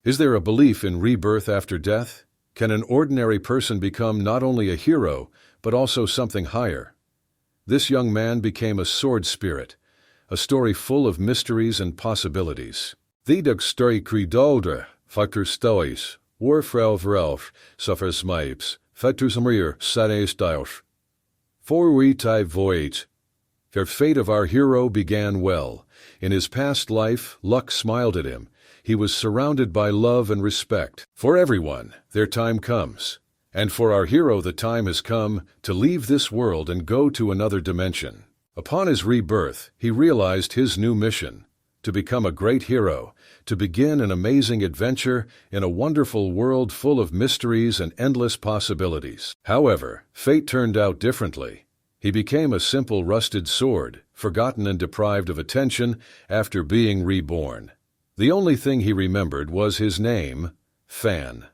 Is there a belief in rebirth after death? Can an ordinary person become not only a hero, but also something higher? This young man became a sword spirit, a story full of mysteries and possibilities. The story credoldre, factor stories, warfrel vrelf, suffers mipes, fetusumrir, sanes dios. For we type voyage. The fate of our hero began well. In his past life, luck smiled at him. He was surrounded by love and respect. For everyone, their time comes. And for our hero the time has come to leave this world and go to another dimension. Upon his rebirth, he realized his new mission, to become a great hero, to begin an amazing adventure in a wonderful world full of mysteries and endless possibilities. However, fate turned out differently. He became a simple rusted sword, forgotten and deprived of attention after being reborn. The only thing he remembered was his name, Fan.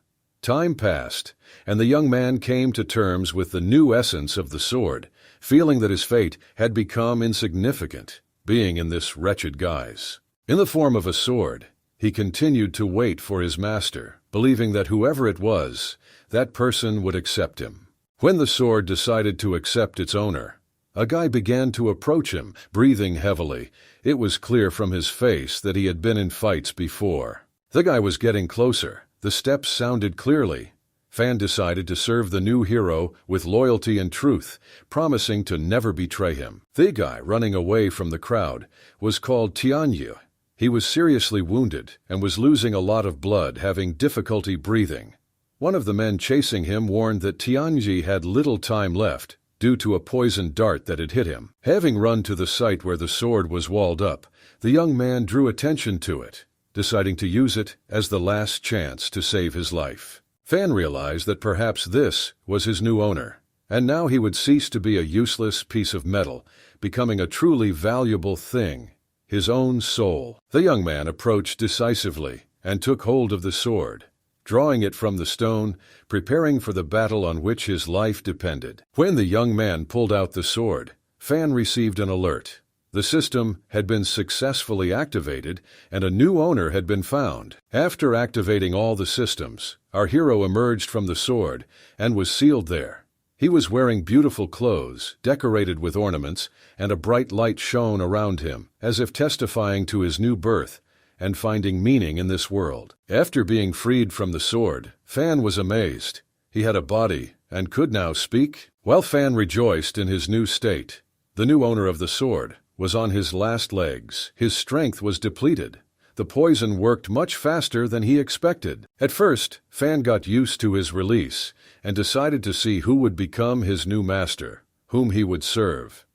Time passed, and the young man came to terms with the new essence of the sword, feeling that his fate had become insignificant, being in this wretched guise. In the form of a sword, he continued to wait for his master, believing that whoever it was, that person would accept him. When the sword decided to accept its owner, a guy began to approach him, breathing heavily. It was clear from his face that he had been in fights before. The guy was getting closer. The steps sounded clearly. Fan decided to serve the new hero with loyalty and truth, promising to never betray him. The guy running away from the crowd was called Tianyu. He was seriously wounded and was losing a lot of blood, having difficulty breathing. One of the men chasing him warned that Tianyu had little time left due to a poisoned dart that had hit him. Having run to the site where the sword was walled up, the young man drew attention to it, deciding to use it as the last chance to save his life. Fan realized that perhaps this was his new owner, and now he would cease to be a useless piece of metal, becoming a truly valuable thing, his own soul. The young man approached decisively and took hold of the sword, drawing it from the stone, preparing for the battle on which his life depended. When the young man pulled out the sword, Fan received an alert. The system had been successfully activated, and a new owner had been found. After activating all the systems, our hero emerged from the sword and was sealed there. He was wearing beautiful clothes, decorated with ornaments, and a bright light shone around him, as if testifying to his new birth and finding meaning in this world. After being freed from the sword, Fan was amazed. He had a body and could now speak. While Fan rejoiced in his new state, the new owner of the sword was on his last legs. His strength was depleted. The poison worked much faster than he expected. At first, Fan got used to his release and decided to see who would become his new master, whom he would serve.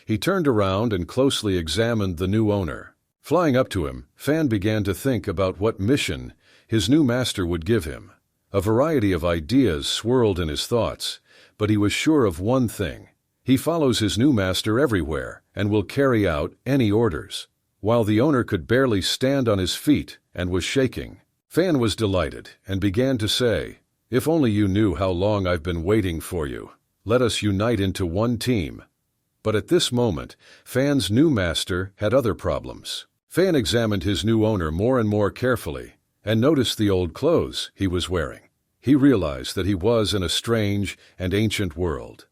He turned around and closely examined the new owner. Flying up to him, Fan began to think about what mission his new master would give him. A variety of ideas swirled in his thoughts, but he was sure of one thing. He follows his new master everywhere and will carry out any orders. While the owner could barely stand on his feet and was shaking, Fan was delighted and began to say, "If only you knew how long I've been waiting for you. Let us unite into one team." But at this moment, Fan's new master had other problems. Fan examined his new owner more and more carefully and noticed the old clothes he was wearing. He realized that he was in a strange and ancient world.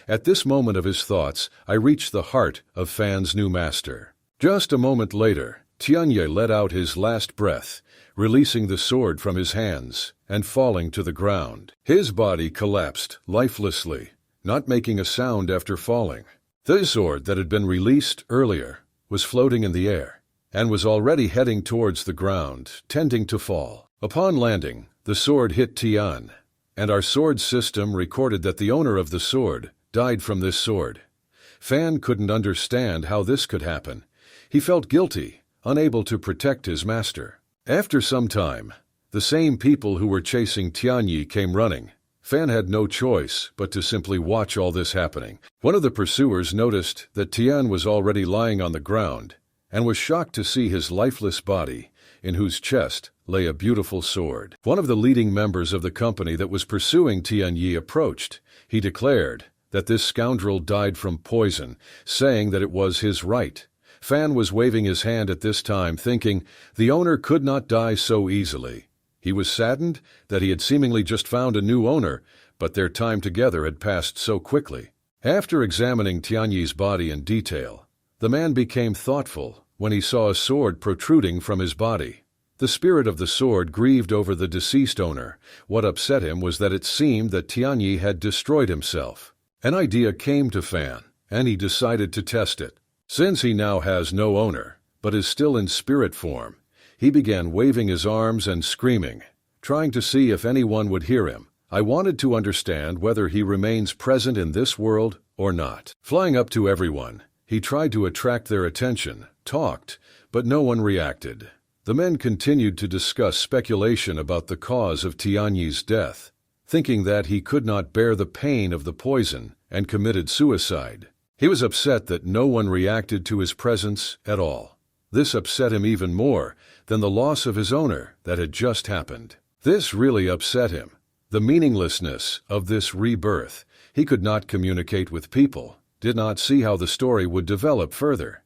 At this moment of his thoughts, I reached the heart of Fan's new master. Just a moment later, Tianyu let out his last breath, releasing the sword from his hands and falling to the ground. His body collapsed lifelessly, not making a sound after falling. The sword that had been released earlier was floating in the air and was already heading towards the ground, tending to fall. Upon landing, the sword hit Tian, and our sword system recorded that the owner of the sword died from this sword. Fan couldn't understand how this could happen. He felt guilty, unable to protect his master. After some time, the same people who were chasing Tianyi came running. Fan had no choice but to simply watch all this happening. One of the pursuers noticed that Tian was already lying on the ground and was shocked to see his lifeless body, in whose chest lay a beautiful sword. One of the leading members of the company that was pursuing Tianyi approached. He declared that this scoundrel died from poison, saying that it was his right. Fan was waving his hand at this time, thinking the owner could not die so easily. He was saddened that he had seemingly just found a new owner, but their time together had passed so quickly. After examining Tianyi's body in detail, the man became thoughtful when he saw a sword protruding from his body. The spirit of the sword grieved over the deceased owner. What upset him was that it seemed that Tianyi had destroyed himself. An idea came to Fan, and he decided to test it. Since he now has no owner, but is still in spirit form, he began waving his arms and screaming, trying to see if anyone would hear him. I wanted to understand whether he remains present in this world or not. Flying up to everyone, he tried to attract their attention, talked, but no one reacted. The men continued to discuss speculation about the cause of Tianyi's death, thinking that he could not bear the pain of the poison and committed suicide. He was upset that no one reacted to his presence at all. This upset him even more than the loss of his owner that had just happened. This really upset him. The meaninglessness of this rebirth. He could not communicate with people, did not see how the story would develop further.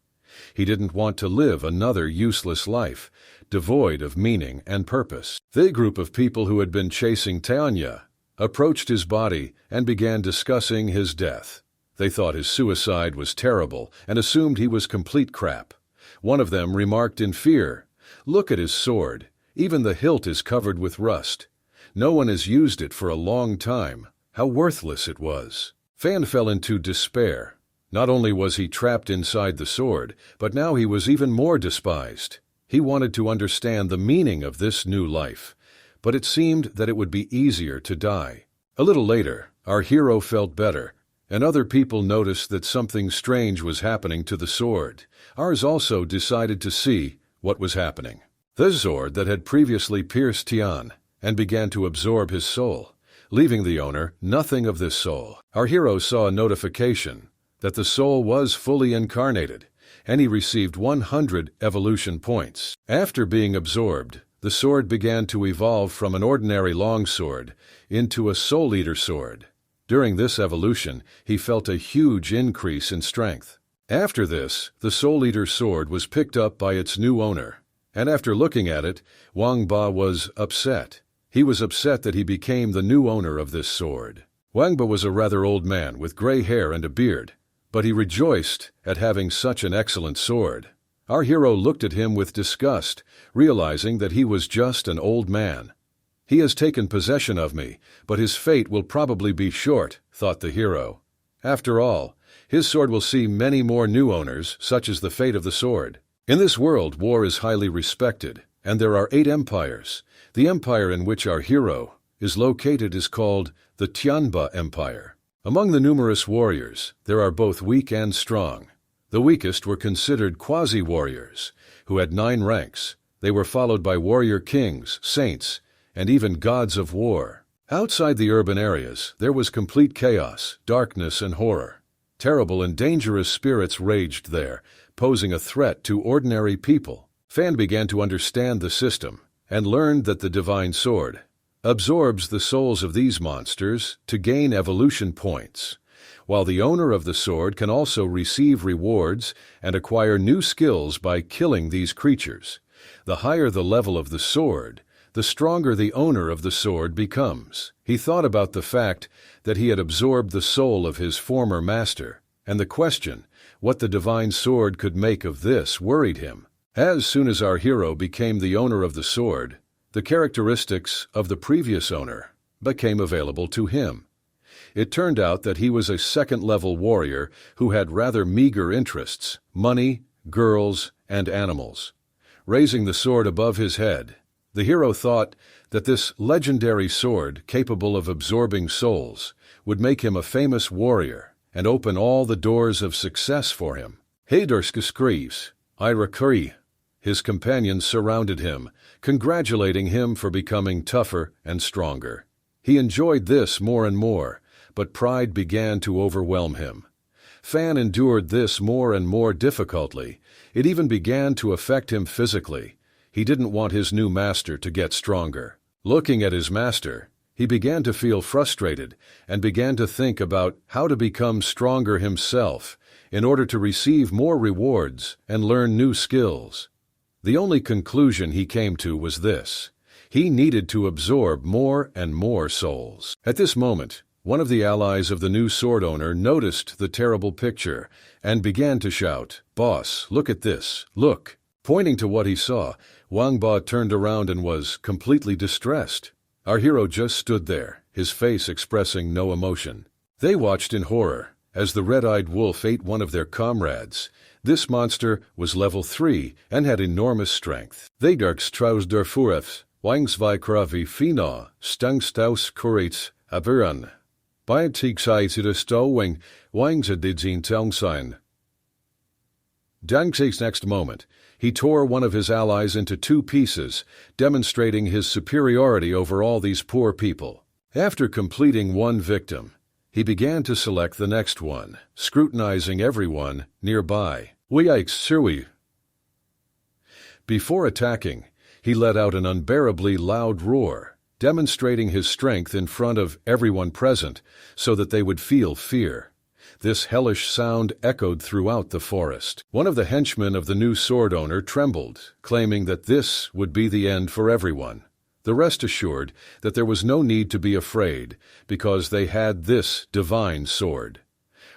He didn't want to live another useless life, devoid of meaning and purpose. The group of people who had been chasing Tianya approached his body and began discussing his death. They thought his suicide was terrible and assumed he was complete crap. One of them remarked in fear, "Look at his sword. Even the hilt is covered with rust. No one has used it for a long time. How worthless it was." Fan fell into despair. Not only was he trapped inside the sword, but now he was even more despised. He wanted to understand the meaning of this new life, but it seemed that it would be easier to die. A little later, our hero felt better, and other people noticed that something strange was happening to the sword. Ours also decided to see what was happening. The sword that had previously pierced Tian and began to absorb his soul, leaving the owner nothing of this soul. Our hero saw a notification that the soul was fully incarnated, and he received 100 evolution points. After being absorbed, the sword began to evolve from an ordinary longsword into a Soul Eater sword. During this evolution, he felt a huge increase in strength. After this, the Soul Eater sword was picked up by its new owner, and after looking at it, Wang Ba was upset. He was upset that he became the new owner of this sword. Wang Ba was a rather old man with gray hair and a beard, but he rejoiced at having such an excellent sword. Our hero looked at him with disgust, realizing that he was just an old man. He has taken possession of me, but his fate will probably be short, thought the hero. After all, his sword will see many more new owners, such as the fate of the sword. In this world, war is highly respected, and there are 8 empires. The empire in which our hero is located is called the Tianba Empire. Among the numerous warriors, there are both weak and strong. The weakest were considered quasi-warriors, who had 9 ranks. They were followed by warrior kings, saints, and even gods of war. Outside the urban areas, there was complete chaos, darkness, and horror. Terrible and dangerous spirits raged there, posing a threat to ordinary people. Fan began to understand the system and learned that the divine sword absorbs the souls of these monsters to gain evolution points, while the owner of the sword can also receive rewards and acquire new skills by killing these creatures. The higher the level of the sword, the stronger the owner of the sword becomes. He thought about the fact that he had absorbed the soul of his former master, and the question what the divine sword could make of this worried him. As soon as our hero became the owner of the sword, the characteristics of the previous owner became available to him. It turned out that he was a second-level warrior who had rather meager interests: money, girls, and animals. Raising the sword above his head, the hero thought that this legendary sword, capable of absorbing souls, would make him a famous warrior and open all the doors of success for him. Heiderska skrives, Irakuri. His companions surrounded him, congratulating him for becoming tougher and stronger. He enjoyed this more and more, but pride began to overwhelm him. Fan endured this more and more difficultly. It even began to affect him physically. He didn't want his new master to get stronger. Looking at his master, he began to feel frustrated and began to think about how to become stronger himself in order to receive more rewards and learn new skills. The only conclusion he came to was this: he needed to absorb more and more souls. At this moment, one of the allies of the new sword owner noticed the terrible picture and began to shout, "Boss, look at this, look!" Pointing to what he saw, Wang Ba turned around and was completely distressed. Our hero just stood there, his face expressing no emotion. They watched in horror as the red-eyed wolf ate one of their comrades. This monster was level 3 and had enormous strength. They darkstraus der Furefs, Wangsvai Kravi Fina, Stangstaus Kurits, Aburan. Biotixite Stowing, Wangzadidzin Tongsign. Dangx's next moment, he tore one of his allies into 2 pieces, demonstrating his superiority over all these poor people. After completing one victim, he began to select the next one, scrutinizing everyone nearby. Before attacking, he let out an unbearably loud roar, demonstrating his strength in front of everyone present so that they would feel fear. This hellish sound echoed throughout the forest. One of the henchmen of the new sword owner trembled, claiming that this would be the end for everyone. The rest assured that there was no need to be afraid because they had this divine sword.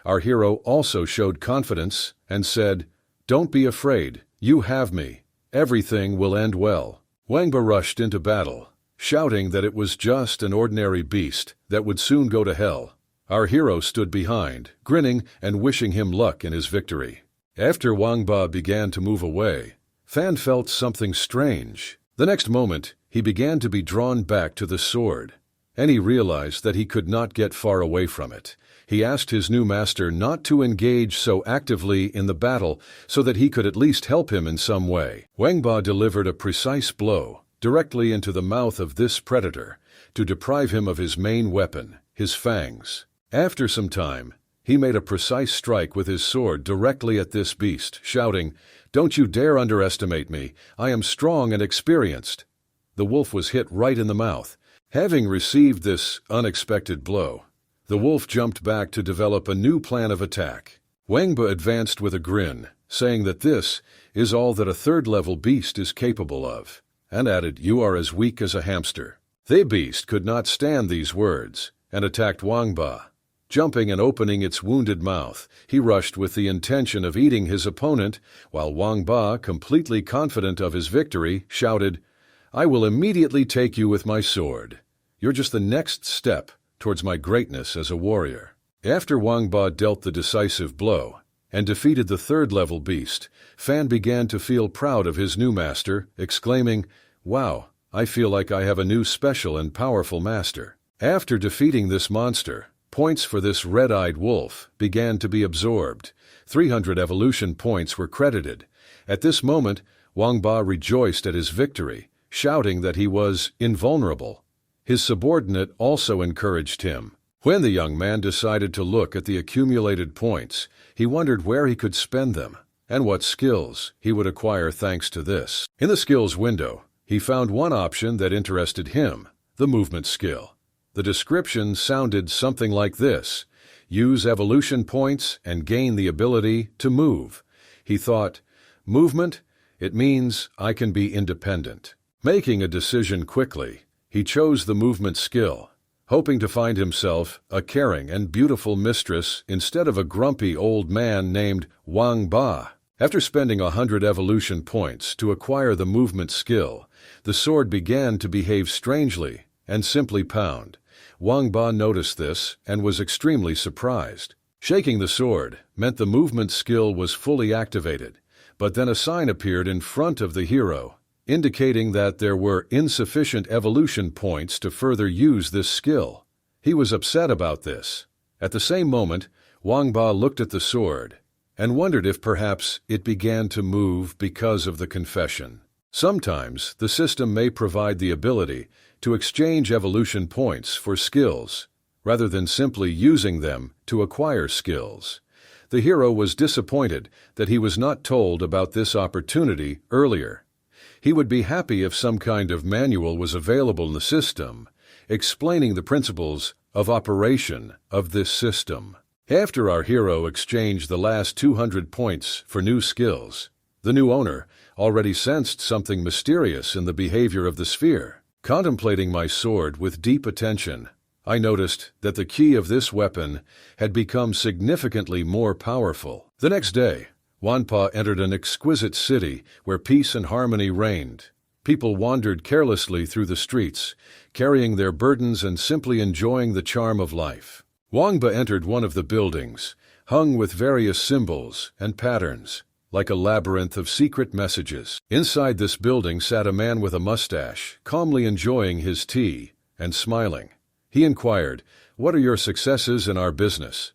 Our hero also showed confidence and said, "Don't be afraid, you have me. Everything will end well." Wang Ba rushed into battle, shouting that it was just an ordinary beast that would soon go to hell. Our hero stood behind, grinning and wishing him luck in his victory. After Wang Ba began to move away, Fan felt something strange. The next moment, he began to be drawn back to the sword, and he realized that he could not get far away from it. He asked his new master not to engage so actively in the battle so that he could at least help him in some way. Wang Ba delivered a precise blow directly into the mouth of this predator to deprive him of his main weapon, his fangs. After some time, he made a precise strike with his sword directly at this beast, shouting, "Don't you dare underestimate me. I am strong and experienced." The wolf was hit right in the mouth. Having received this unexpected blow, the wolf jumped back to develop a new plan of attack. Wang Ba advanced with a grin, saying that this is all that a third-level beast is capable of, and added, "You are as weak as a hamster." The beast could not stand these words, and attacked Wang Ba. Jumping and opening its wounded mouth, he rushed with the intention of eating his opponent, while Wang Ba, completely confident of his victory, shouted, "I will immediately take you with my sword. You're just the next step towards my greatness as a warrior." After Wang Ba dealt the decisive blow and defeated the third-level beast, Fan began to feel proud of his new master, exclaiming, "Wow, I feel like I have a new special and powerful master." After defeating this monster, points for this red-eyed wolf began to be absorbed. 300 evolution points were credited. At this moment, Wang Ba rejoiced at his victory, shouting that he was invulnerable. His subordinate also encouraged him. When the young man decided to look at the accumulated points, he wondered where he could spend them and what skills he would acquire thanks to this. In the skills window, he found one option that interested him, the movement skill. The description sounded something like this: use evolution points and gain the ability to move. He thought, movement? It means I can be independent. Making a decision quickly, he chose the movement skill, hoping to find himself a caring and beautiful mistress instead of a grumpy old man named Wang Ba. After spending 100 evolution points to acquire the movement skill, the sword began to behave strangely and simply pound. Wang Ba noticed this and was extremely surprised. Shaking the sword meant the movement skill was fully activated, but then a sign appeared in front of the hero, indicating that there were insufficient evolution points to further use this skill. He was upset about this. At the same moment, Wang Ba looked at the sword and wondered if perhaps it began to move because of the confession. Sometimes the system may provide the ability to exchange evolution points for skills, rather than simply using them to acquire skills. The hero was disappointed that he was not told about this opportunity earlier. He would be happy if some kind of manual was available in the system, explaining the principles of operation of this system. After our hero exchanged the last 200 points for new skills, the new owner already sensed something mysterious in the behavior of the sphere. Contemplating my sword with deep attention, I noticed that the key of this weapon had become significantly more powerful. The next day, Wanpa entered an exquisite city where peace and harmony reigned. People wandered carelessly through the streets, carrying their burdens and simply enjoying the charm of life. Wangba entered one of the buildings, hung with various symbols and patterns, like a labyrinth of secret messages. Inside this building sat a man with a mustache, calmly enjoying his tea and smiling. He inquired, "What are your successes in our business?"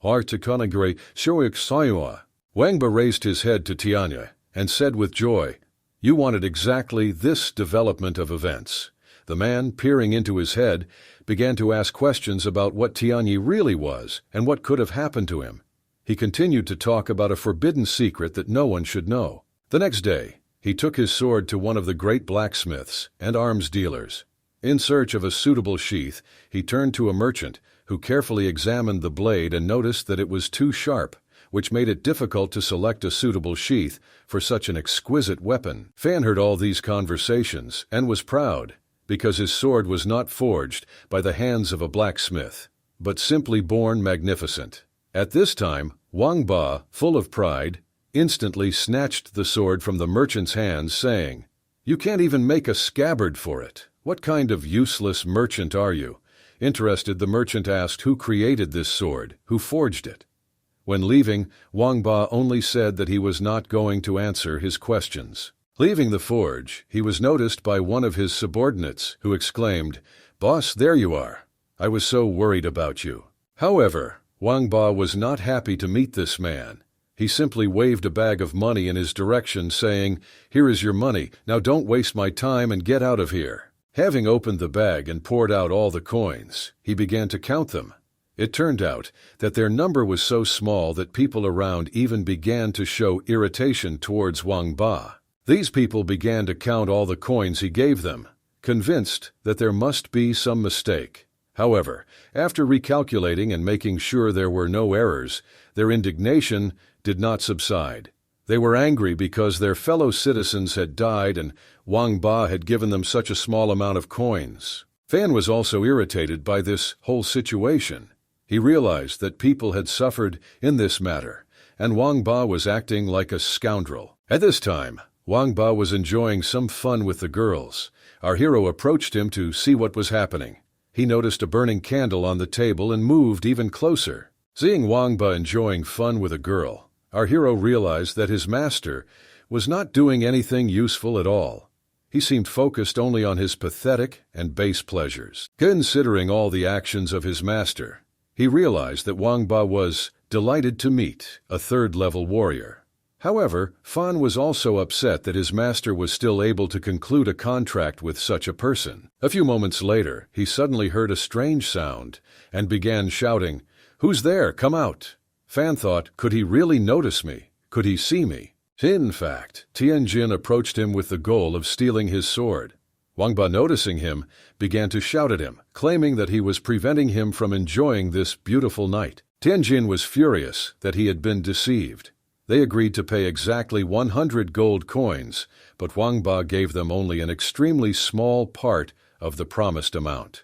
Artikanagre Shoik Sayua. Wangba raised his head to Tianya and said with joy, "You wanted exactly this development of events." The man, peering into his head, began to ask questions about what Tianyi really was and what could have happened to him. He continued to talk about a forbidden secret that no one should know. The next day, he took his sword to one of the great blacksmiths and arms dealers. In search of a suitable sheath, he turned to a merchant who carefully examined the blade and noticed that it was too sharp, which made it difficult to select a suitable sheath for such an exquisite weapon. Fan heard all these conversations and was proud, because his sword was not forged by the hands of a blacksmith, but simply born magnificent. At this time, Wang Ba, full of pride, instantly snatched the sword from the merchant's hands, saying, "You can't even make a scabbard for it. What kind of useless merchant are you?" Interested, the merchant asked who created this sword, who forged it. When leaving, Wang Ba only said that he was not going to answer his questions. Leaving the forge, he was noticed by one of his subordinates, who exclaimed, "Boss, there you are. I was so worried about you." However, Wang Ba was not happy to meet this man. He simply waved a bag of money in his direction, saying, "Here is your money. Now don't waste my time and get out of here." Having opened the bag and poured out all the coins, he began to count them. It turned out that their number was so small that people around even began to show irritation towards Wang Ba. These people began to count all the coins he gave them, convinced that there must be some mistake. However, after recalculating and making sure there were no errors, their indignation did not subside. They were angry because their fellow citizens had died and Wang Ba had given them such a small amount of coins. Fan was also irritated by this whole situation. He realized that people had suffered in this matter, and Wang Ba was acting like a scoundrel. At this time, Wang Ba was enjoying some fun with the girls. Our hero approached him to see what was happening. He noticed a burning candle on the table and moved even closer. Seeing Wang Ba enjoying fun with a girl, our hero realized that his master was not doing anything useful at all. He seemed focused only on his pathetic and base pleasures. Considering all the actions of his master, he realized that Wang Ba was delighted to meet a third-level warrior. However, Fan was also upset that his master was still able to conclude a contract with such a person. A few moments later, he suddenly heard a strange sound and began shouting, "Who's there? Come out!" Fan thought, could he really notice me? Could he see me? In fact, Tianjin approached him with the goal of stealing his sword. Wang Ba, noticing him, began to shout at him, claiming that he was preventing him from enjoying this beautiful night. Tianjin was furious that he had been deceived. They agreed to pay exactly 100 gold coins, but Wang Ba gave them only an extremely small part of the promised amount.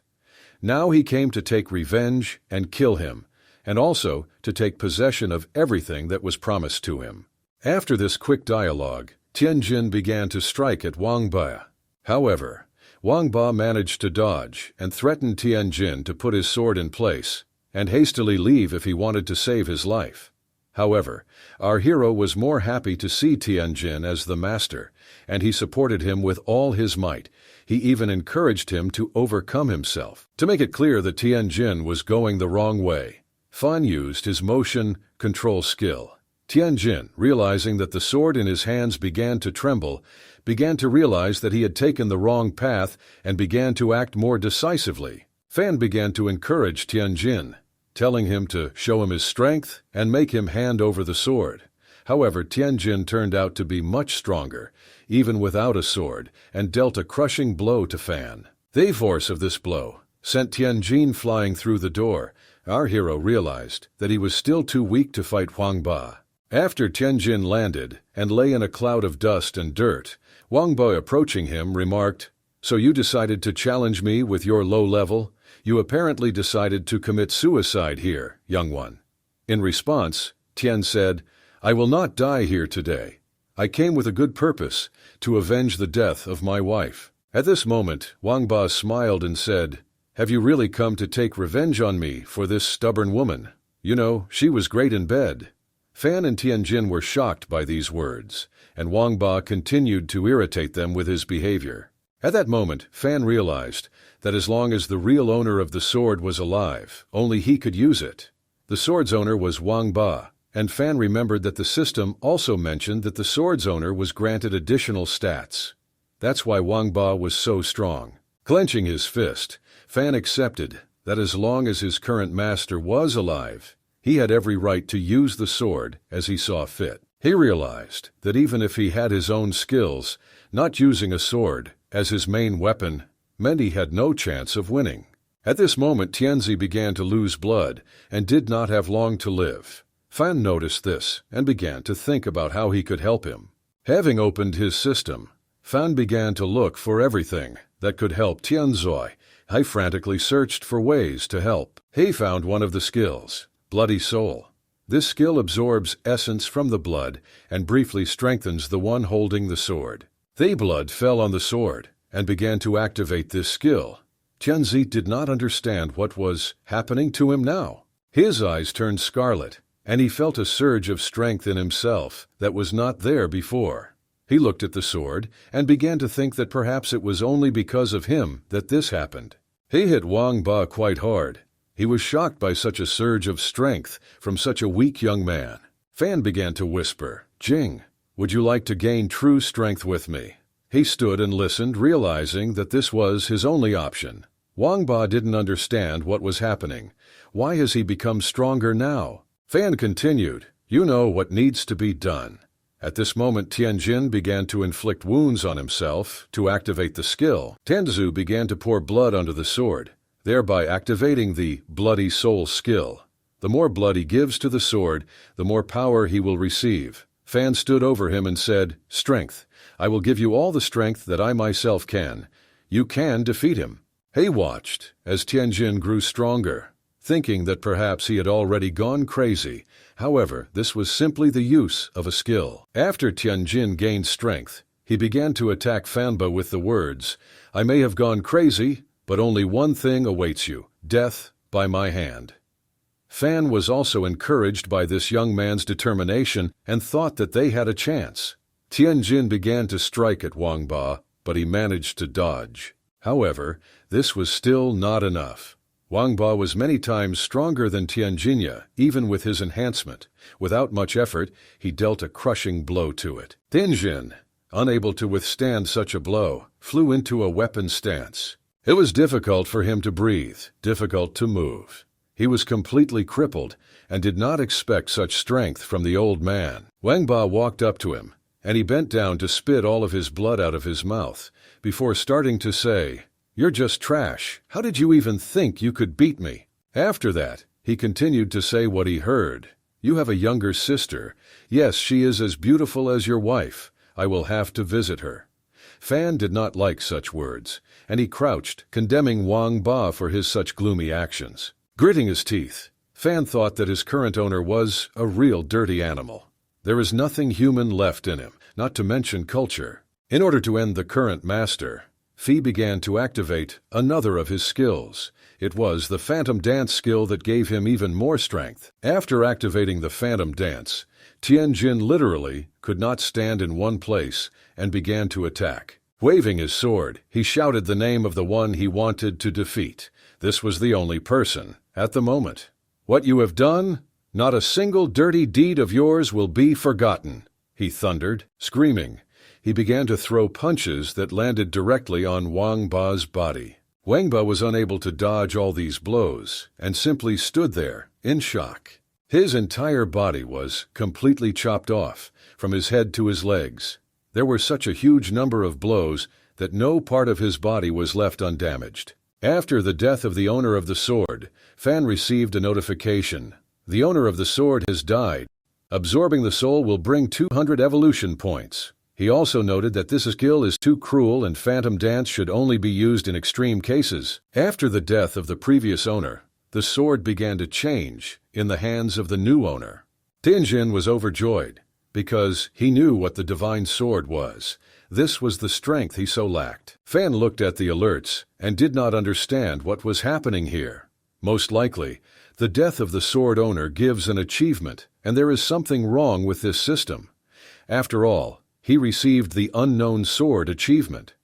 Now he came to take revenge and kill him, and also to take possession of everything that was promised to him. After this quick dialogue, Tianjin began to strike at Wang Ba. However, Wang Ba managed to dodge and threatened Tianjin to put his sword in place and hastily leave if he wanted to save his life. However, our hero was more happy to see Tianjin as the master, and he supported him with all his might. He even encouraged him to overcome himself. To make it clear that Tianjin was going the wrong way, Fan used his motion control skill. Tianjin, realizing that the sword in his hands began to tremble, began to realize that he had taken the wrong path and began to act more decisively. Fan began to encourage Tianjin, telling him to show him his strength and make him hand over the sword. However, Tianjin turned out to be much stronger, even without a sword, and dealt a crushing blow to Fan. The force of this blow sent Tianjin flying through the door. Our hero realized that he was still too weak to fight Wang Ba. After Tianjin landed and lay in a cloud of dust and dirt, Wang Ba, approaching him, remarked, "So you decided to challenge me with your low level? You apparently decided to commit suicide here, young one." In response, Tian said, "I will not die here today. I came with a good purpose, to avenge the death of my wife." At this moment, Wang Ba smiled and said, "Have you really come to take revenge on me for this stubborn woman? You know, she was great in bed." Fan and Tianjin were shocked by these words, and Wang Ba continued to irritate them with his behavior. At that moment, Fan realized that as long as the real owner of the sword was alive, only he could use it. The sword's owner was Wang Ba, and Fan remembered that the system also mentioned that the sword's owner was granted additional stats. That's why Wang Ba was so strong. Clenching his fist, Fan accepted that as long as his current master was alive, he had every right to use the sword as he saw fit. He realized that even if he had his own skills, not using a sword as his main weapon meant he had no chance of winning. At this moment, Tianzi began to lose blood and did not have long to live. Fan noticed this and began to think about how he could help him. Having opened his system, Fan began to look for everything that could help Tianzui. He frantically searched for ways to help. He found one of the skills, Bloody Soul. This skill absorbs essence from the blood and briefly strengthens the one holding the sword. The blood fell on the sword and began to activate this skill. Tianzi did not understand what was happening to him now. His eyes turned scarlet, and he felt a surge of strength in himself that was not there before. He looked at the sword and began to think that perhaps it was only because of him that this happened. He hit Wang Ba quite hard. He was shocked by such a surge of strength from such a weak young man. Fan began to whisper, "Jing, would you like to gain true strength with me?" He stood and listened, realizing that this was his only option. Wang Ba didn't understand what was happening. Why has he become stronger now? Fan continued, "You know what needs to be done." At this moment, Tianjin began to inflict wounds on himself to activate the skill. Tenzu began to pour blood onto the sword, thereby activating the Bloody Soul skill. The more blood he gives to the sword, the more power he will receive. Fan stood over him and said, "Strength. I will give you all the strength that I myself can. You can defeat him." He watched as Tianjin grew stronger, thinking that perhaps he had already gone crazy. However, this was simply the use of a skill. After Tianjin gained strength, he began to attack Fanba with the words, "I may have gone crazy, but only one thing awaits you, death by my hand." Fan was also encouraged by this young man's determination and thought that they had a chance. Tianjin began to strike at Wang Ba, but he managed to dodge. However, this was still not enough. Wang Ba was many times stronger than Tianjin, even with his enhancement. Without much effort, he dealt a crushing blow to it. Tianjin, unable to withstand such a blow, flew into a weapon stance. It was difficult for him to breathe, difficult to move. He was completely crippled and did not expect such strength from the old man. Wang Ba walked up to him, and he bent down to spit all of his blood out of his mouth, before starting to say, "You're just trash. How did you even think you could beat me?" After that, he continued to say what he heard. "You have a younger sister. Yes, she is as beautiful as your wife. I will have to visit her." Fan did not like such words, and he crouched, condemning Wang Ba for his such gloomy actions. Gritting his teeth, Fan thought that his current owner was a real dirty animal. There is nothing human left in him, not to mention culture. In order to end the current master, Fi began to activate another of his skills. It was the Phantom Dance skill that gave him even more strength. After activating the Phantom Dance, Tianjin literally could not stand in one place and began to attack. Waving his sword, he shouted the name of the one he wanted to defeat. This was the only person at the moment. "What you have done, not a single dirty deed of yours will be forgotten," he thundered. Screaming, he began to throw punches that landed directly on Wang Ba's body. Wang Ba was unable to dodge all these blows and simply stood there in shock. His entire body was completely chopped off, from his head to his legs. There were such a huge number of blows that no part of his body was left undamaged. After the death of the owner of the sword, Fan received a notification. The owner of the sword has died. Absorbing the soul will bring 200 evolution points. He also noted that this skill is too cruel and phantom dance should only be used in extreme cases. After the death of the previous owner, the sword began to change in the hands of the new owner. Tianjin was overjoyed because he knew what the divine sword was. This was the strength he so lacked. Fan looked at the alerts and did not understand what was happening here. Most likely, the death of the sword owner gives an achievement, and there is something wrong with this system. After all, he received the unknown sword achievement.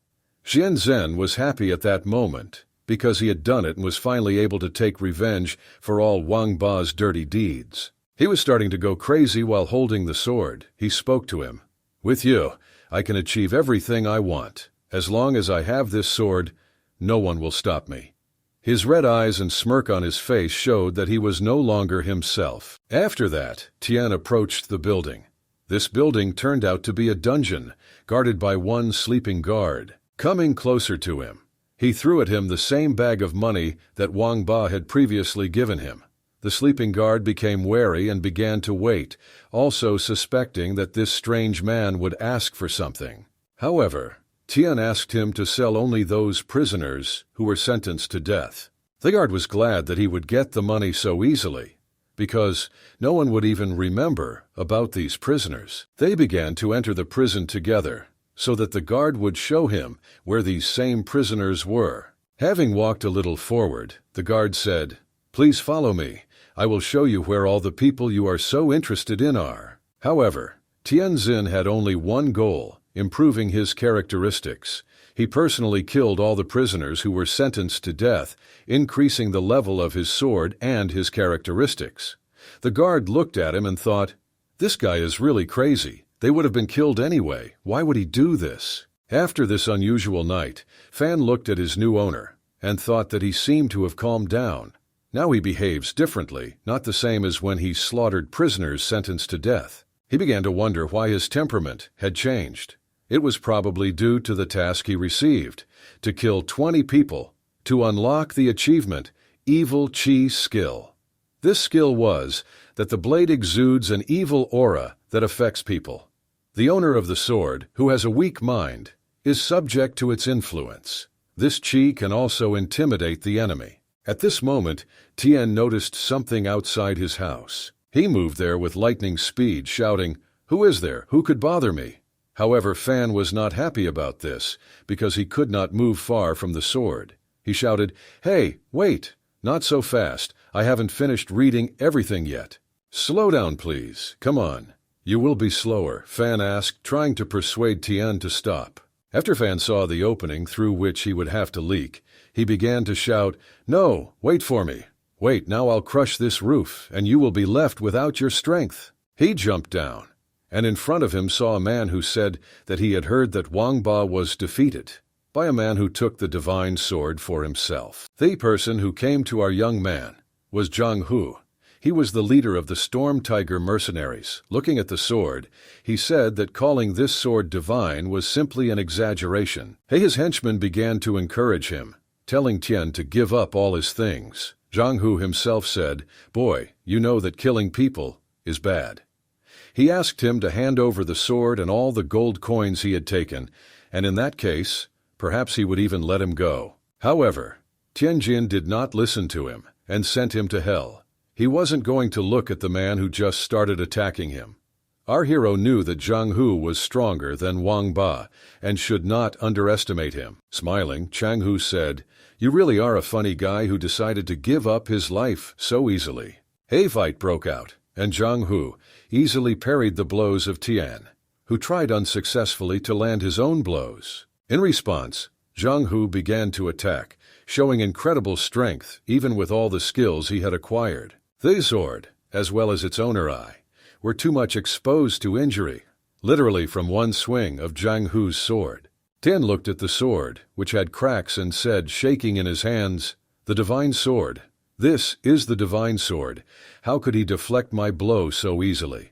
Xian Zhen was happy at that moment because he had done it and was finally able to take revenge for all Wang Ba's dirty deeds. He was starting to go crazy while holding the sword. He spoke to him. "With you, I can achieve everything I want. As long as I have this sword, no one will stop me." His red eyes and smirk on his face showed that he was no longer himself. After that, Tian approached the building. This building turned out to be a dungeon, guarded by one sleeping guard. Coming closer to him, he threw at him the same bag of money that Wang Ba had previously given him. The sleeping guard became wary and began to wait, also suspecting that this strange man would ask for something. However, Tian asked him to sell only those prisoners who were sentenced to death. The guard was glad that he would get the money so easily, because no one would even remember about these prisoners. They began to enter the prison together, so that the guard would show him where these same prisoners were. Having walked a little forward, the guard said, "Please follow me. I will show you where all the people you are so interested in are." However, Tianjin had only one goal, improving his characteristics. He personally killed all the prisoners who were sentenced to death, increasing the level of his sword and his characteristics. The guard looked at him and thought, "This guy is really crazy. They would have been killed anyway. Why would he do this?" After this unusual night, Fan looked at his new owner and thought that he seemed to have calmed down. Now he behaves differently, not the same as when he slaughtered prisoners sentenced to death. He began to wonder why his temperament had changed. It was probably due to the task he received, to kill 20 people, to unlock the achievement, Evil Chi Skill. This skill was that the blade exudes an evil aura that affects people. The owner of the sword, who has a weak mind, is subject to its influence. This chi can also intimidate the enemy. At this moment, Tian noticed something outside his house. He moved there with lightning speed, shouting, "Who is there? Who could bother me?" However, Fan was not happy about this, because he could not move far from the sword. He shouted, "Hey, wait! Not so fast. I haven't finished reading everything yet." "Slow down, please. Come on." "You will be slower," Fan asked, trying to persuade Tian to stop. After Fan saw the opening through which he would have to leak, he began to shout, "No, wait for me. Wait, now I'll crush this roof, and you will be left without your strength." He jumped down, and in front of him saw a man who said that he had heard that Wang Ba was defeated by a man who took the divine sword for himself. The person who came to our young man was Zhang Hu. He was the leader of the Storm Tiger mercenaries. Looking at the sword, he said that calling this sword divine was simply an exaggeration. His henchmen began to encourage him, telling Tian to give up all his things. Zhang Hu himself said, "Boy, you know that killing people is bad." He asked him to hand over the sword and all the gold coins he had taken, and in that case, perhaps he would even let him go. However, Tianjin did not listen to him and sent him to hell. He wasn't going to look at the man who just started attacking him. Our hero knew that Zhang Hu was stronger than Wang Ba and should not underestimate him. Smiling, Chang Hu said, "You really are a funny guy who decided to give up his life so easily." A fight broke out, and Zhang Hu easily parried the blows of Tian, who tried unsuccessfully to land his own blows. In response, Zhang Hu began to attack, showing incredible strength even with all the skills he had acquired. The sword, as well as its owner Eye, were too much exposed to injury, literally from one swing of Zhang Hu's sword. Tian looked at the sword, which had cracks, and said, shaking in his hands, "The divine sword. This is the divine sword. How could he deflect my blow so easily?"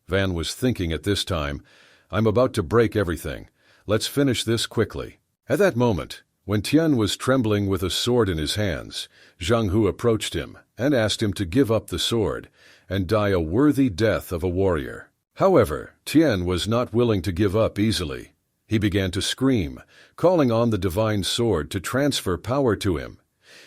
Van was thinking at this time, "I'm about to break everything. Let's finish this quickly." At that moment, When Tian was trembling with a sword in his hands, Zhang Hu approached him and asked him to give up the sword and die a worthy death of a warrior. However, Tian was not willing to give up easily. He began to scream, calling on the divine sword to transfer power to him.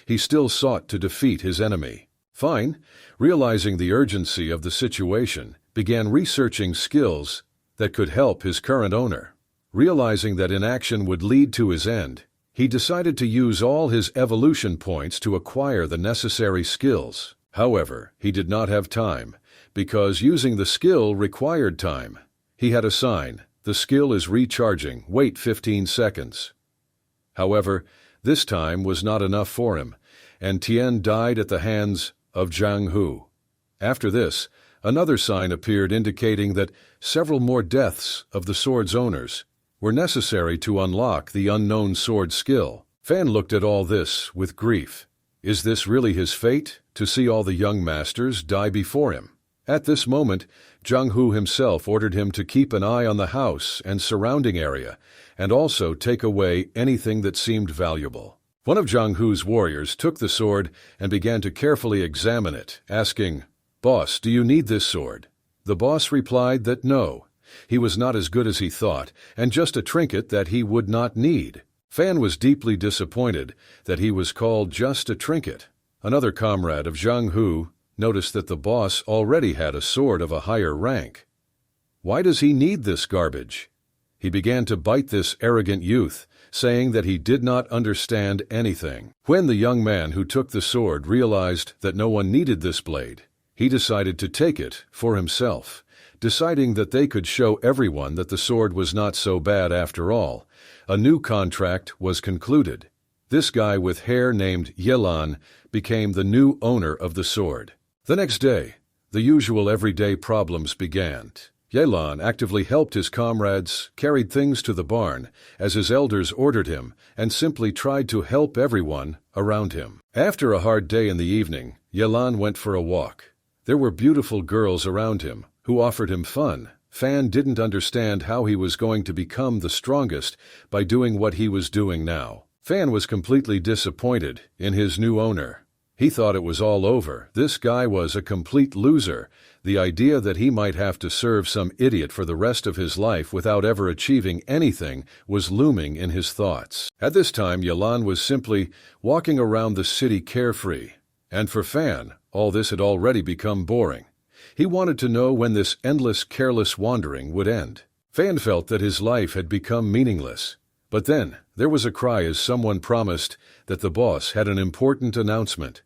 He still sought to defeat his enemy. Fine, realizing the urgency of the situation, began researching skills that could help his current owner. Realizing that inaction would lead to his end, he decided to use all his evolution points to acquire the necessary skills. However, he did not have time, because using the skill required time. He had a sign: the skill is recharging, wait 15 seconds. However, this time was not enough for him, and Tian died at the hands of Zhang Hu. After this, another sign appeared indicating that several more deaths of the sword's owners were necessary to unlock the unknown sword skill. Fan looked at all this with grief. Is this really his fate, to see all the young masters die before him? At this moment, Zhang Hu himself ordered him to keep an eye on the house and surrounding area, and also take away anything that seemed valuable. One of Zhang Hu's warriors took the sword and began to carefully examine it, asking, "Boss, do you need this sword?" The boss replied that no, he was not as good as he thought, and just a trinket that he would not need. Fan was deeply disappointed that he was called just a trinket. Another comrade of Zhang Hu noticed that the boss already had a sword of a higher rank. Why does he need this garbage? He began to bite this arrogant youth, saying that he did not understand anything. When the young man who took the sword realized that no one needed this blade, he decided to take it for himself, deciding that they could show everyone that the sword was not so bad after all. A new contract was concluded. This guy with hair named Yelan became the new owner of the sword. The next day, the usual everyday problems began. Yelan actively helped his comrades, carried things to the barn, as his elders ordered him, and simply tried to help everyone around him. After a hard day in the evening, Yelan went for a walk. There were beautiful girls around him, who offered him fun. Fan didn't understand how he was going to become the strongest by doing what he was doing now. Fan was completely disappointed in his new owner. He thought it was all over. This guy was a complete loser. The idea that he might have to serve some idiot for the rest of his life without ever achieving anything was looming in his thoughts. At this time, Yelan was simply walking around the city carefree. And for Fan, all this had already become boring. He wanted to know when this endless, careless wandering would end. Fan felt that his life had become meaningless. But then, there was a cry as someone promised that the boss had an important announcement.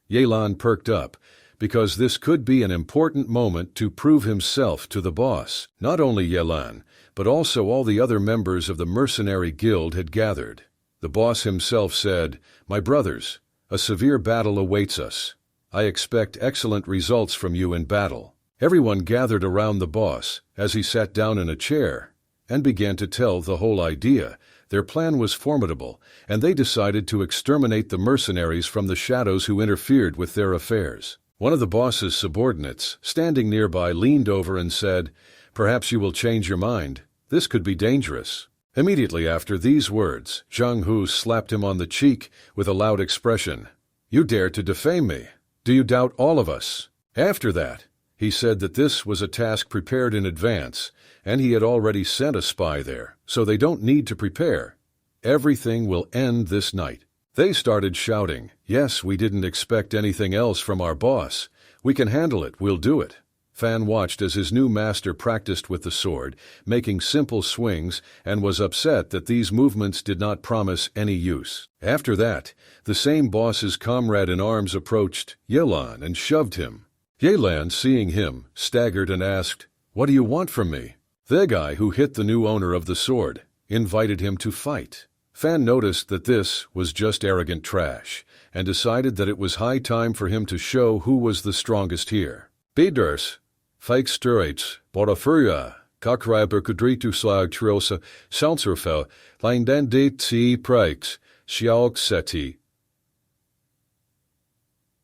Yelan perked up, because this could be an important moment to prove himself to the boss. Not only Yelan, but also all the other members of the mercenary guild had gathered. The boss himself said, "My brothers, a severe battle awaits us. I expect excellent results from you in battle." Everyone gathered around the boss as he sat down in a chair and began to tell the whole idea. Their plan was formidable, and they decided to exterminate the mercenaries from the shadows who interfered with their affairs. One of the boss's subordinates, standing nearby, leaned over and said, "Perhaps you will change your mind. This could be dangerous." Immediately after these words, Zhang Hu slapped him on the cheek with a loud expression. "You dare to defame me? Do you doubt all of us?" After that, he said that this was a task prepared in advance, and he had already sent a spy there, so they don't need to prepare. Everything will end this night. They started shouting, "Yes, we didn't expect anything else from our boss. We can handle it, we'll do it." Fan watched as his new master practiced with the sword, making simple swings, and was upset that these movements did not promise any use. After that, the same boss's comrade in arms approached Yelan and shoved him. Yelan, seeing him, staggered and asked, "What do you want from me?" The guy who hit the new owner of the sword invited him to fight. Fan noticed that this was just arrogant trash, and decided that it was high time for him to show who was the strongest here. Beders, fake sturits, borafuria, kakraber kudritu slag trosa, salserfel, linden de t prijks, sjalk seti.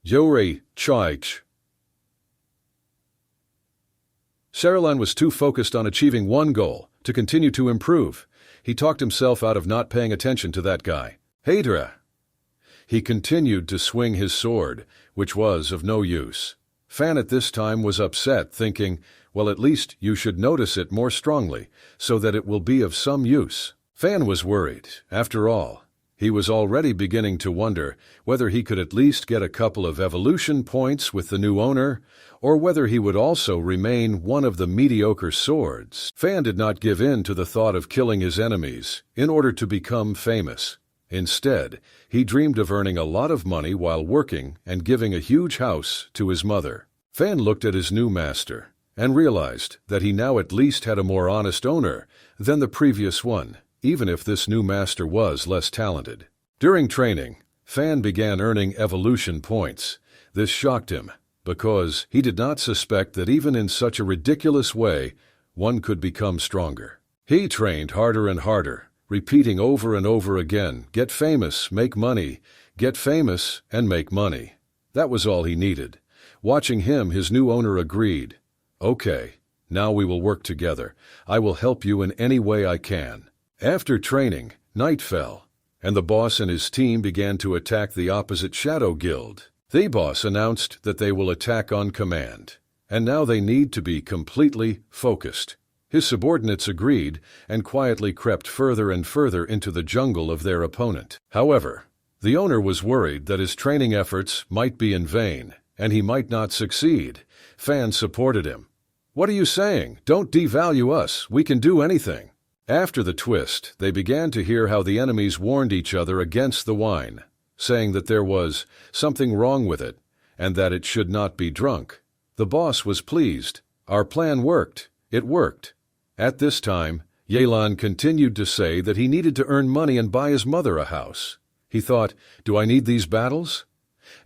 Yore, chikes. Saralan was too focused on achieving one goal, to continue to improve. He talked himself out of not paying attention to that guy. Hadra! He continued to swing his sword, which was of no use. Fan at this time was upset, thinking, well, at least you should notice it more strongly, so that it will be of some use. Fan was worried. After all, he was already beginning to wonder whether he could at least get a couple of evolution points with the new owner, or whether he would also remain one of the mediocre swords. Fan did not give in to the thought of killing his enemies in order to become famous. Instead, he dreamed of earning a lot of money while working and giving a huge house to his mother. Fan looked at his new master and realized that he now at least had a more honest owner than the previous one, even if this new master was less talented. During training, Fan began earning evolution points. This shocked him, because he did not suspect that even in such a ridiculous way, one could become stronger. He trained harder and harder, repeating over and over again, get famous, make money, get famous, and make money. That was all he needed. Watching him, his new owner agreed. Okay, now we will work together. I will help you in any way I can. After training, night fell, and the boss and his team began to attack the opposite Shadow Guild. The boss announced that they will attack on command, and now they need to be completely focused. His subordinates agreed and quietly crept further and further into the jungle of their opponent. However, the owner was worried that his training efforts might be in vain, and he might not succeed. Fan supported him. What are you saying? Don't devalue us. We can do anything. After the twist, they began to hear how the enemies warned each other against the wine, saying that there was something wrong with it, and that it should not be drunk. The boss was pleased. Our plan worked. It worked. At this time, Yelan continued to say that he needed to earn money and buy his mother a house. He thought, do I need these battles?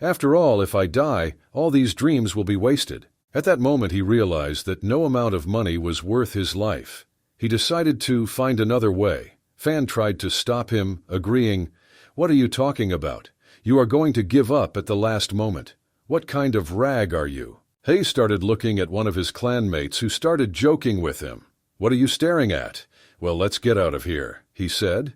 After all, if I die, all these dreams will be wasted. At that moment he realized that no amount of money was worth his life. He decided to find another way. Fan tried to stop him, agreeing, what are you talking about? You are going to give up at the last moment. What kind of rag are you? He started looking at one of his clanmates who started joking with him. What are you staring at? Well, let's get out of here, he said.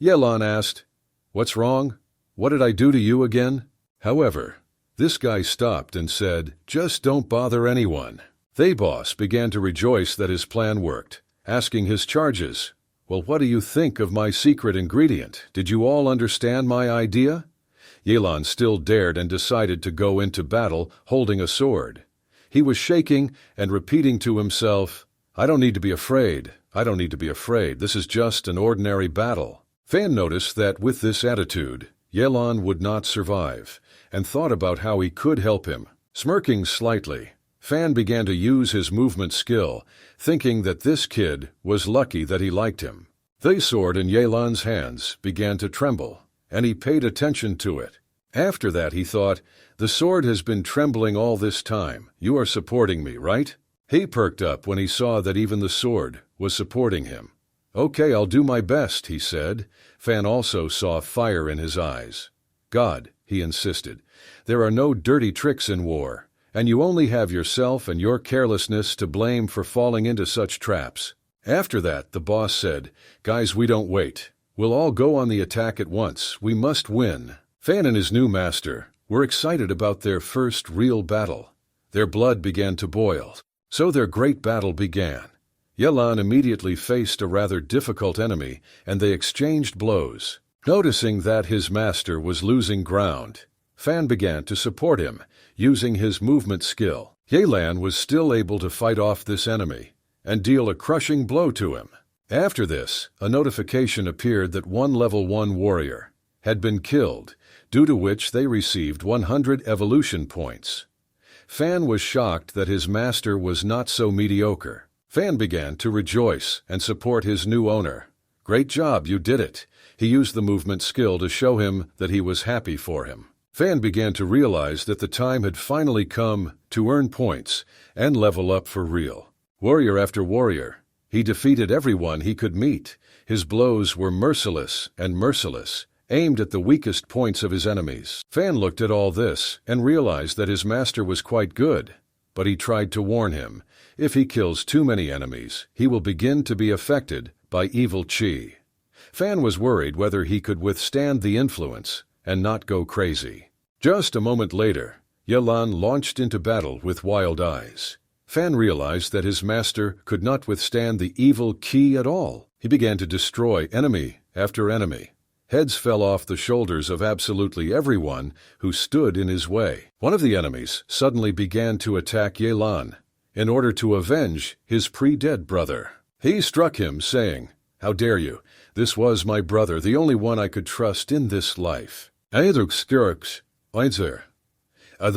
Yelan asked, what's wrong? What did I do to you again? However, this guy stopped and said, just don't bother anyone. The boss began to rejoice that his plan worked, asking his charges. Well, what do you think of my secret ingredient? Did you all understand my idea? Yelan still dared and decided to go into battle holding a sword. He was shaking and repeating to himself, I don't need to be afraid. I don't need to be afraid. This is just an ordinary battle. Fan noticed that with this attitude, Yelan would not survive, and thought about how he could help him. Smirking slightly, Fan began to use his movement skill, thinking that this kid was lucky that he liked him. The sword in Yelan's hands began to tremble, and he paid attention to it. After that he thought, the sword has been trembling all this time. You are supporting me, right? He perked up when he saw that even the sword was supporting him. Okay, I'll do my best, he said. Fan also saw fire in his eyes. God, he insisted, there are no dirty tricks in war, and you only have yourself and your carelessness to blame for falling into such traps. After that, the boss said, guys, we don't wait. We'll all go on the attack at once. We must win. Fan and his new master were excited about their first real battle. Their blood began to boil. So their great battle began. Yelan immediately faced a rather difficult enemy, and they exchanged blows. Noticing that his master was losing ground, Fan began to support him, using his movement skill. Yelan was still able to fight off this enemy and deal a crushing blow to him. After this, a notification appeared that one level 1 warrior had been killed, due to which they received 100 evolution points. Fan was shocked that his master was not so mediocre. Fan began to rejoice and support his new owner. Great job, you did it. He used the movement skill to show him that he was happy for him. Fan began to realize that the time had finally come to earn points and level up for real. Warrior after warrior, he defeated everyone he could meet. His blows were merciless and merciless, aimed at the weakest points of his enemies. Fan looked at all this and realized that his master was quite good, but he tried to warn him, if he kills too many enemies, he will begin to be affected by evil chi. Fan was worried whether he could withstand the influence and not go crazy. Just a moment later, Yelan launched into battle with wild eyes. Fan realized that his master could not withstand the evil Qi at all. He began to destroy enemy after enemy. Heads fell off the shoulders of absolutely everyone who stood in his way. One of the enemies suddenly began to attack Yelan in order to avenge his pre-dead brother. He struck him, saying, "How dare you? This was my brother, the only one I could trust in this life." The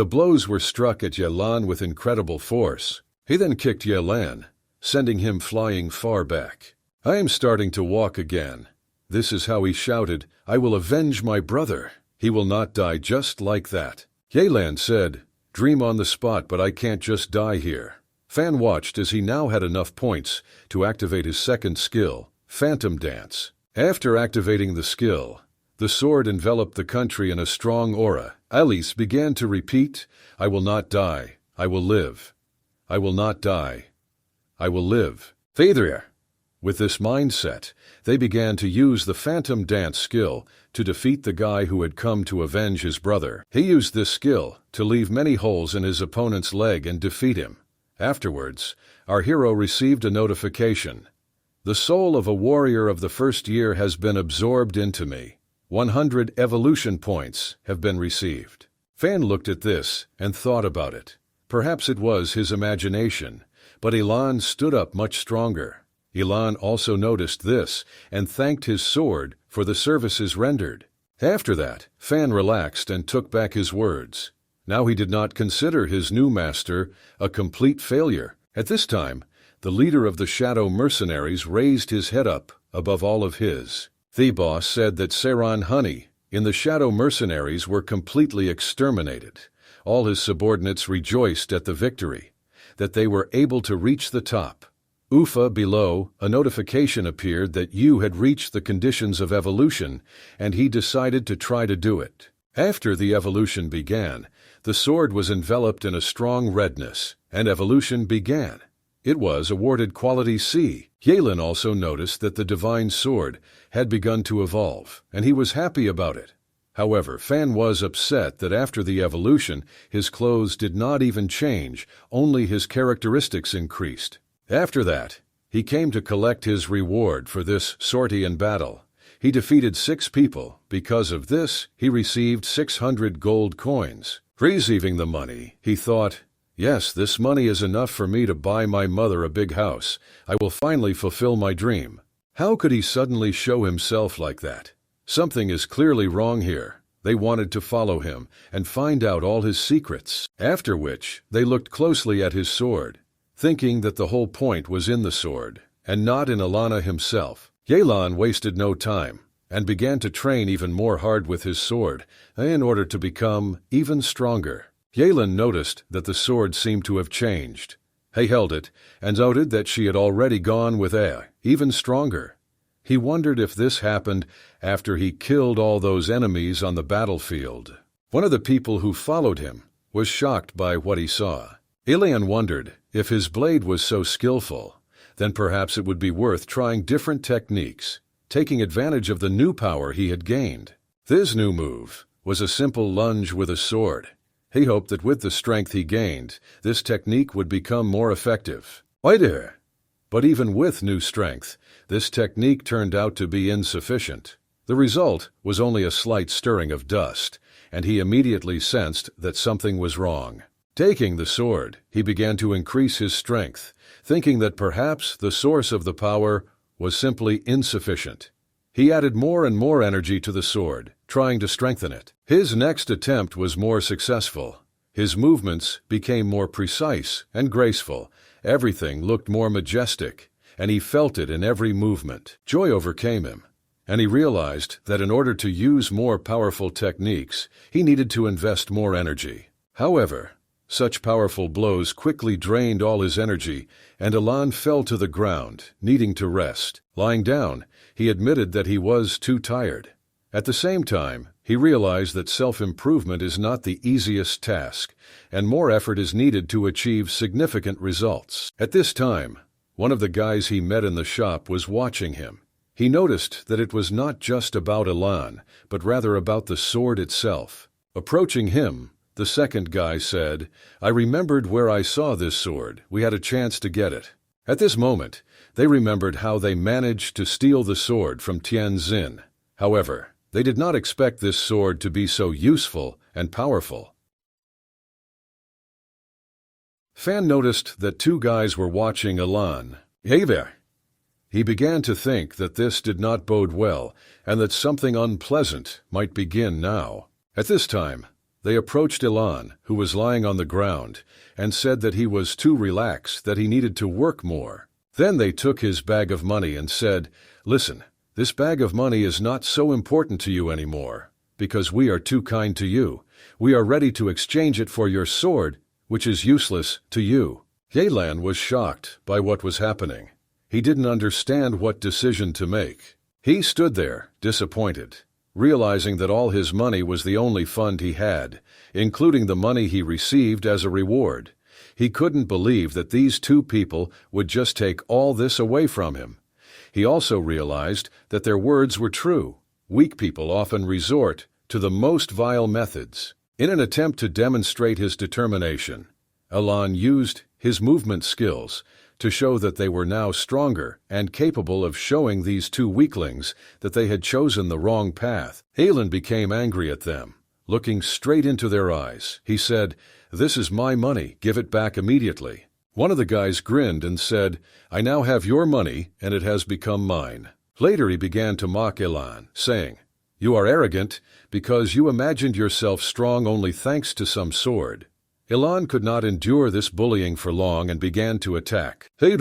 blows were struck at Yelan with incredible force. He then kicked Yelan, sending him flying far back. "I am starting to walk again." This is how he shouted, "I will avenge my brother. He will not die just like that." Yelan said, "Dream on the spot, but I can't just die here." Fan watched as he now had enough points to activate his second skill, Phantom Dance. After activating the skill, the sword enveloped the country in a strong aura. Alice began to repeat, "I will not die. I will live. I will not die. I will live." With this mindset, they began to use the Phantom Dance skill to defeat the guy who had come to avenge his brother. He used this skill to leave many holes in his opponent's leg and defeat him. Afterwards, our hero received a notification. "The soul of a warrior of the first year has been absorbed into me. 100 evolution points have been received." Fan looked at this and thought about it. Perhaps it was his imagination, but Elan stood up much stronger. Elan also noticed this and thanked his sword for the services rendered. After that, Fan relaxed and took back his words. Now he did not consider his new master a complete failure. At this time, the leader of the Shadow Mercenaries raised his head up above all of his. The boss said that Saran Honey in the Shadow Mercenaries were completely exterminated. All his subordinates rejoiced at the victory, that they were able to reach the top. Ufa below, a notification appeared that you had reached the conditions of evolution, and he decided to try to do it. After the evolution began, the sword was enveloped in a strong redness, and evolution began. It was awarded quality C. Yelan also noticed that the divine sword had begun to evolve, and he was happy about it. However, Fan was upset that after the evolution, his clothes did not even change, only his characteristics increased. After that, he came to collect his reward for this sortie in battle. He defeated 6 people. Because of this, he received 600 gold coins. Receiving the money, he thought, "Yes, this money is enough for me to buy my mother a big house. I will finally fulfill my dream." How could he suddenly show himself like that? Something is clearly wrong here. They wanted to follow him and find out all his secrets. After which, they looked closely at his sword, thinking that the whole point was in the sword, and not in Alana himself. Yelan wasted no time, and began to train even more hard with his sword, in order to become even stronger. Yelan noticed that the sword seemed to have changed. He held it, and noted that she had already gone with even stronger. He wondered if this happened after he killed all those enemies on the battlefield. One of the people who followed him was shocked by what he saw. Ilian wondered if his blade was so skillful, then perhaps it would be worth trying different techniques, taking advantage of the new power he had gained. This new move was a simple lunge with a sword. He hoped that with the strength he gained, this technique would become more effective. But even with new strength, this technique turned out to be insufficient. The result was only a slight stirring of dust, and he immediately sensed that something was wrong. Taking the sword, he began to increase his strength, thinking that perhaps the source of the power was simply insufficient. He added more and more energy to the sword, trying to strengthen it. His next attempt was more successful. His movements became more precise and graceful. Everything looked more majestic, and he felt it in every movement. Joy overcame him, and he realized that in order to use more powerful techniques, he needed to invest more energy. However, such powerful blows quickly drained all his energy, and Elan fell to the ground, needing to rest. Lying down, he admitted that he was too tired. At the same time, he realized that self-improvement is not the easiest task, and more effort is needed to achieve significant results. At this time, one of the guys he met in the shop was watching him. He noticed that it was not just about Elan, but rather about the sword itself. Approaching him, the second guy said, "I remembered where I saw this sword. We had a chance to get it." At this moment, they remembered how they managed to steal the sword from Tianjin. However, they did not expect this sword to be so useful and powerful. Fan noticed that two guys were watching Elan. "Hey there." He began to think that this did not bode well and that something unpleasant might begin now. At this time, they approached Elan, who was lying on the ground, and said that he was too relaxed, that he needed to work more. Then they took his bag of money and said, "Listen, this bag of money is not so important to you anymore, because we are too kind to you. We are ready to exchange it for your sword, which is useless to you." Elan was shocked by what was happening. He didn't understand what decision to make. He stood there, disappointed, realizing that all his money was the only fund he had, including the money he received as a reward. He couldn't believe that these two people would just take all this away from him. He also realized that their words were true. Weak people often resort to the most vile methods. In an attempt to demonstrate his determination, Elan used his movement skills to show that they were now stronger and capable of showing these two weaklings that they had chosen the wrong path. Elan became angry at them. Looking straight into their eyes, he said, "This is my money, give it back immediately." One of the guys grinned and said, "I now have your money and it has become mine." Later he began to mock Elan, saying, "You are arrogant because you imagined yourself strong only thanks to some sword." Elan could not endure this bullying for long and began to attack. He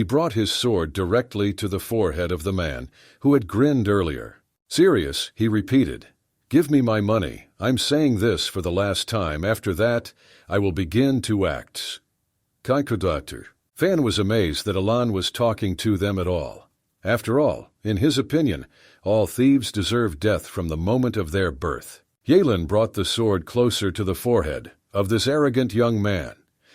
brought his sword directly to the forehead of the man who had grinned earlier. "Serious," he repeated. "Give me my money. I'm saying this for the last time. After that, I will begin to act." Fan was amazed that Elan was talking to them at all. After all, in his opinion, all thieves deserve death from the moment of their birth. Elan brought the sword closer to the forehead of this arrogant young man,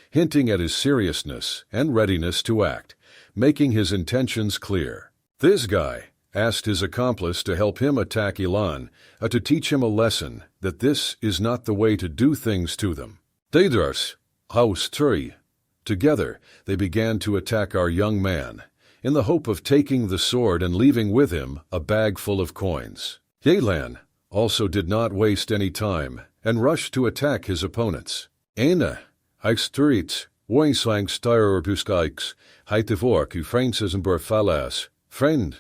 hinting at his seriousness and readiness to act, making his intentions clear. This guy asked his accomplice to help him attack Elan, to teach him a lesson that this is not the way to do things to them. Together, they began to attack our young man, in the hope of taking the sword and leaving with him a bag full of coins. Elan also did not waste any time and rushed to attack his opponents. Friend.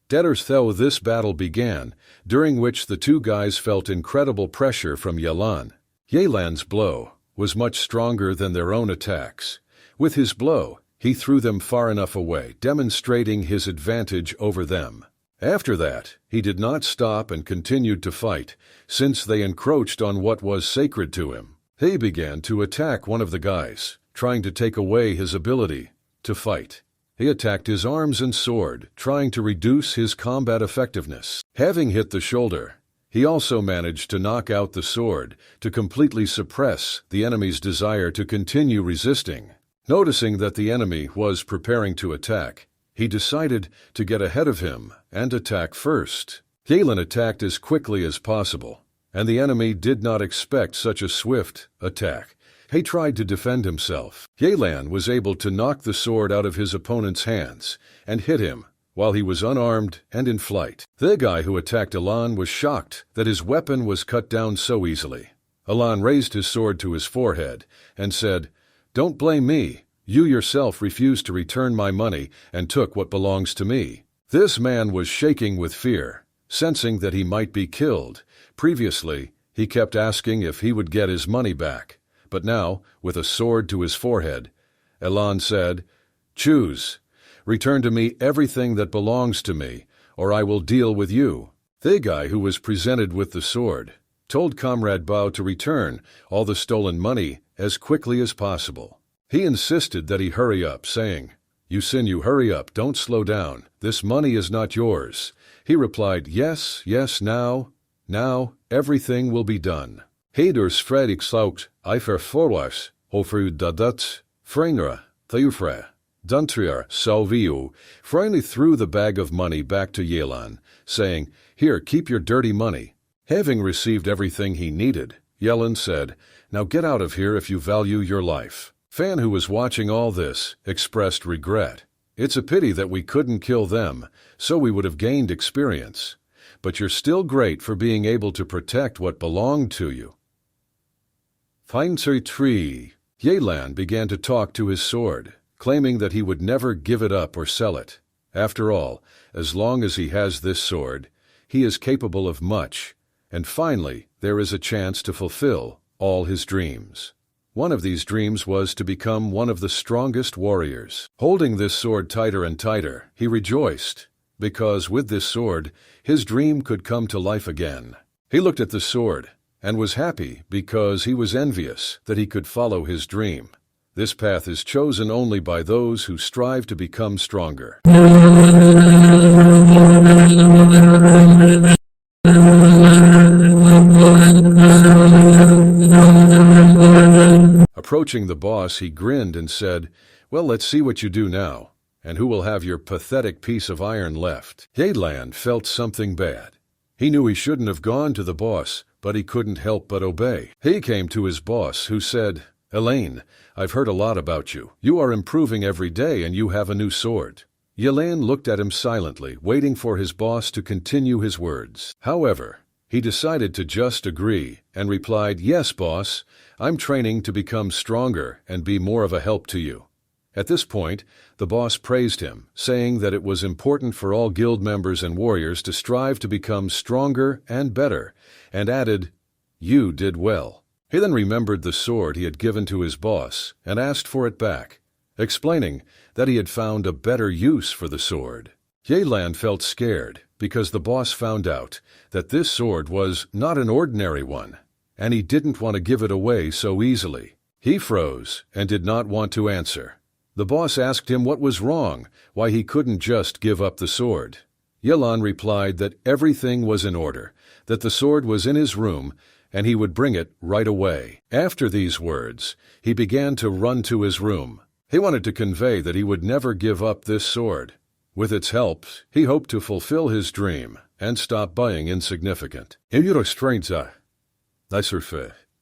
Debtors though this battle began, during which the two guys felt incredible pressure from Elan. Elan's blow was much stronger than their own attacks. With his blow, he threw them far enough away, demonstrating his advantage over them. After that, he did not stop and continued to fight, since they encroached on what was sacred to him. He began to attack one of the guys, trying to take away his ability to fight. He attacked his arms and sword, trying to reduce his combat effectiveness. Having hit the shoulder, he also managed to knock out the sword to completely suppress the enemy's desire to continue resisting. Noticing that the enemy was preparing to attack, he decided to get ahead of him and attack first. Elan attacked as quickly as possible, and the enemy did not expect such a swift attack. He tried to defend himself. Elan was able to knock the sword out of his opponent's hands and hit him while he was unarmed and in flight. The guy who attacked Elan was shocked that his weapon was cut down so easily. Elan raised his sword to his forehead and said, "Don't blame me. You yourself refused to return my money and took what belongs to me." This man was shaking with fear, sensing that he might be killed. Previously, he kept asking if he would get his money back. But now, with a sword to his forehead, Elan said, "Choose. Return to me everything that belongs to me, or I will deal with you." The guy who was presented with the sword told Comrade Bao to return all the stolen money as quickly as possible. He insisted that he hurry up, saying, "You hurry up, don't slow down. This money is not yours." He replied, "Yes, now, everything will be done." Heders Fredrik saugt, I vervolgens, over dat fringere, theufre. Duntriar Salviu finally threw the bag of money back to Yelan, saying, "Here, keep your dirty money." Having received everything he needed, Yelan said, "Now get out of here if you value your life." Fan, who was watching all this, expressed regret. "It's a pity that we couldn't kill them, so we would have gained experience. But you're still great for being able to protect what belonged to you." Fine tree. Yelan began to talk to his sword, claiming that he would never give it up or sell it. After all, as long as he has this sword, he is capable of much, and finally there is a chance to fulfill all his dreams. One of these dreams was to become one of the strongest warriors. Holding this sword tighter and tighter, he rejoiced, because with this sword, his dream could come to life again. He looked at the sword and was happy because he was envious that he could follow his dream. This path is chosen only by those who strive to become stronger. Approaching the boss, he grinned and said, "Well, let's see what you do now, and who will have your pathetic piece of iron left." Yelan felt something bad. He knew he shouldn't have gone to the boss, but he couldn't help but obey. He came to his boss, who said, "Elaine, I've heard a lot about you. You are improving every day and you have a new sword." Yelan looked at him silently, waiting for his boss to continue his words. However, he decided to just agree and replied, "Yes, boss, I'm training to become stronger and be more of a help to you." At this point, the boss praised him, saying that it was important for all guild members and warriors to strive to become stronger and better, and added, "You did well." He then remembered the sword he had given to his boss and asked for it back, explaining that he had found a better use for the sword. Yelan felt scared because the boss found out that this sword was not an ordinary one, and he didn't want to give it away so easily. He froze and did not want to answer. The boss asked him what was wrong, why he couldn't just give up the sword. Yelan replied that everything was in order, that the sword was in his room, and he would bring it right away. After these words, he began to run to his room. He wanted to convey that he would never give up this sword. With its help, he hoped to fulfill his dream and stop buying insignificant.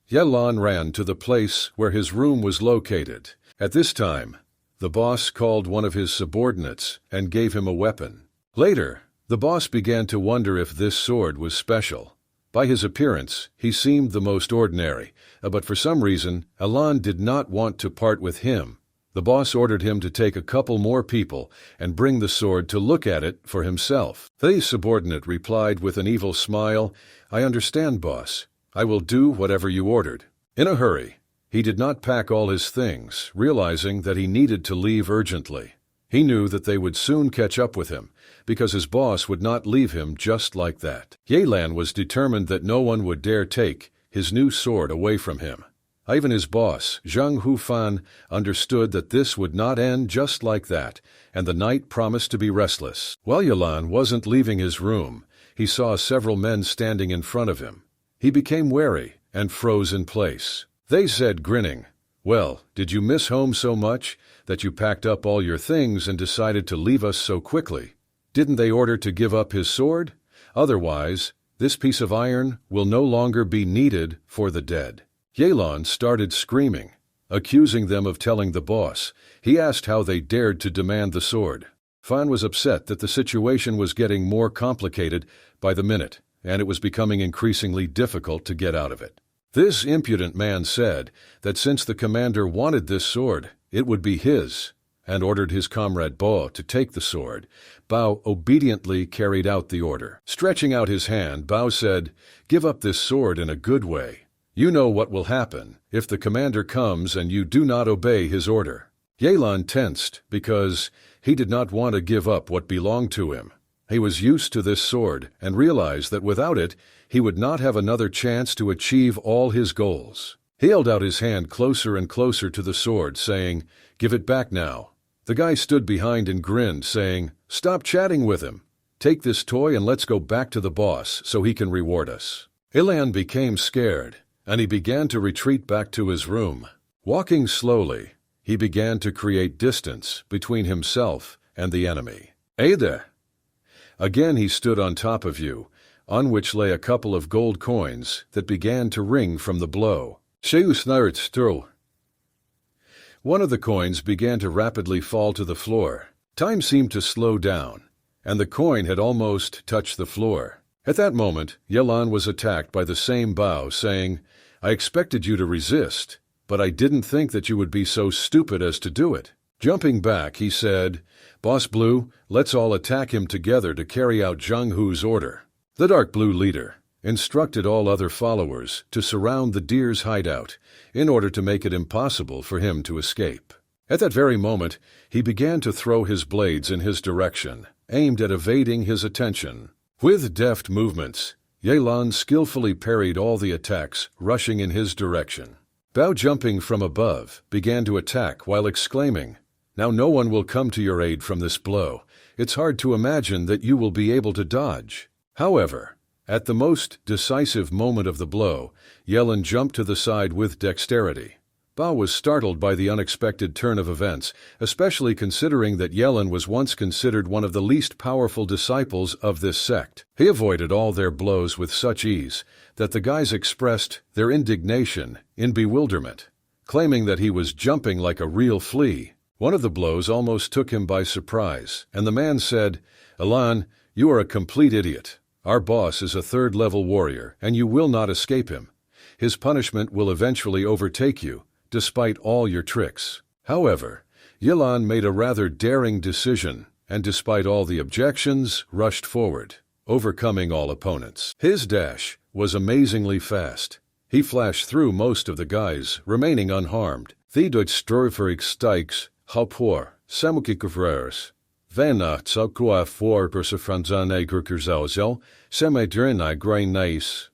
Yelan ran to the place where his room was located. At this time, the boss called one of his subordinates and gave him a weapon. Later, the boss began to wonder if this sword was special. By his appearance, he seemed the most ordinary, but for some reason, Yelan did not want to part with him. The boss ordered him to take a couple more people and bring the sword to look at it for himself. The subordinate replied with an evil smile, "I understand, boss. I will do whatever you ordered." In a hurry, he did not pack all his things, realizing that he needed to leave urgently. He knew that they would soon catch up with him, because his boss would not leave him just like that. Yelan was determined that no one would dare take his new sword away from him. Even his boss, Zhang Hufan, understood that this would not end just like that, and the night promised to be restless. While Yelan wasn't leaving his room, he saw several men standing in front of him. He became wary and froze in place. They said, grinning, "Well, did you miss home so much that you packed up all your things and decided to leave us so quickly? Didn't they order to give up his sword? Otherwise, this piece of iron will no longer be needed for the dead." Yelan started screaming, accusing them of telling the boss. He asked how they dared to demand the sword. Fan was upset that the situation was getting more complicated by the minute, and it was becoming increasingly difficult to get out of it. This impudent man said that since the commander wanted this sword, it would be his, and ordered his comrade Bao to take the sword. Bao obediently carried out the order. Stretching out his hand, Bao said, "Give up this sword in a good way. You know what will happen if the commander comes and you do not obey his order." Yelan tensed because he did not want to give up what belonged to him. He was used to this sword and realized that without it, he would not have another chance to achieve all his goals. He held out his hand closer and closer to the sword, saying, "Give it back now." The guy stood behind and grinned, saying, "Stop chatting with him. Take this toy and let's go back to the boss so he can reward us." Yelan became scared, and he began to retreat back to his room. Walking slowly, he began to create distance between himself and the enemy. Ada! Again he stood on top of you, on which lay a couple of gold coins that began to ring from the blow. One of the coins began to rapidly fall to the floor. Time seemed to slow down, and the coin had almost touched the floor. At that moment, Yelan was attacked by the same Bao, saying, "I expected you to resist, but I didn't think that you would be so stupid as to do it." Jumping back, he said, "Boss Blue, let's all attack him together to carry out Zhang Hu's order." The dark blue leader instructed all other followers to surround the deer's hideout in order to make it impossible for him to escape. At that very moment, he began to throw his blades in his direction, aimed at evading his attention. With deft movements, Yelan skillfully parried all the attacks rushing in his direction. Bao, jumping from above, began to attack while exclaiming, "Now no one will come to your aid from this blow. It's hard to imagine that you will be able to dodge." However, at the most decisive moment of the blow, Yelan jumped to the side with dexterity. Bao was startled by the unexpected turn of events, especially considering that Yelan was once considered one of the least powerful disciples of this sect. He avoided all their blows with such ease that the guys expressed their indignation in bewilderment, claiming that he was jumping like a real flea. One of the blows almost took him by surprise, and the man said, "Alan, you are a complete idiot. Our boss is a third-level warrior, and you will not escape him. His punishment will eventually overtake you, despite all your tricks." However, Yelan made a rather daring decision, and despite all the objections, rushed forward, overcoming all opponents. His dash was amazingly fast. He flashed through most of the guys, remaining unharmed. The Deutschstroferig Stikes, Hapor, Samukikavreres, Vena Tsakua for Persifranzane Gurkerzauzel, Semedrinai Grain Nice.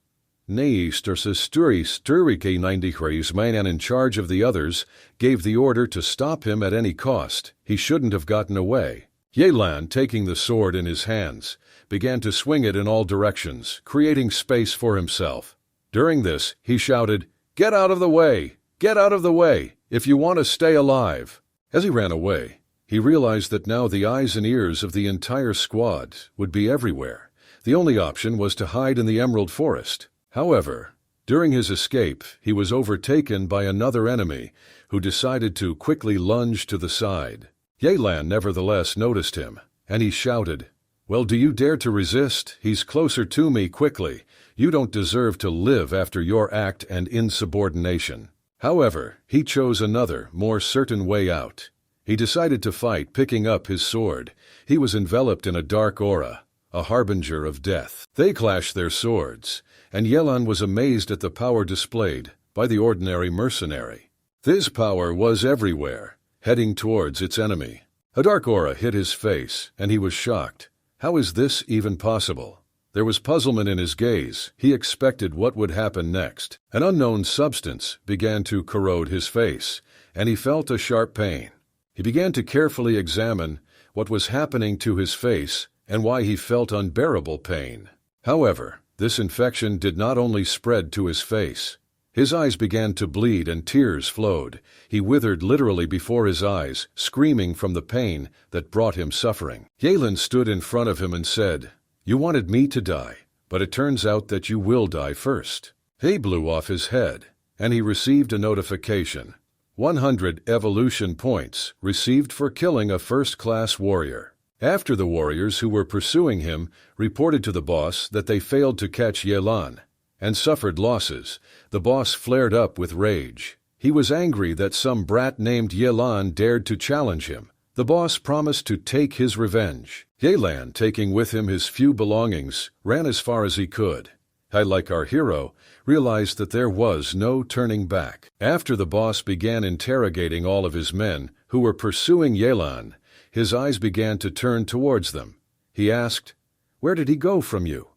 Neistursis Sturike 90 man in charge of the others gave the order to stop him at any cost. He shouldn't have gotten away. Yelan, taking the sword in his hands, began to swing it in all directions, creating space for himself. During this, he shouted, "Get out of the way! Get out of the way, if you want to stay alive!" As he ran away, he realized that now the eyes and ears of the entire squad would be everywhere. The only option was to hide in the Emerald Forest. However, during his escape, he was overtaken by another enemy who decided to quickly lunge to the side. Yelan nevertheless noticed him, and he shouted, "Well, do you dare to resist? He's closer to me, quickly. You don't deserve to live after your act and insubordination." However, he chose another, more certain way out. He decided to fight, picking up his sword. He was enveloped in a dark aura, a harbinger of death. They clashed their swords, and Yelan was amazed at the power displayed by the ordinary mercenary. This power was everywhere, heading towards its enemy. A dark aura hit his face, and he was shocked. How is this even possible? There was puzzlement in his gaze. He expected what would happen next. An unknown substance began to corrode his face, and he felt a sharp pain. He began to carefully examine what was happening to his face and why he felt unbearable pain. However, this infection did not only spread to his face. His eyes began to bleed and tears flowed. He withered literally before his eyes, screaming from the pain that brought him suffering. Yelan stood in front of him and said, "You wanted me to die, but it turns out that you will die first." He blew off his head, and he received a notification. 100 evolution points received for killing a first-class warrior. After the warriors who were pursuing him reported to the boss that they failed to catch Yelan and suffered losses, the boss flared up with rage. He was angry that some brat named Yelan dared to challenge him. The boss promised to take his revenge. Yelan, taking with him his few belongings, ran as far as he could. I, like our hero, realized that there was no turning back. After the boss began interrogating all of his men who were pursuing Yelan, his eyes began to turn towards them. He asked, "Where did he go from you?"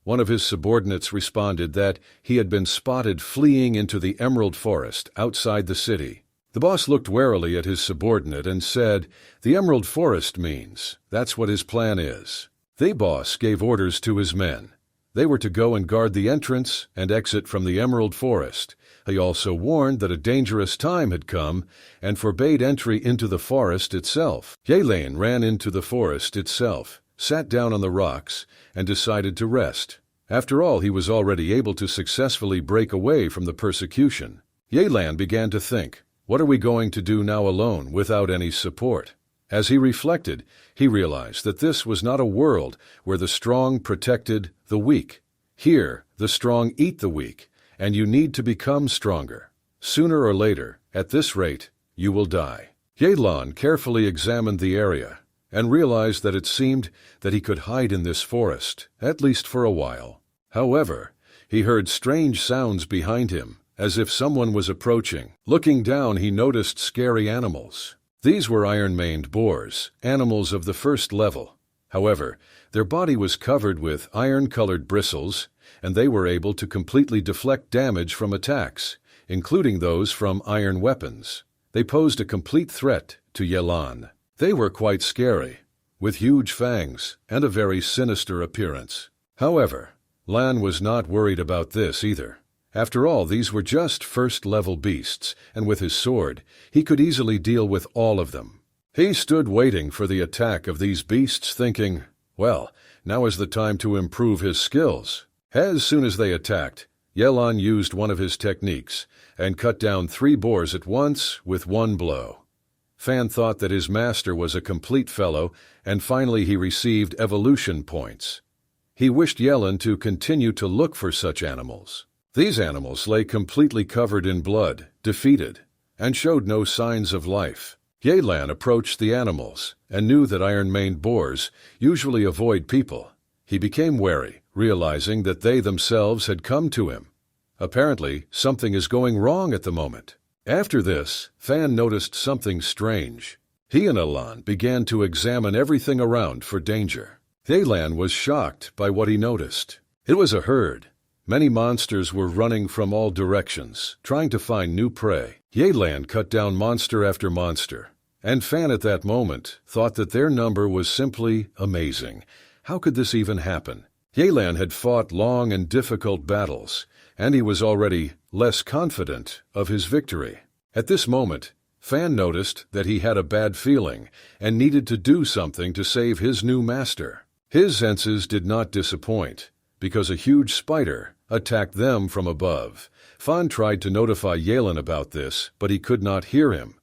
One of his subordinates responded that he had been spotted fleeing into the Emerald Forest outside the city. The boss looked warily at his subordinate and said, "The Emerald Forest means that's what his plan is." The boss gave orders to his men. They were to go and guard the entrance and exit from the Emerald Forest He also warned that a dangerous time had come and forbade entry into the forest itself. Yelan ran into the forest itself, sat down on the rocks, and decided to rest. After all, he was already able to successfully break away from the persecution. Yelan began to think, what are we going to do now alone without any support? As he reflected, he realized that this was not a world where the strong protected the weak. Here, the strong eat the weak, and you need to become stronger. Sooner or later, at this rate, you will die. Yelan carefully examined the area and realized that it seemed that he could hide in this forest, at least for a while. However, he heard strange sounds behind him, as if someone was approaching. Looking down, he noticed scary animals. These were iron-maned boars, animals of the first level. However, their body was covered with iron-colored bristles, and they were able to completely deflect damage from attacks, including those from iron weapons. They posed a complete threat to Yelan. They were quite scary, with huge fangs and a very sinister appearance. However, Lan was not worried about this either. After all, these were just first-level beasts, and with his sword, he could easily deal with all of them. He stood waiting for the attack of these beasts, thinking, well, now is the time to improve his skills. As soon as they attacked, Yelan used one of his techniques and cut down 3 boars at once with one blow. Fan thought that his master was a complete fellow, and finally he received evolution points. He wished Yelan to continue to look for such animals. These animals lay completely covered in blood, defeated, and showed no signs of life. Yelan approached the animals and knew that iron-maned boars usually avoid people. He became wary, realizing that they themselves had come to him. Apparently, something is going wrong at the moment. After this, Fan noticed something strange. He and Alan began to examine everything around for danger. Yelan was shocked by what he noticed. It was a herd. Many monsters were running from all directions, trying to find new prey. Yelan cut down monster after monster, and Fan at that moment thought that their number was simply amazing. How could this even happen? Yelan had fought long and difficult battles, and he was already less confident of his victory. At this moment, Fan noticed that he had a bad feeling and needed to do something to save his new master. His senses did not disappoint, because a huge spider attacked them from above. Fan tried to notify Yelan about this, but he could not hear him.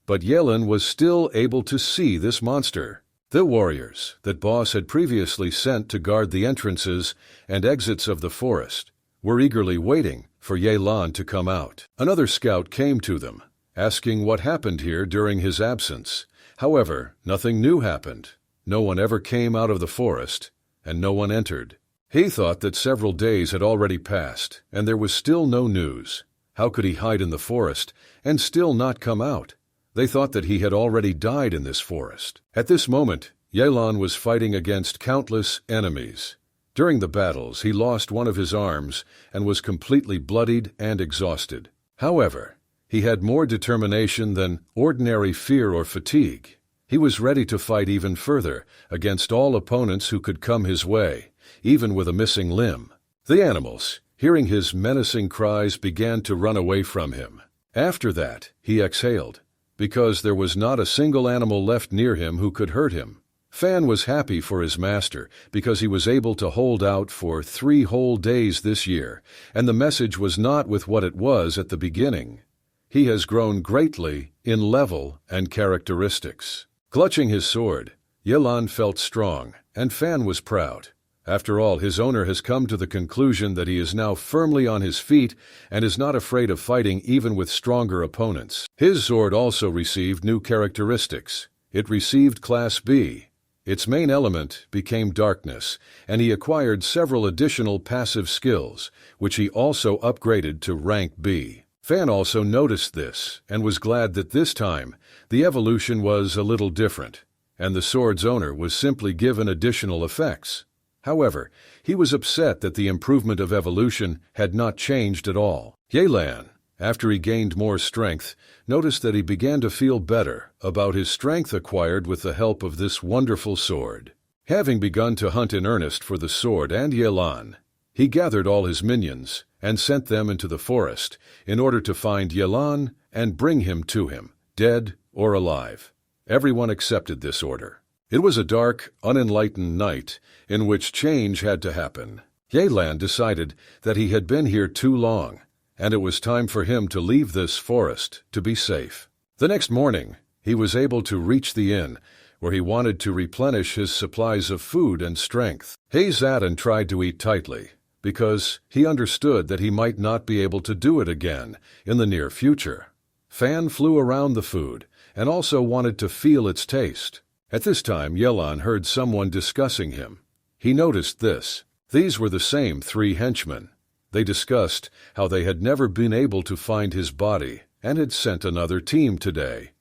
But Yelan was still able to see this monster. The warriors that Boss had previously sent to guard the entrances and exits of the forest were eagerly waiting for Yelan to come out. Another scout came to them, asking what happened here during his absence. However, nothing new happened. No one ever came out of the forest, and no one entered. He thought that several days had already passed, and there was still no news. How could he hide in the forest and still not come out? They thought that he had already died in this forest. At this moment, Yelan was fighting against countless enemies. During the battles, he lost one of his arms and was completely bloodied and exhausted. However, he had more determination than ordinary fear or fatigue. He was ready to fight even further against all opponents who could come his way, even with a missing limb. The animals, hearing his menacing cries, began to run away from him. After that, he exhaled, because there was not a single animal left near him who could hurt him. Fan was happy for his master because he was able to hold out for 3 whole days this year, and the message was not with what it was at the beginning. He has grown greatly in level and characteristics. Clutching his sword, Yelan felt strong, and Fan was proud. After all, his owner has come to the conclusion that he is now firmly on his feet and is not afraid of fighting even with stronger opponents. His sword also received new characteristics. It received Class B. Its main element became darkness, and he acquired several additional passive skills, which he also upgraded to rank B. Fan also noticed this and was glad that this time the evolution was a little different, and the sword's owner was simply given additional effects. However, he was upset that the improvement of evolution had not changed at all. Yelan, after he gained more strength, noticed that he began to feel better about his strength acquired with the help of this wonderful sword. Having begun to hunt in earnest for the sword and Yelan, He gathered all his minions and sent them into the forest in order to find Yelan and bring him to him, dead or alive. Everyone accepted this order. It was a dark, unenlightened night in which change had to happen. Yelan decided that he had been here too long, and it was time for him to leave this forest to be safe. The next morning, he was able to reach the inn, where he wanted to replenish his supplies of food and strength. He sat and tried to eat tightly, because he understood that he might not be able to do it again in the near future. Fan flew around the food and also wanted to feel its taste. At this time, Yelan heard someone discussing him. He noticed this. These were the same 3 henchmen. They discussed how they had never been able to find his body and had sent another team today.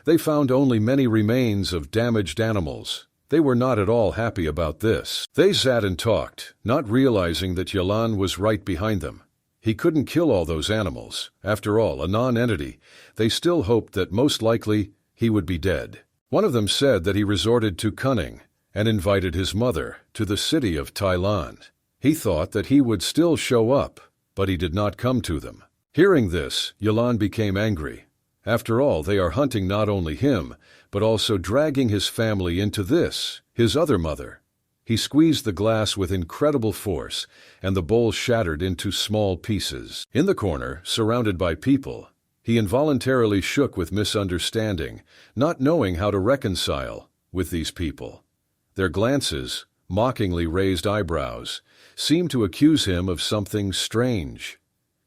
They found only many remains of damaged animals. They were not at all happy about this. They sat and talked, not realizing that Yelan was right behind them. He couldn't kill all those animals. After all, a non-entity, they still hoped that most likely he would be dead. One of them said that he resorted to cunning and invited his mother to the city of Thailand. He thought that he would still show up, but he did not come to them. Hearing this, Yelan became angry. After all, they are hunting not only him, but also dragging his family into this, his other mother. He squeezed the glass with incredible force, and the bowl shattered into small pieces. In the corner, surrounded by people, he involuntarily shook with misunderstanding, not knowing how to reconcile with these people. Their glances, mockingly raised eyebrows, seemed to accuse him of something strange.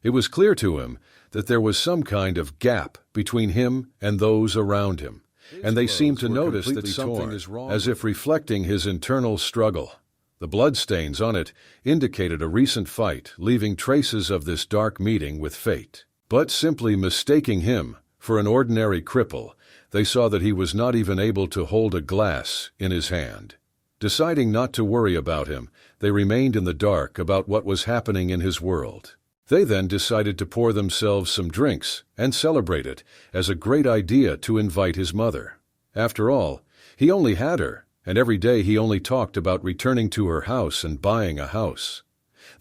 It was clear to him that there was some kind of gap between him and those around him, and they seemed to notice that something is wrong, as if reflecting his internal struggle. The bloodstains on it indicated a recent fight, leaving traces of this dark meeting with fate. But simply mistaking him for an ordinary cripple, they saw that he was not even able to hold a glass in his hand. Deciding not to worry about him, they remained in the dark about what was happening in his world. They then decided to pour themselves some drinks and celebrate it as a great idea to invite his mother. After all, he only had her, and every day he only talked about returning to her house and buying a house.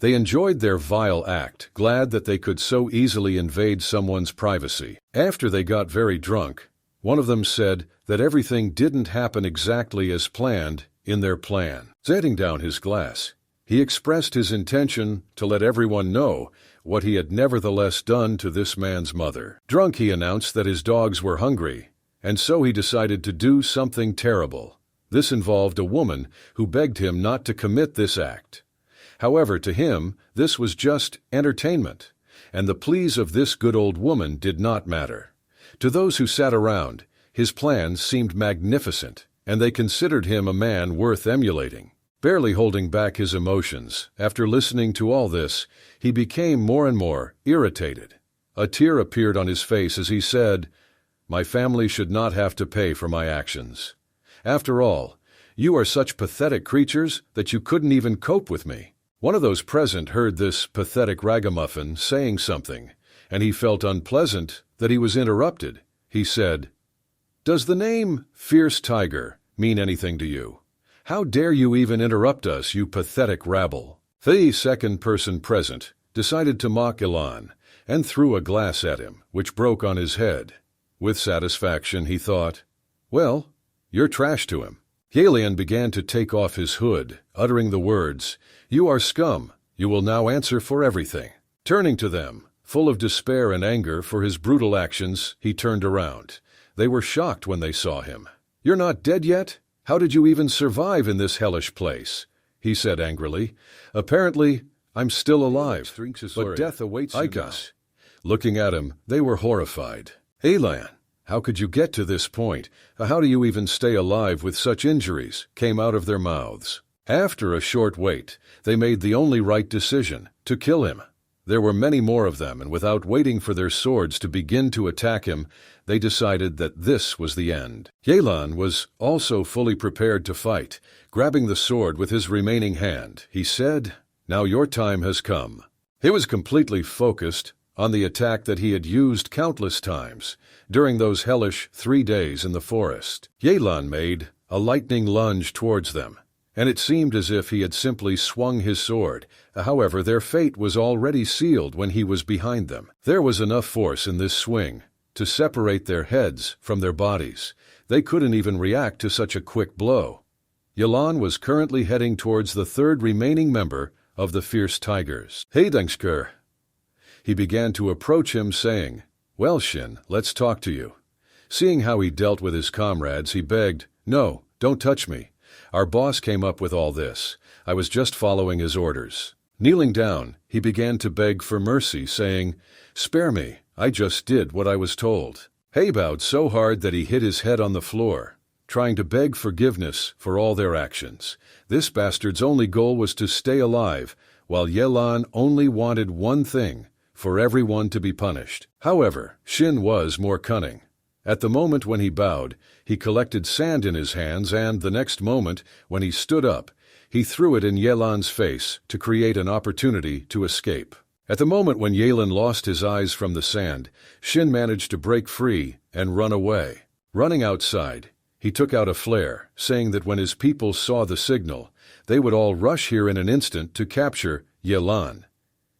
They enjoyed their vile act, glad that they could so easily invade someone's privacy. After they got very drunk, one of them said that everything didn't happen exactly as planned in their plan. Setting down his glass, he expressed his intention to let everyone know what he had nevertheless done to this man's mother. Drunk, he announced that his dogs were hungry, and so he decided to do something terrible. This involved a woman who begged him not to commit this act. However, to him, this was just entertainment, and the pleas of this good old woman did not matter. To those who sat around, his plans seemed magnificent, and they considered him a man worth emulating. Barely holding back his emotions, after listening to all this, he became more and more irritated. A tear appeared on his face as he said, "My family should not have to pay for my actions. After all, you are such pathetic creatures that you couldn't even cope with me." One of those present heard this pathetic ragamuffin saying something, and he felt unpleasant that he was interrupted. He said, "Does the name Fierce Tiger mean anything to you? How dare you even interrupt us, you pathetic rabble?" The second person present decided to mock Yelan and threw a glass at him, which broke on his head. With satisfaction, he thought, "Well, you're trash to him." Yelan began to take off his hood, uttering the words, "You are scum. You will now answer for everything." Turning to them, full of despair and anger for his brutal actions, he turned around. They were shocked when they saw him. "You're not dead yet? How did you even survive in this hellish place?" he said angrily. "Apparently, I'm still alive, but death awaits you now." Looking at him, they were horrified. "Yelan, how could you get to this point? How do you even stay alive with such injuries?" came out of their mouths. After a short wait, they made the only right decision, to kill him. There were many more of them, and without waiting for their swords to begin to attack him, they decided that this was the end. Yelan was also fully prepared to fight. Grabbing the sword with his remaining hand, he said, "Now your time has come." He was completely focused on the attack that he had used countless times during those hellish 3 days in the forest. Yelan made a lightning lunge towards them, and it seemed as if he had simply swung his sword. However, their fate was already sealed when he was behind them. There was enough force in this swing to separate their heads from their bodies. They couldn't even react to such a quick blow. Yelan was currently heading towards the third remaining member of the fierce tigers. "Hey, Dengsker." He began to approach him, saying, "Well, Shin, let's talk to you." Seeing how he dealt with his comrades, he begged, "No, don't touch me. Our boss came up with all this. I was just following his orders." Kneeling down, he began to beg for mercy, saying, "Spare me, I just did what I was told." He bowed so hard that he hit his head on the floor, trying to beg forgiveness for all their actions. This bastard's only goal was to stay alive, while Yelan only wanted one thing, for everyone to be punished. However, Shin was more cunning. At the moment when he bowed, he collected sand in his hands, and the next moment, when he stood up, he threw it in Yelan's face to create an opportunity to escape. At the moment when Yelan lost his eyes from the sand, Shin managed to break free and run away. Running outside, he took out a flare, saying that when his people saw the signal, they would all rush here in an instant to capture Yelan.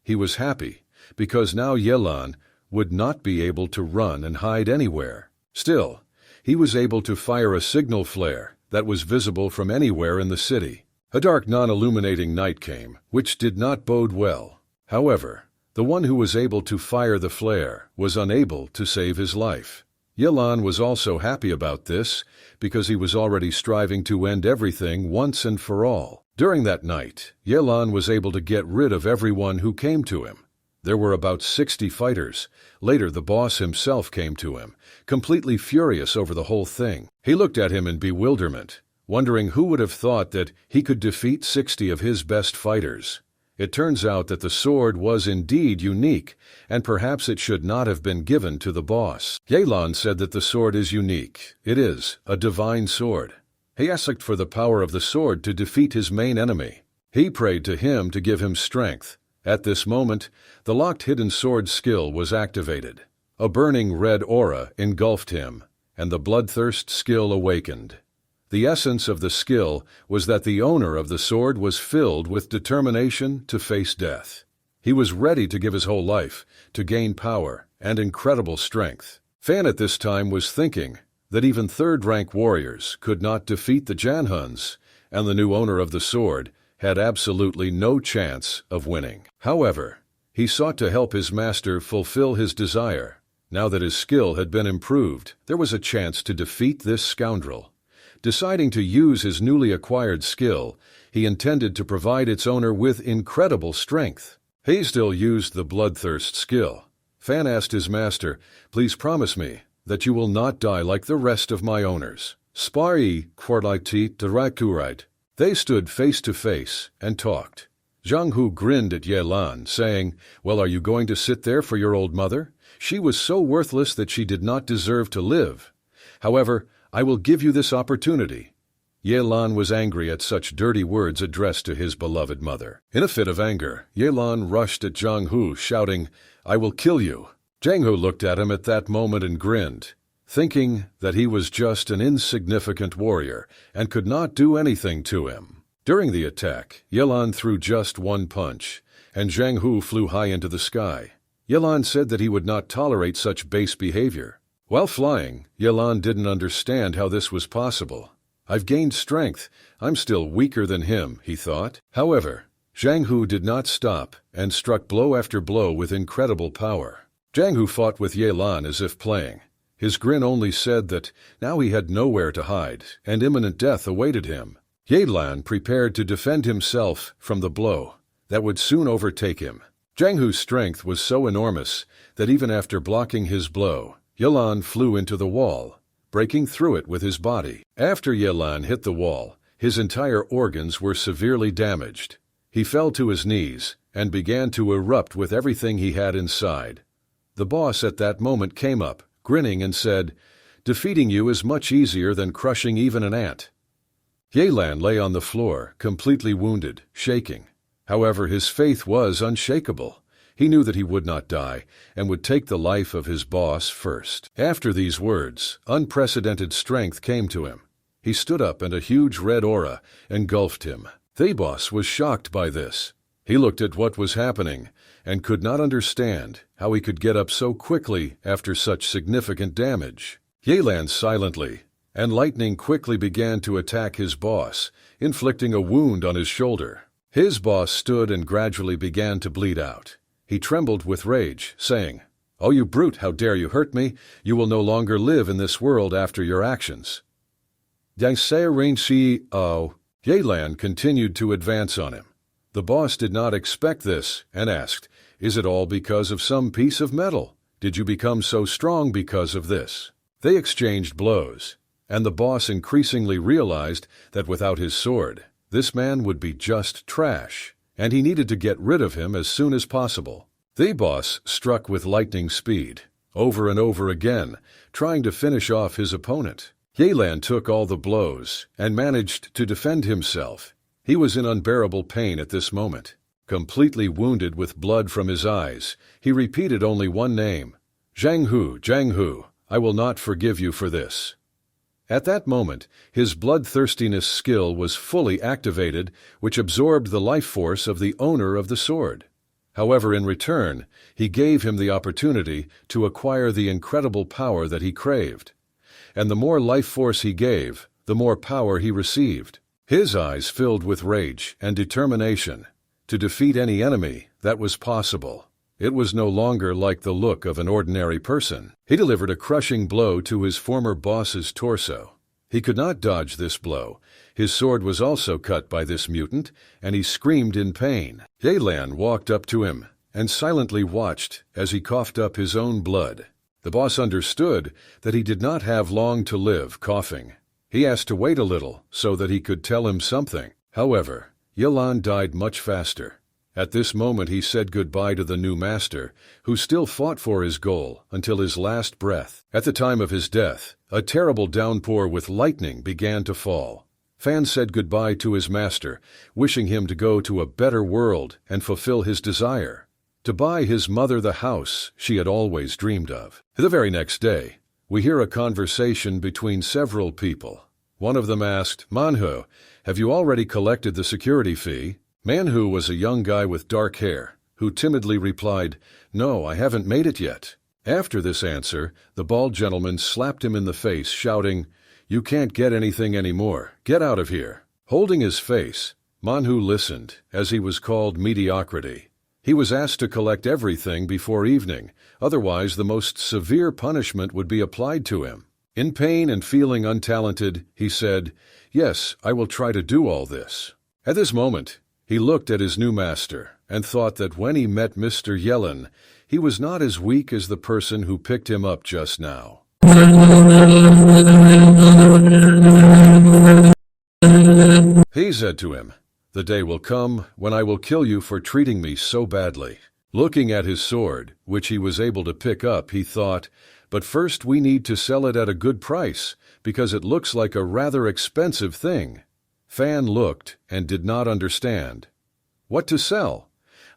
He was happy, because now Yelan would not be able to run and hide anywhere. Still, he was able to fire a signal flare that was visible from anywhere in the city. A dark, non-illuminating night came, which did not bode well. However, the one who was able to fire the flare was unable to save his life. Yelan was also happy about this, because he was already striving to end everything once and for all. During that night, Yelan was able to get rid of everyone who came to him. There were about 60 fighters. Later, the boss himself came to him, completely furious over the whole thing. He looked at him in bewilderment, wondering who would have thought that he could defeat 60 of his best fighters. It turns out that the sword was indeed unique, and perhaps it should not have been given to the boss. Yelan said that the sword is unique. It is a divine sword. He asked for the power of the sword to defeat his main enemy. He prayed to him to give him strength. At this moment, the locked hidden sword skill was activated. A burning red aura engulfed him, and the bloodthirst skill awakened. The essence of the skill was that the owner of the sword was filled with determination to face death. He was ready to give his whole life to gain power and incredible strength. Fan at this time was thinking that even third-rank warriors could not defeat the Janhuns, and the new owner of the sword had absolutely no chance of winning. However, he sought to help his master fulfill his desire. Now that his skill had been improved, there was a chance to defeat this scoundrel. Deciding to use his newly acquired skill, he intended to provide its owner with incredible strength. He still used the bloodthirst skill. Fan asked his master, "Please promise me that you will not die like the rest of my owners." Spari Quarliti Dirakurite. They stood face to face and talked. Zhang Hu grinned at Yelan, saying, "Well, are you going to sit there for your old mother? She was so worthless that she did not deserve to live. However, I will give you this opportunity." Yelan was angry at such dirty words addressed to his beloved mother. In a fit of anger, Yelan rushed at Zhang Hu, shouting, "I will kill you." Zhang Hu looked at him at that moment and grinned, thinking that he was just an insignificant warrior and could not do anything to him. During the attack, Yelan threw just one punch, and Zhang Hu flew high into the sky. Yelan said that he would not tolerate such base behavior. While flying, Yelan didn't understand how this was possible. "I've gained strength. I'm still weaker than him," he thought. However, Zhang Hu did not stop and struck blow after blow with incredible power. Zhang Hu fought with Yelan as if playing. His grin only said that now he had nowhere to hide, and imminent death awaited him. Yelan prepared to defend himself from the blow that would soon overtake him. Zhang Hu's strength was so enormous that even after blocking his blow, Yelan flew into the wall, breaking through it with his body. After Yelan hit the wall, his entire organs were severely damaged. He fell to his knees and began to erupt with everything he had inside. The boss at that moment came up, grinning, and said, "Defeating you is much easier than crushing even an ant." Yelan lay on the floor, completely wounded, shaking. However, his faith was unshakable. He knew that he would not die and would take the life of his boss first. After these words, unprecedented strength came to him. He stood up and a huge red aura engulfed him. The boss was shocked by this. He looked at what was happening and could not understand how he could get up so quickly after such significant damage. Yelan silently, and lightning quickly began to attack his boss, inflicting a wound on his shoulder. His boss stood and gradually began to bleed out. He trembled with rage, saying, "Oh, you brute, how dare you hurt me? You will no longer live in this world after your actions." Yelan continued to advance on him. The boss did not expect this and asked, "Is it all because of some piece of metal? Did you become so strong because of this?" They exchanged blows, and the boss increasingly realized that without his sword, this man would be just trash, and he needed to get rid of him as soon as possible. The boss struck with lightning speed, over and over again, trying to finish off his opponent. Yelan took all the blows and managed to defend himself. He was in unbearable pain at this moment. Completely wounded with blood from his eyes, he repeated only one name, "Zhang Hu, I will not forgive you for this." At that moment, his bloodthirstiness skill was fully activated, which absorbed the life force of the owner of the sword. However, in return, he gave him the opportunity to acquire the incredible power that he craved. And the more life force he gave, the more power he received. His eyes filled with rage and determination to defeat any enemy that was possible. It was no longer like the look of an ordinary person. He delivered a crushing blow to his former boss's torso. He could not dodge this blow. His sword was also cut by this mutant, and he screamed in pain. Yelan walked up to him and silently watched as he coughed up his own blood. The boss understood that he did not have long to live coughing. He asked to wait a little so that he could tell him something. However, Yelan died much faster. At this moment he said goodbye to the new master, who still fought for his goal until his last breath. At the time of his death, a terrible downpour with lightning began to fall. Fan said goodbye to his master, wishing him to go to a better world and fulfill his desire, to buy his mother the house she had always dreamed of. The very next day, we hear a conversation between several people. One of them asked, "Manhwa, have you already collected the security fee?" Manhwa was a young guy with dark hair, who timidly replied, "No, I haven't made it yet." After this answer, the bald gentleman slapped him in the face, shouting, "You can't get anything anymore. Get out of here." Holding his face, Manhwa listened, as he was called mediocrity. He was asked to collect everything before evening, otherwise the most severe punishment would be applied to him. In pain and feeling untalented, he said, "Yes, I will try to do all this." At this moment, he looked at his new master and thought that when he met Mr. Yelan, he was not as weak as the person who picked him up just now. He said to him, "The day will come when I will kill you for treating me so badly." Looking at his sword, which he was able to pick up, he thought, "But first we need to sell it at a good price, because it looks like a rather expensive thing." Fan looked and did not understand. "What to sell?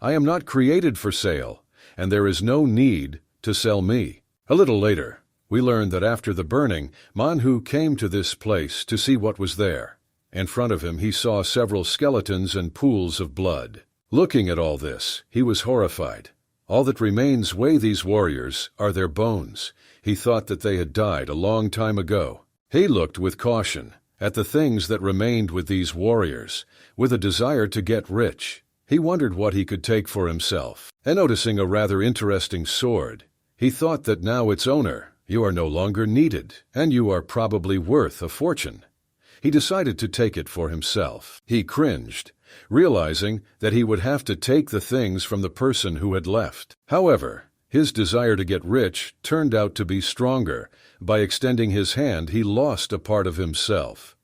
I am not created for sale, and there is no need to sell me." A little later, we learned that after the burning, Manhwa came to this place to see what was there. In front of him he saw several skeletons and pools of blood. Looking at all this, he was horrified. All that remains with these warriors are their bones. He thought that they had died a long time ago. He looked with caution at the things that remained with these warriors, with a desire to get rich. He wondered what he could take for himself, and noticing a rather interesting sword, he thought that now its owner, "You are no longer needed, and you are probably worth a fortune." He decided to take it for himself. He cringed, realizing that he would have to take the things from the person who had left. However, his desire to get rich turned out to be stronger. By extending his hand, he lost a part of himself.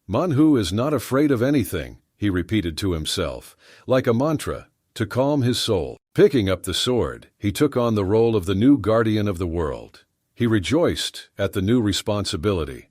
"Manhwa is not afraid of anything," he repeated to himself, like a mantra, to calm his soul. Picking up the sword, he took on the role of the new guardian of the world. He rejoiced at the new responsibility,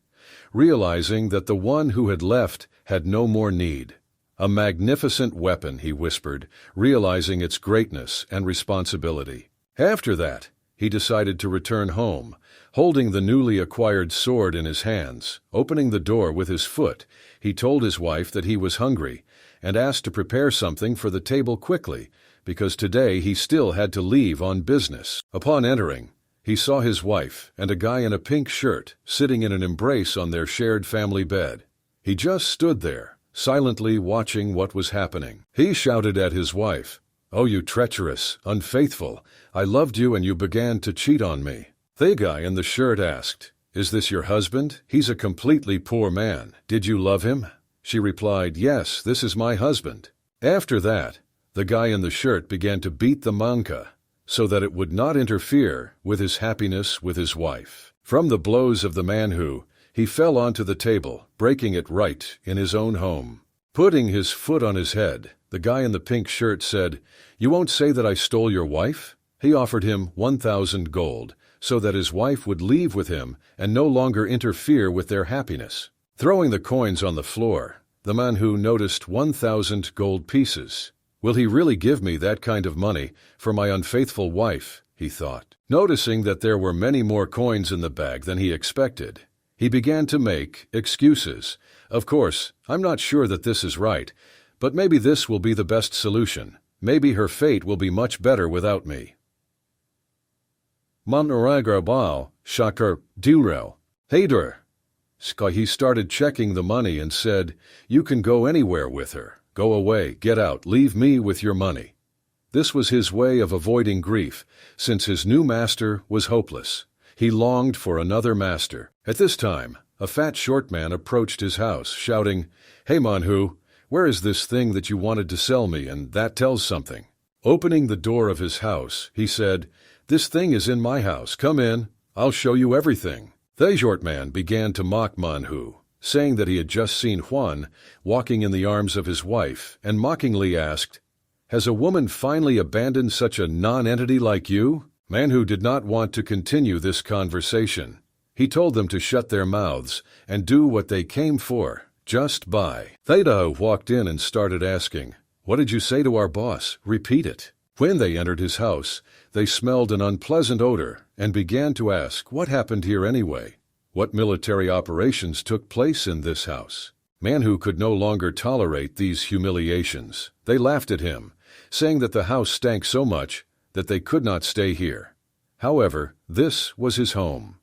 realizing that the one who had left had no more need. "A magnificent weapon," he whispered, realizing its greatness and responsibility. After that, he decided to return home, holding the newly acquired sword in his hands. Opening the door with his foot, he told his wife that he was hungry and asked to prepare something for the table quickly, because today he still had to leave on business. Upon entering, he saw his wife and a guy in a pink shirt sitting in an embrace on their shared family bed. He just stood there, silently watching what was happening. He shouted at his wife, "Oh, you treacherous, unfaithful, I loved you and you began to cheat on me." The guy in the shirt asked, "Is this your husband? He's a completely poor man. Did you love him?" She replied, "Yes, this is my husband." After that, the guy in the shirt began to beat the manga so that it would not interfere with his happiness with his wife. From the blows of the Manhwa, he fell onto the table, breaking it right in his own home. Putting his foot on his head, the guy in the pink shirt said, "You won't say that I stole your wife?" He offered him 1,000 gold so that his wife would leave with him and no longer interfere with their happiness. Throwing the coins on the floor, the Manhwa noticed 1,000 gold pieces. "Will he really give me that kind of money for my unfaithful wife?" he thought. Noticing that there were many more coins in the bag than he expected, he began to make excuses. "Of course, I'm not sure that this is right, but maybe this will be the best solution. Maybe her fate will be much better without me." Manhwa Shakar Durel. Hader. He started checking the money and said, "You can go anywhere with her. Go away, get out, leave me with your money." This was his way of avoiding grief, since his new master was hopeless. He longed for another master. At this time, a fat short man approached his house, shouting, "Hey Manhwa, where is this thing that you wanted to sell me, and that tells something?" Opening the door of his house, he said, "This thing is in my house, come in, I'll show you everything." The short man began to mock Manhwa, saying that he had just seen Juan walking in the arms of his wife, and mockingly asked, "Has a woman finally abandoned such a non-entity like you?" Manhwa did not want to continue this conversation. He told them to shut their mouths and do what they came for, just buy. Theta walked in and started asking, "What did you say to our boss? Repeat it." When they entered his house, they smelled an unpleasant odor and began to ask, "What happened here anyway? What military operations took place in this house?" Manhwa could no longer tolerate these humiliations. They laughed at him, saying that the house stank so much that they could not stay here. However, this was his home.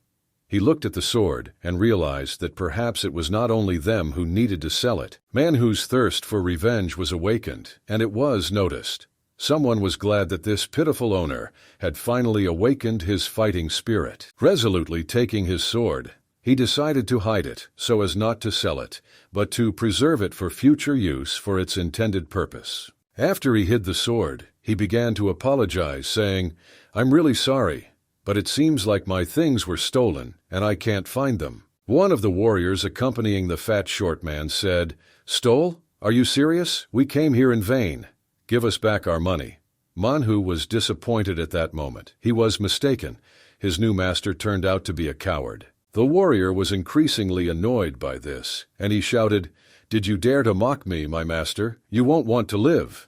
He looked at the sword and realized that perhaps it was not only them who needed to sell it. Manhwa's thirst for revenge was awakened, and it was noticed. Someone was glad that this pitiful owner had finally awakened his fighting spirit. Resolutely taking his sword, he decided to hide it so as not to sell it, but to preserve it for future use for its intended purpose. After he hid the sword, he began to apologize, saying, "I'm really sorry, but it seems like my things were stolen and I can't find them." One of the warriors accompanying the fat short man said, "Stole? Are you serious? We came here in vain. Give us back our money." Manhwa was disappointed at that moment. He was mistaken. His new master turned out to be a coward. The warrior was increasingly annoyed by this, and he shouted, "Did you dare to mock me, my master? You won't want to live."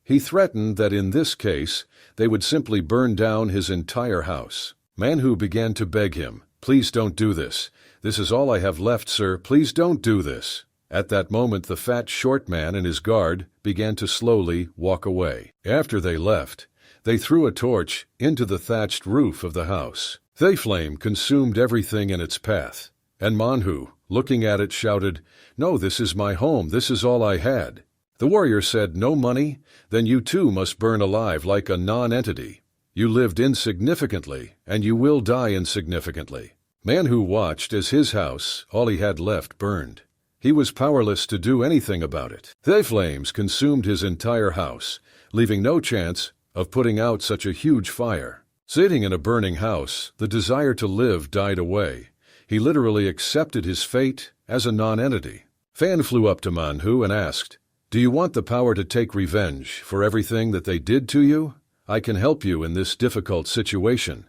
He threatened that in this case, they would simply burn down his entire house. Manhwa began to beg him, "Please don't do this. This is all I have left, sir. Please don't do this." At that moment, the fat short man and his guard began to slowly walk away. After they left, they threw a torch into the thatched roof of the house. The flame consumed everything in its path, and Manhwa, looking at it, shouted, "No, this is my home. This is all I had." The warrior said, "No money? Then you too must burn alive like a non-entity. You lived insignificantly, and you will die insignificantly." Manhwa watched as his house, all he had left, burned. He was powerless to do anything about it. The flames consumed his entire house, leaving no chance of putting out such a huge fire. Sitting in a burning house, the desire to live died away. He literally accepted his fate as a non-entity. Fan flew up to Manhwa and asked, "Do you want the power to take revenge for everything that they did to you? I can help you in this difficult situation.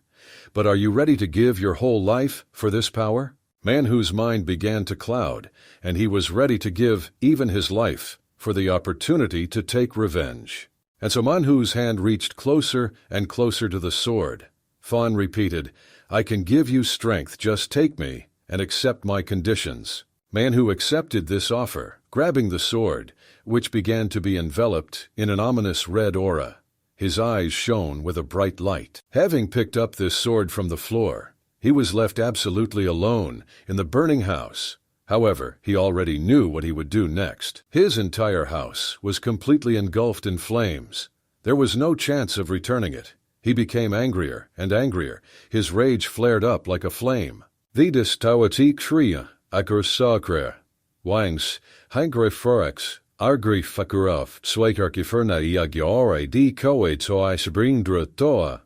But are you ready to give your whole life for this power?" Manhwa's mind began to cloud, and he was ready to give even his life for the opportunity to take revenge. And so Manhwa's hand reached closer and closer to the sword. Fawn repeated, "I can give you strength, just take me, and accept my conditions." Manhwa accepted this offer, grabbing the sword, which began to be enveloped in an ominous red aura. His eyes shone with a bright light. Having picked up this sword from the floor, he was left absolutely alone in the burning house. However, he already knew what he would do next. His entire house was completely engulfed in flames. There was no chance of returning it. He became angrier and angrier. His rage flared up like a flame. Vidis tawati kria, agursakre. Wangs, hangre forex, argri fakurov, swakarkiferna iagiore di koe toai sabrindra toa.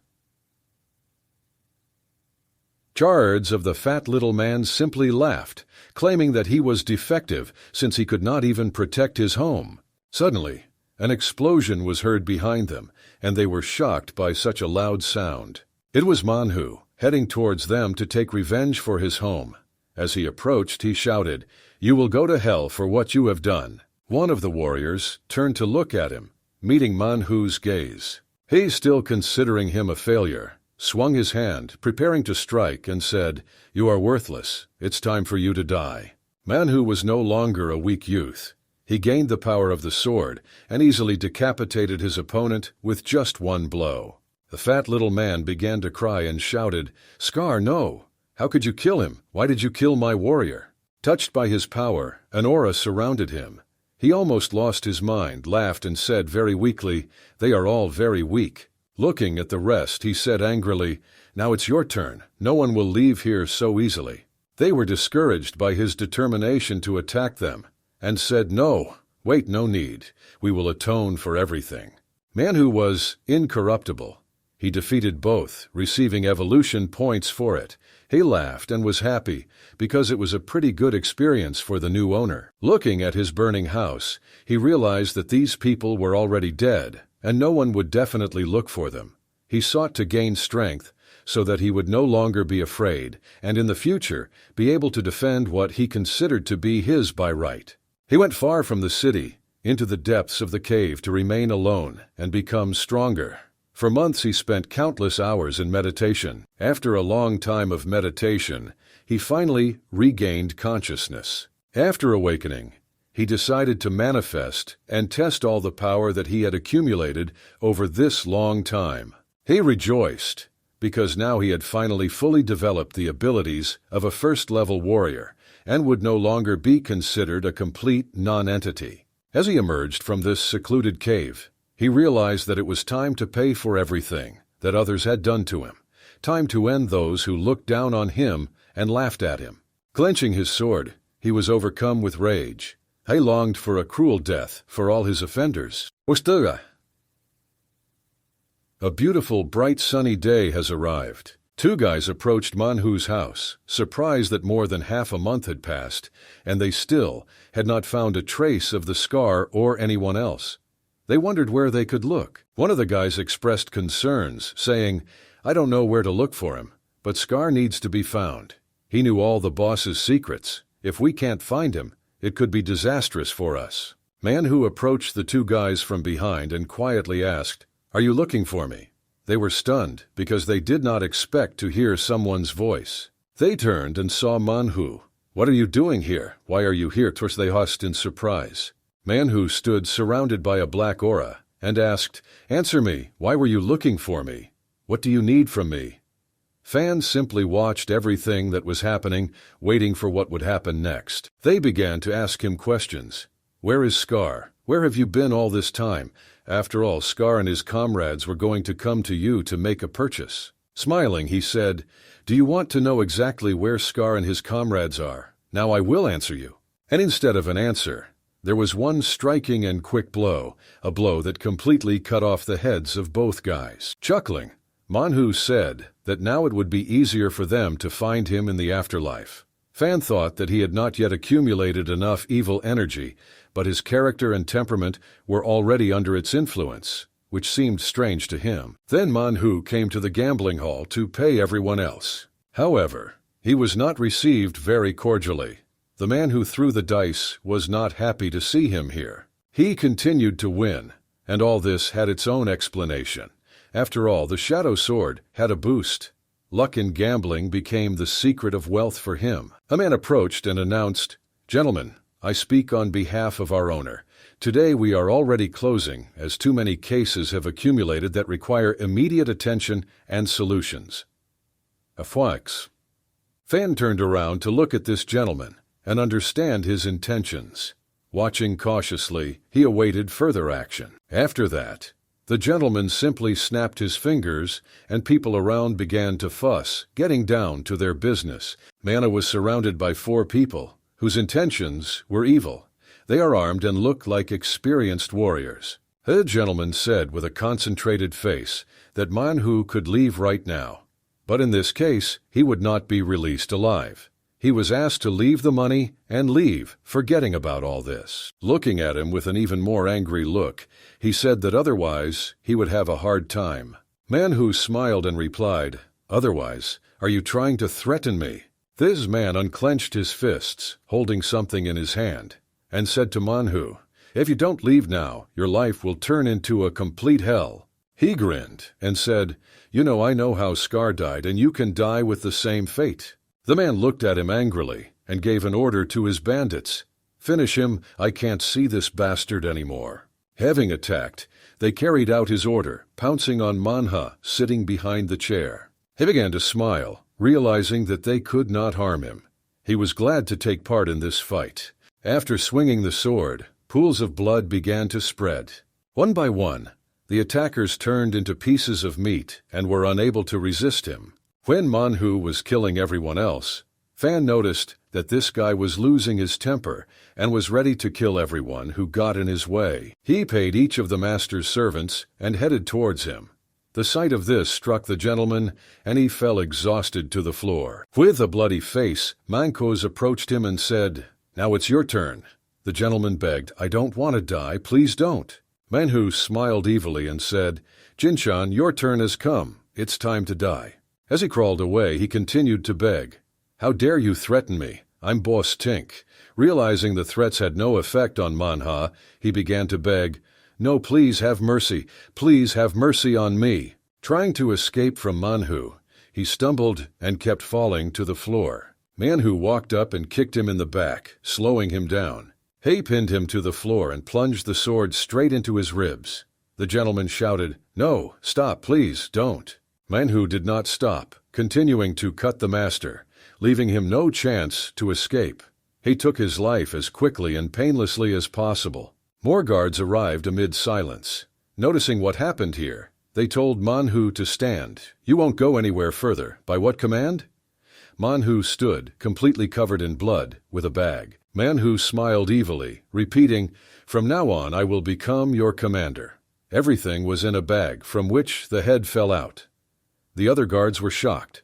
Guards of the fat little man simply laughed, claiming that he was defective since he could not even protect his home. Suddenly, an explosion was heard behind them, and they were shocked by such a loud sound. It was Manhwa, heading towards them to take revenge for his home. As he approached, he shouted, "You will go to hell for what you have done." One of the warriors turned to look at him, meeting Manhu's gaze. He, still considering him a failure, swung his hand, preparing to strike, and said, "You are worthless. It's time for you to die." Manhwa was no longer a weak youth. He gained the power of the sword and easily decapitated his opponent with just one blow. The fat little man began to cry and shouted, "Scar, no! How could you kill him? Why did you kill my warrior?" Touched by his power, an aura surrounded him. He almost lost his mind, laughed, and said very weakly, "They are all very weak." Looking at the rest, he said angrily, "Now it's your turn. No one will leave here so easily." They were discouraged by his determination to attack them, and said, "No, wait, no need. We will atone for everything." Manhwa was incorruptible. He defeated both, receiving evolution points for it. He laughed and was happy, because it was a pretty good experience for the new owner. Looking at his burning house, he realized that these people were already dead, and no one would definitely look for them. He sought to gain strength so that he would no longer be afraid, and in the future be able to defend what he considered to be his by right. He went far from the city, into the depths of the cave to remain alone and become stronger. For months he spent countless hours in meditation. After a long time of meditation, he finally regained consciousness. After awakening, he decided to manifest and test all the power that he had accumulated over this long time. He rejoiced, because now he had finally fully developed the abilities of a first-level warrior and would no longer be considered a complete non-entity. As he emerged from this secluded cave, he realized that it was time to pay for everything that others had done to him, time to end those who looked down on him and laughed at him. Clenching his sword, he was overcome with rage. He longed for a cruel death for all his offenders. Ostaga. A beautiful, bright, sunny day has arrived. Two guys approached Manhu's house, surprised that more than half a month had passed, and they still had not found a trace of the Scar or anyone else. They wondered where they could look. One of the guys expressed concerns, saying, "I don't know where to look for him, but Scar needs to be found. He knew all the boss's secrets. If we can't find him, it could be disastrous for us." Manhwa approached the two guys from behind and quietly asked, "Are you looking for me?" They were stunned because they did not expect to hear someone's voice. They turned and saw Manhwa. "What are you doing here? Why are you here?" They asked in surprise. Manhwa stood surrounded by a black aura and asked, "Answer me, why were you looking for me? What do you need from me?" Fans simply watched everything that was happening, waiting for what would happen next. They began to ask him questions. "Where is Scar? Where have you been all this time? After all, Scar and his comrades were going to come to you to make a purchase." Smiling, he said, "Do you want to know exactly where Scar and his comrades are? Now I will answer you." And instead of an answer, there was one striking and quick blow, a blow that completely cut off the heads of both guys. Chuckling, Manhwa said that now it would be easier for them to find him in the afterlife. Fan thought that he had not yet accumulated enough evil energy, but his character and temperament were already under its influence, which seemed strange to him. Then Manhwa came to the gambling hall to pay everyone else. However, he was not received very cordially. The man who threw the dice was not happy to see him here. He continued to win, and all this had its own explanation. After all, the shadow sword had a boost. Luck in gambling became the secret of wealth for him. A man approached and announced, "Gentlemen, I speak on behalf of our owner. Today we are already closing, as too many cases have accumulated that require immediate attention and solutions." Afwax. Fan turned around to look at this gentleman and understand his intentions. Watching cautiously, he awaited further action. After that, the gentleman simply snapped his fingers, and people around began to fuss, getting down to their business. Mana was surrounded by 4 people, whose intentions were evil. They are armed and look like experienced warriors. The gentleman said with a concentrated face that Manhu could leave right now. But in this case, he would not be released alive. He was asked to leave the money and leave, forgetting about all this. Looking at him with an even more angry look, he said that otherwise he would have a hard time. Manhu smiled and replied, "Otherwise, are you trying to threaten me?" This man unclenched his fists, holding something in his hand, and said to Manhu, "If you don't leave now, your life will turn into a complete hell." He grinned and said, I know how Scar died, and you can die with the same fate." The man looked at him angrily and gave an order to his bandits. "Finish him, I can't see this bastard anymore." Having attacked, they carried out his order, pouncing on Manha sitting behind the chair. He began to smile, realizing that they could not harm him. He was glad to take part in this fight. After swinging the sword, pools of blood began to spread. One by one, the attackers turned into pieces of meat and were unable to resist him. When Manhu was killing everyone else, Fan noticed that this guy was losing his temper and was ready to kill everyone who got in his way. He paid each of the master's servants and headed towards him. The sight of this struck the gentleman, and he fell exhausted to the floor. With a bloody face, Mankos approached him and said, "Now it's your turn." The gentleman begged, "I don't want to die, please don't." Manhu smiled evilly and said, "Jinshan, your turn has come. It's time to die." As he crawled away, he continued to beg, "How dare you threaten me? I'm Boss Tink." Realizing the threats had no effect on Manha, he began to beg, "No, please have mercy. Please have mercy on me." Trying to escape from Manhu, he stumbled and kept falling to the floor. Manhu walked up and kicked him in the back, slowing him down. He pinned him to the floor and plunged the sword straight into his ribs. The gentleman shouted, "No, stop, please, don't." Manhu did not stop, continuing to cut the master, leaving him no chance to escape. He took his life as quickly and painlessly as possible. More guards arrived amid silence. Noticing what happened here, they told Manhu to stand. "You won't go anywhere further. By what command?" Manhu stood, completely covered in blood, with a bag. Manhu smiled evilly, repeating, "From now on I will become your commander." Everything was in a bag, from which the head fell out. The other guards were shocked.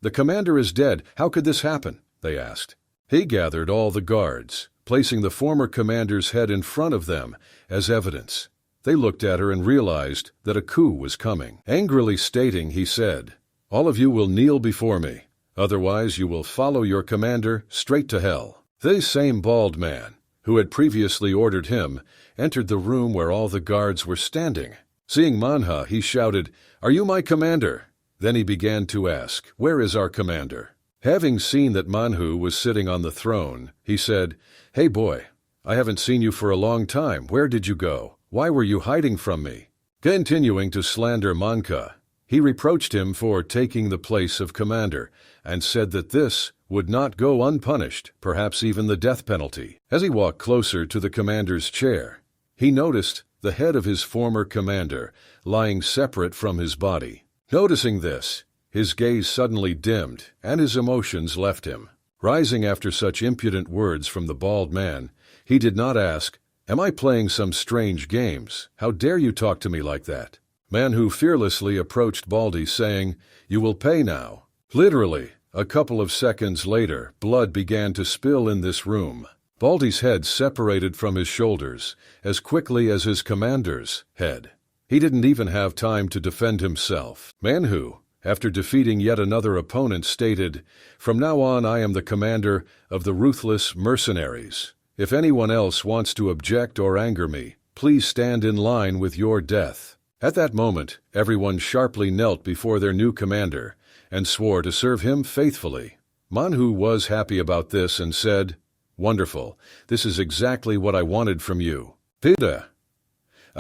"The commander is dead. How could this happen?" they asked. He gathered all the guards, placing the former commander's head in front of them as evidence. They looked at her and realized that a coup was coming. Angrily stating, he said, "All of you will kneel before me. Otherwise you will follow your commander straight to hell." The same bald man, who had previously ordered him, entered the room where all the guards were standing. Seeing Manha, he shouted, "Are you my commander?" Then he began to ask, "Where is our commander?" Having seen that Manhu was sitting on the throne, he said, "Hey boy, I haven't seen you for a long time. Where did you go? Why were you hiding from me?" Continuing to slander Manga, he reproached him for taking the place of commander and said that this would not go unpunished, perhaps even the death penalty. As he walked closer to the commander's chair, he noticed the head of his former commander lying separate from his body. Noticing this, his gaze suddenly dimmed and his emotions left him. Rising after such impudent words from the bald man, he did not ask, "Am I playing some strange games? How dare you talk to me like that?" Manhu fearlessly approached Baldy, saying, "You will pay now." Literally, a couple of seconds later, blood began to spill in this room. Baldy's head separated from his shoulders as quickly as his commander's head. He didn't even have time to defend himself. Manhu, after defeating yet another opponent, stated, "From now on I am the commander of the ruthless mercenaries. If anyone else wants to object or anger me, please stand in line with your death." At that moment, everyone sharply knelt before their new commander and swore to serve him faithfully. Manhwa was happy about this and said, "Wonderful, this is exactly what I wanted from you." Pida.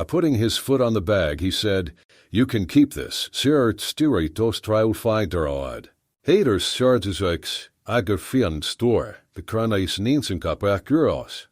Putting his foot on the bag, he said, "You can keep this. Haters shardzix agafian store, the kranais ninsinkapakuros.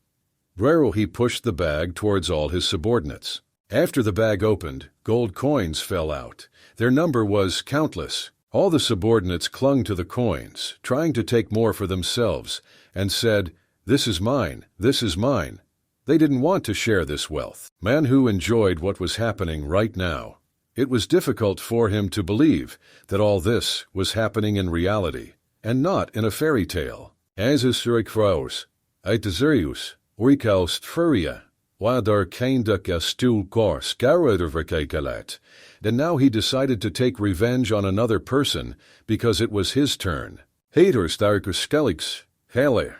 Brero he pushed the bag towards all his subordinates. After the bag opened, gold coins fell out. Their number was countless. All the subordinates clung to the coins, trying to take more for themselves, and said, "This is mine, this is mine." They didn't want to share this wealth. Manhwa enjoyed what was happening right now. It was difficult for him to believe that all this was happening in reality, and not in a fairy tale. As is Fraus, Itazerius, Oikaus Furia, Wadar Kaindaka Stul Kor Scarodervakalat. And now he decided to take revenge on another person because it was his turn. Haters Darkuskelix, Haler.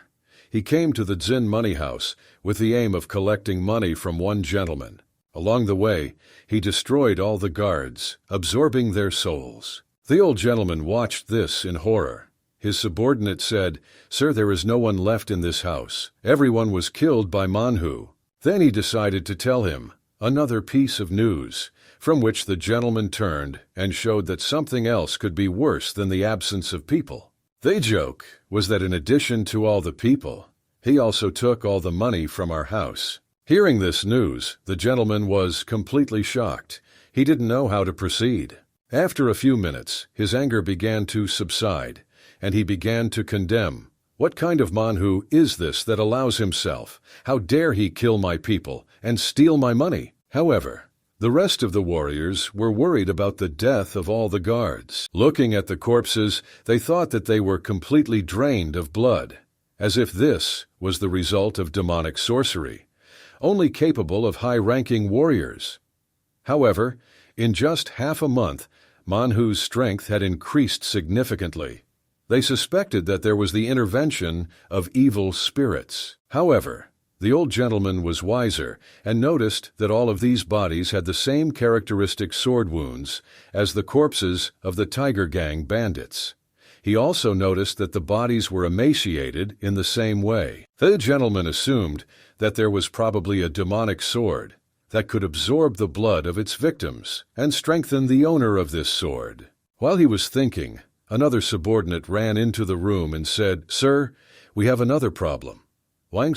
He came to the Zin money house with the aim of collecting money from one gentleman. Along the way, he destroyed all the guards, absorbing their souls. The old gentleman watched this in horror. His subordinate said, "Sir, there is no one left in this house. Everyone was killed by Manhwa." Then he decided to tell him another piece of news, from which the gentleman turned and showed that something else could be worse than the absence of people. The joke was that in addition to all the people, he also took all the money from our house. Hearing this news, the gentleman was completely shocked. He didn't know how to proceed. After a few minutes, his anger began to subside, and he began to condemn. What kind of Manhwa is this that allows himself? How dare he kill my people and steal my money? However, the rest of the warriors were worried about the death of all the guards. Looking at the corpses, they thought that they were completely drained of blood, as if this was the result of demonic sorcery, only capable of high-ranking warriors. However, in just half a month, Manhwa's strength had increased significantly. They suspected that there was the intervention of evil spirits. However, the old gentleman was wiser and noticed that all of these bodies had the same characteristic sword wounds as the corpses of the Tiger Gang bandits. He also noticed that the bodies were emaciated in the same way. The gentleman assumed that there was probably a demonic sword that could absorb the blood of its victims and strengthen the owner of this sword. While he was thinking, another subordinate ran into the room and said, "Sir, we have another problem. He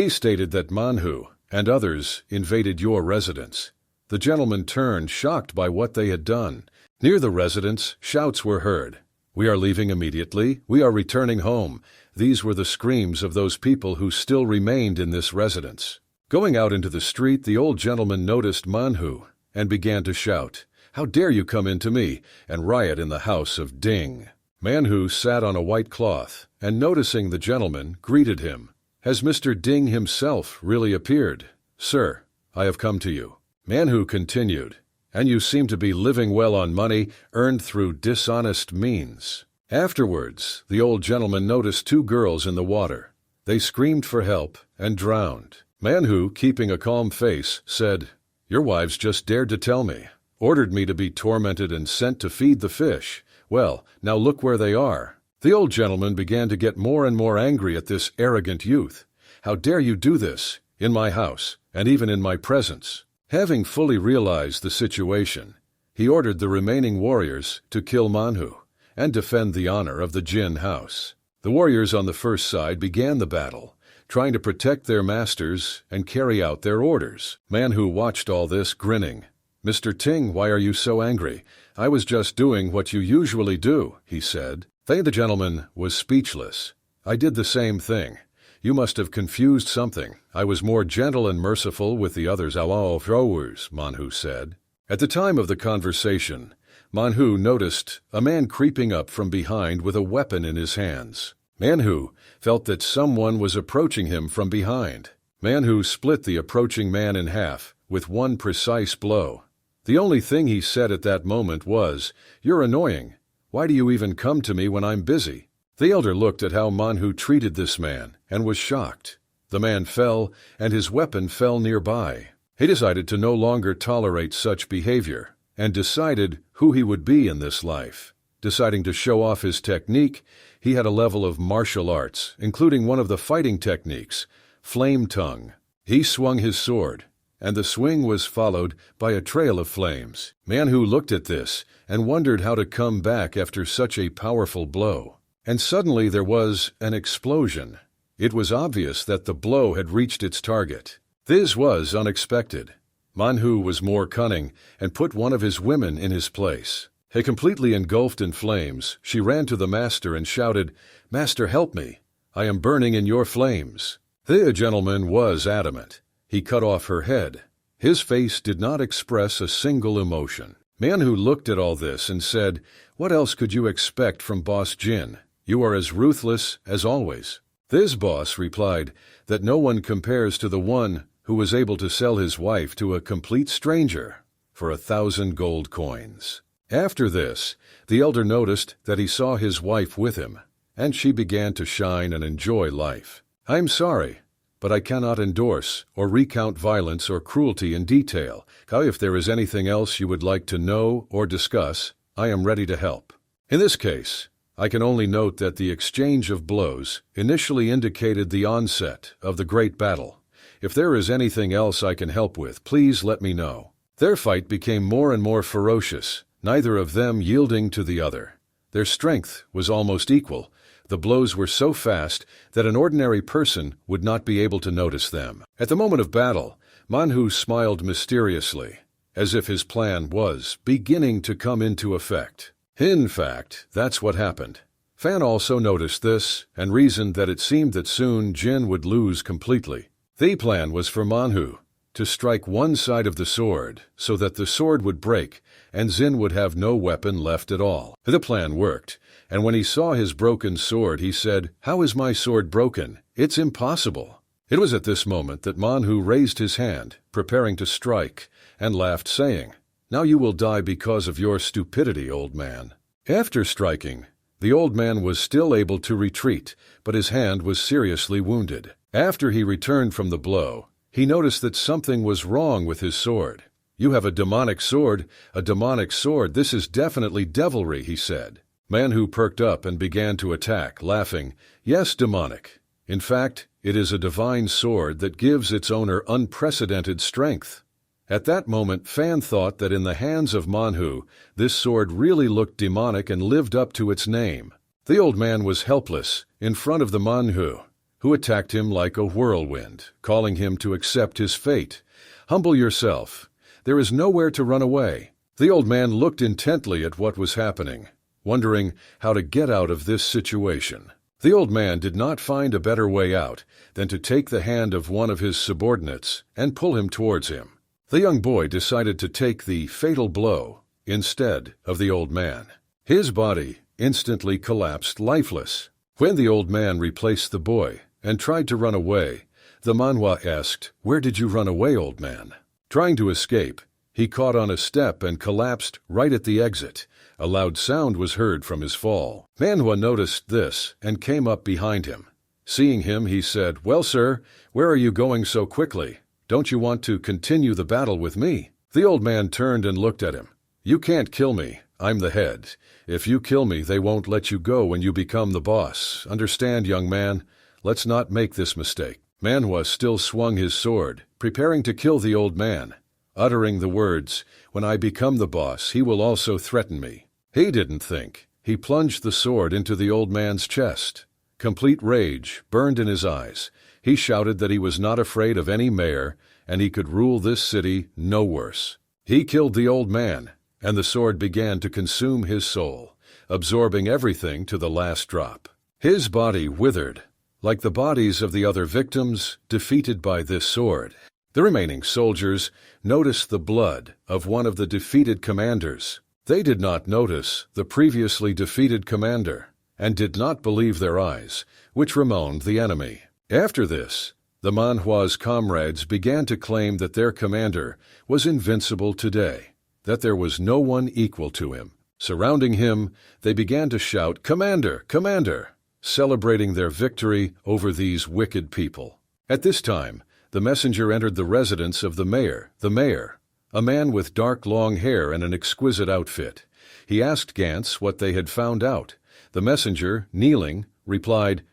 stated that Manhwa and others invaded your residence." The gentleman turned, shocked by what they had done. Near the residence, shouts were heard. "We are leaving immediately. We are returning home." These were the screams of those people who still remained in this residence. Going out into the street, the old gentleman noticed Manhwa and began to shout, "How dare you come into me and riot in the house of Ding?" Manhwa sat on a white cloth and, noticing the gentleman, greeted him. "Has Mr. Ding himself really appeared?" "Sir, I have come to you." Manhwa continued, "And you seem to be living well on money earned through dishonest means." Afterwards, the old gentleman noticed two girls in the water. They screamed for help and drowned. Manhwa, keeping a calm face, said, "Your wives just dared to tell me, ordered me to be tormented and sent to feed the fish. Well, now look where they are." The old gentleman began to get more and more angry at this arrogant youth. "How dare you do this, in my house, and even in my presence?" Having fully realized the situation, he ordered the remaining warriors to kill Manhwa and defend the honor of the Jin house. The warriors on the first side began the battle, trying to protect their masters and carry out their orders. Manhwa watched all this, grinning. "Mr. Ting, why are you so angry? I was just doing what you usually do," he said. The gentleman was speechless. "I did the same thing. You must have confused something. I was more gentle and merciful with the others." Manhwa said. At the time of the conversation, Manhwa noticed a man creeping up from behind with a weapon in his hands. Manhwa felt that someone was approaching him from behind. Manhwa split the approaching man in half with one precise blow. The only thing he said at that moment was, "You're annoying. Why do you even come to me when I'm busy?" The elder looked at how Manhwa treated this man and was shocked. The man fell, and his weapon fell nearby. He decided to no longer tolerate such behavior and decided who he would be in this life. Deciding to show off his technique, he had a level of martial arts, including one of the fighting techniques, flame tongue. He swung his sword, and the swing was followed by a trail of flames. Manhwa looked at this and wondered how to come back after such a powerful blow. And suddenly there was an explosion. It was obvious that the blow had reached its target. This was unexpected. Manhwa was more cunning and put one of his women in his place. Completely engulfed in flames, she ran to the master and shouted, "Master, help me! I am burning in your flames." The gentleman was adamant. He cut off her head. His face did not express a single emotion. Manhwa looked at all this and said, "What else could you expect from Boss Jin? You are as ruthless as always." This boss replied that no one compares to the one who was able to sell his wife to a complete stranger for 1,000 gold coins. After this, the elder noticed that he saw his wife with him, and she began to shine and enjoy life. "I'm sorry, but I cannot endorse or recount violence or cruelty in detail. If there is anything else you would like to know or discuss, I am ready to help." In this case, I can only note that the exchange of blows initially indicated the onset of the great battle. If there is anything else I can help with, please let me know. Their fight became more and more ferocious, neither of them yielding to the other. Their strength was almost equal. The blows were so fast that an ordinary person would not be able to notice them. At the moment of battle, Manhwa smiled mysteriously, as if his plan was beginning to come into effect. In fact, that's what happened. Fan also noticed this and reasoned that it seemed that soon Jin would lose completely. The plan was for Manhwa to strike one side of the sword so that the sword would break and Jin would have no weapon left at all. The plan worked, and when he saw his broken sword, he said, "How is my sword broken? It's impossible." It was at this moment that Manhwa raised his hand, preparing to strike, and laughed, saying, "Now you will die because of your stupidity, old man." After striking, the old man was still able to retreat, but his hand was seriously wounded. After he returned from the blow, he noticed that something was wrong with his sword. "You have a demonic sword, a demonic sword. This is definitely devilry," he said. Manhwa perked up and began to attack, laughing, "Yes, demonic. In fact, it is a divine sword that gives its owner unprecedented strength." At that moment, Fan thought that in the hands of Manhwa, this sword really looked demonic and lived up to its name. The old man was helpless in front of the Manhwa, who attacked him like a whirlwind, calling him to accept his fate. "Humble yourself. There is nowhere to run away." The old man looked intently at what was happening, wondering how to get out of this situation. The old man did not find a better way out than to take the hand of one of his subordinates and pull him towards him. The young boy decided to take the fatal blow instead of the old man. His body instantly collapsed lifeless. When the old man replaced the boy and tried to run away, the manhwa asked, "Where did you run away, old man?" Trying to escape, he caught on a step and collapsed right at the exit. A loud sound was heard from his fall. Manhwa noticed this and came up behind him. Seeing him, he said, "Well, sir, where are you going so quickly? Don't you want to continue the battle with me?" The old man turned and looked at him. "You can't kill me. I'm the head. If you kill me, they won't let you go when you become the boss. Understand, young man? Let's not make this mistake." Manhwa still swung his sword, preparing to kill the old man, uttering the words, "When I become the boss, he will also threaten me." He didn't think. He plunged the sword into the old man's chest. Complete rage burned in his eyes. He shouted that he was not afraid of any mayor, and he could rule this city no worse. He killed the old man, and the sword began to consume his soul, absorbing everything to the last drop. His body withered, like the bodies of the other victims defeated by this sword. The remaining soldiers noticed the blood of one of the defeated commanders. They did not notice the previously defeated commander, and did not believe their eyes, which Ramoned the enemy. After this, the manhwa's comrades began to claim that their commander was invincible today, that there was no one equal to him. Surrounding him, they began to shout, "Commander! Commander!" celebrating their victory over these wicked people. At this time, the messenger entered the residence of the mayor. A man with dark long hair and an exquisite outfit. He asked Gantz what they had found out. The messenger, kneeling, replied,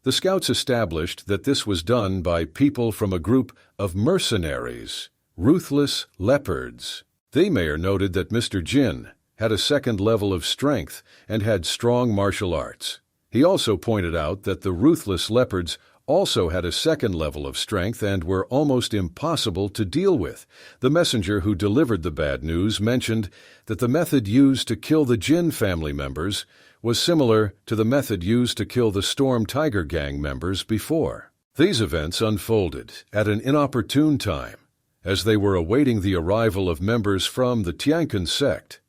"The scouts established that this was done by people from a group of mercenaries, ruthless leopards." The mayor noted that Mr. Jin had a second level of strength and had strong martial arts. He also pointed out that the ruthless leopards also had a second level of strength and were almost impossible to deal with. The messenger who delivered the bad news mentioned that the method used to kill the Jin family members was similar to the method used to kill the Storm Tiger Gang members before. These events unfolded at an inopportune time, as they were awaiting the arrival of members from the Tiankin sect.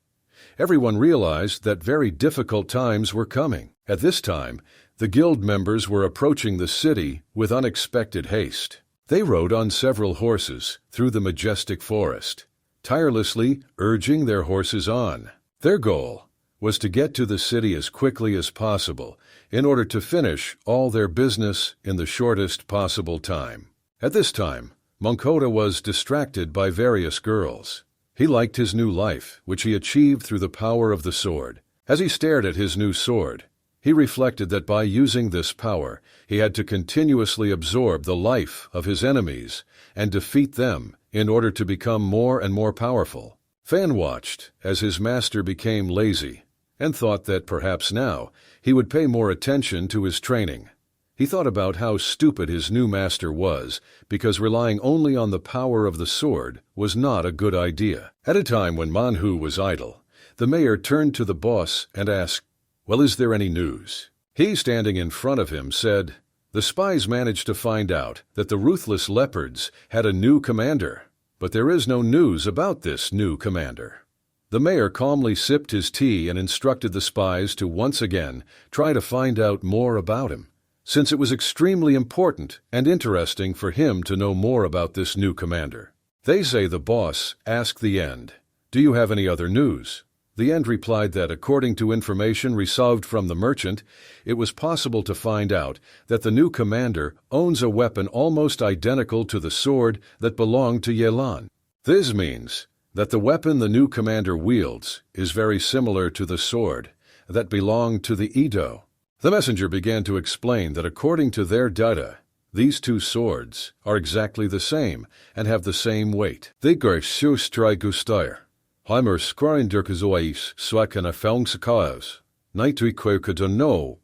Everyone realized that very difficult times were coming. At this time, the guild members were approaching the city with unexpected haste. They rode on several horses through the majestic forest, tirelessly urging their horses on. Their goal was to get to the city as quickly as possible in order to finish all their business in the shortest possible time. At this time, Mankota was distracted by various girls. He liked his new life, which he achieved through the power of the sword. As he stared at his new sword, he reflected that by using this power, he had to continuously absorb the life of his enemies and defeat them in order to become more and more powerful. Fan watched as his master became lazy and thought that perhaps now he would pay more attention to his training. He thought about how stupid his new master was, because relying only on the power of the sword was not a good idea. At a time when Manhu was idle, the mayor turned to the boss and asked, "Well, is there any news?" He, standing in front of him, said, "The spies managed to find out that the ruthless leopards had a new commander, but there is no news about this new commander." The mayor calmly sipped his tea and instructed the spies to once again try to find out more about him, since it was extremely important and interesting for him to know more about this new commander. They say the boss asked the End, "Do you have any other news?" The End replied that according to information received from the merchant, it was possible to find out that the new commander owns a weapon almost identical to the sword that belonged to Yelan. This means that the weapon the new commander wields is very similar to the sword that belonged to the Edo. The messenger began to explain that according to their data, these two swords are exactly the same and have the same weight. They go gustire. Heimer skrin durkazois swakana felngsakaos. Nightwiquoka no.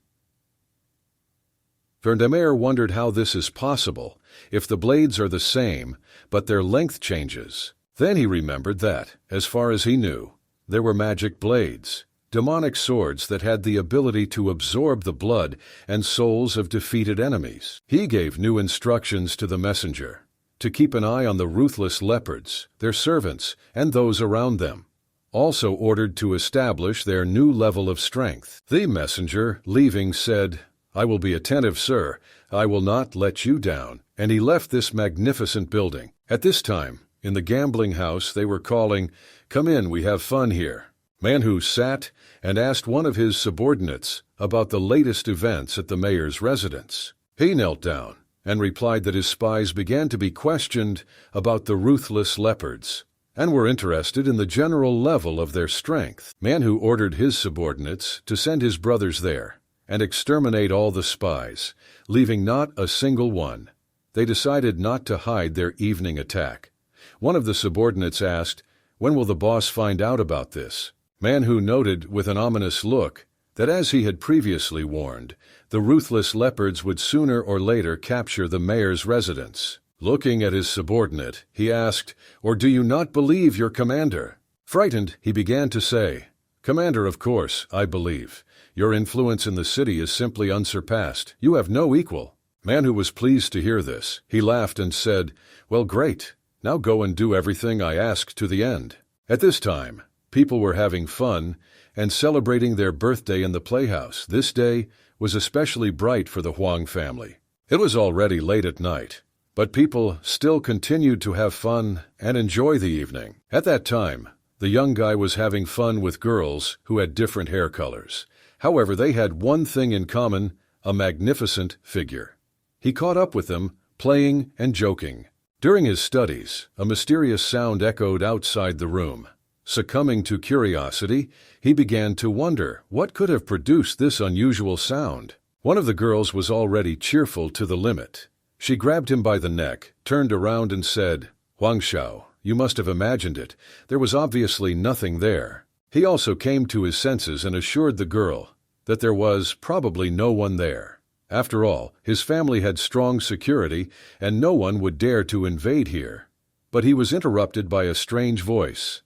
Verdemeer wondered how this is possible if the blades are the same, but their length changes. Then he remembered that, as far as he knew, there were magic blades, demonic swords that had the ability to absorb the blood and souls of defeated enemies. He gave new instructions to the messenger to keep an eye on the ruthless leopards, their servants, and those around them. Also ordered to establish their new level of strength. The messenger, leaving, said, "I will be attentive, sir. I will not let you down." And he left this magnificent building. At this time, in the gambling house, they were calling, "Come in, we have fun here." Manhu sat and asked one of his subordinates about the latest events at the mayor's residence. He knelt down and replied that his spies began to be questioned about the ruthless leopards and were interested in the general level of their strength. Manhu ordered his subordinates to send his brothers there and exterminate all the spies, leaving not a single one. They decided not to hide their evening attack. One of the subordinates asked, "When will the boss find out about this?" Manhu noted with an ominous look that, as he had previously warned, the ruthless leopards would sooner or later capture the mayor's residence. Looking at his subordinate, he asked, "Or do you not believe your commander?" Frightened, he began to say, "Commander, of course, I believe. Your influence in the city is simply unsurpassed. You have no equal." Manhu was pleased to hear this. He laughed and said, "Well, great. Now go and do everything I ask to the End." At this time, people were having fun and celebrating their birthday in the playhouse. This day was especially bright for the Huang family. It was already late at night, but people still continued to have fun and enjoy the evening. At that time, the young guy was having fun with girls who had different hair colors. However, they had one thing in common, a magnificent figure. He caught up with them playing and joking. During his studies, a mysterious sound echoed outside the room. Succumbing to curiosity, he began to wonder what could have produced this unusual sound. One of the girls was already cheerful to the limit. She grabbed him by the neck, turned around and said, "Huang Xiao, you must have imagined it. There was obviously nothing there." He also came to his senses and assured the girl that there was probably no one there. After all, his family had strong security and no one would dare to invade here. But he was interrupted by a strange voice.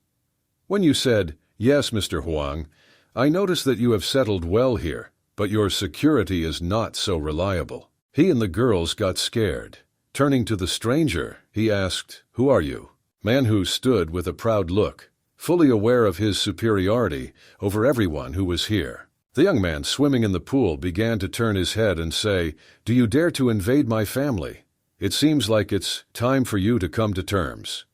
"When you said, 'Yes, Mr. Huang, I notice that you have settled well here, but your security is not so reliable.'" He and the girls got scared. Turning to the stranger, he asked, "Who are you?" Manhwa stood with a proud look, fully aware of his superiority over everyone who was here. The young man swimming in the pool began to turn his head and say, "Do you dare to invade my family? It seems like it's time for you to come to terms."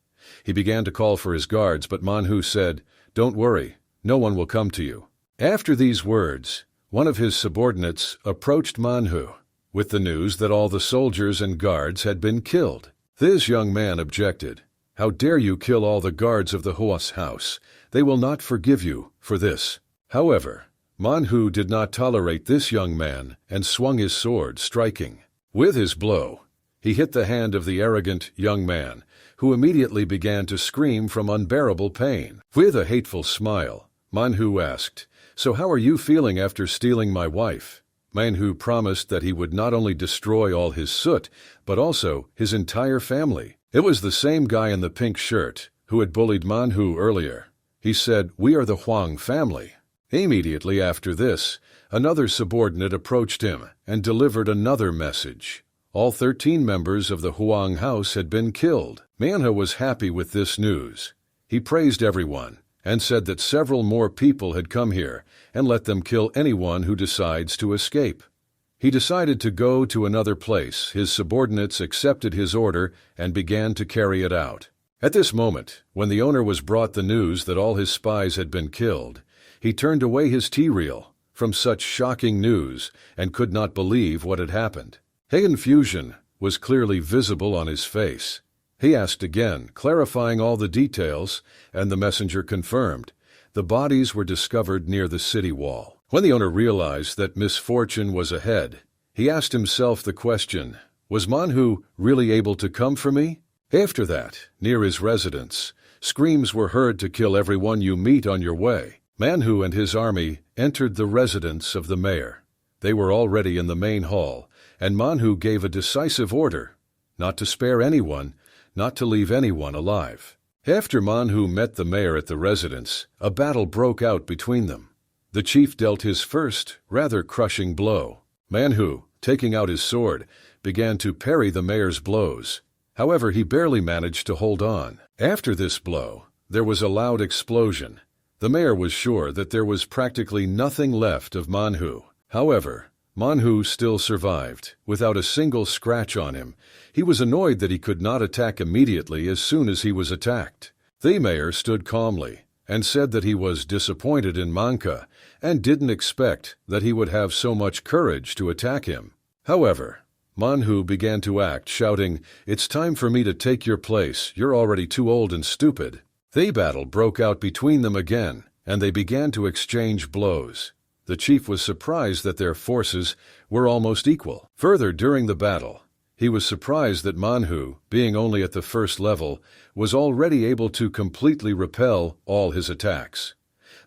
He began to call for his guards, but Manhwa said, "Don't worry, no one will come to you." After these words, one of his subordinates approached Manhwa with the news that all the soldiers and guards had been killed. This young man objected. "How dare you kill all the guards of the Hua's house? They will not forgive you for this." However, Manhwa did not tolerate this young man and swung his sword, striking. With his blow, he hit the hand of the arrogant young man, who immediately began to scream from unbearable pain. With a hateful smile, Manhwa asked, "So how are you feeling after stealing my wife?" Manhwa promised that he would not only destroy all his soot, but also his entire family. It was the same guy in the pink shirt who had bullied Manhwa earlier. He said, "We are the Huang family." Immediately after this, another subordinate approached him and delivered another message. All 13 members of the Huang house had been killed. Manhwa was happy with this news. He praised everyone and said that several more people had come here and let them kill anyone who decides to escape. He decided to go to another place. His subordinates accepted his order and began to carry it out. At this moment, when the owner was brought the news that all his spies had been killed, he turned away his tea reel from such shocking news and could not believe what had happened. Confusion was clearly visible on his face. He asked again, clarifying all the details, and the messenger confirmed. The bodies were discovered near the city wall. When the owner realized that misfortune was ahead, he asked himself the question, was Manhwa really able to come for me? After that, near his residence, screams were heard to kill everyone you meet on your way. Manhwa and his army entered the residence of the mayor. They were already in the main hall, and Manhwa gave a decisive order, not to spare anyone, not to leave anyone alive. After Manhwa met the mayor at the residence, a battle broke out between them. The chief dealt his first, rather crushing blow. Manhwa, taking out his sword, began to parry the mayor's blows. However, he barely managed to hold on. After this blow, there was a loud explosion. The mayor was sure that there was practically nothing left of Manhwa. However, Manhwa still survived, without a single scratch on him. He was annoyed that he could not attack immediately as soon as he was attacked. The mayor stood calmly and said that he was disappointed in Manga and didn't expect that he would have so much courage to attack him. However, Manhwa began to act, shouting, "It's time for me to take your place. You're already too old and stupid." The battle broke out between them again, and they began to exchange blows. The chief was surprised that their forces were almost equal. Further, during the battle, he was surprised that Manhwa, being only at the first level, was already able to completely repel all his attacks.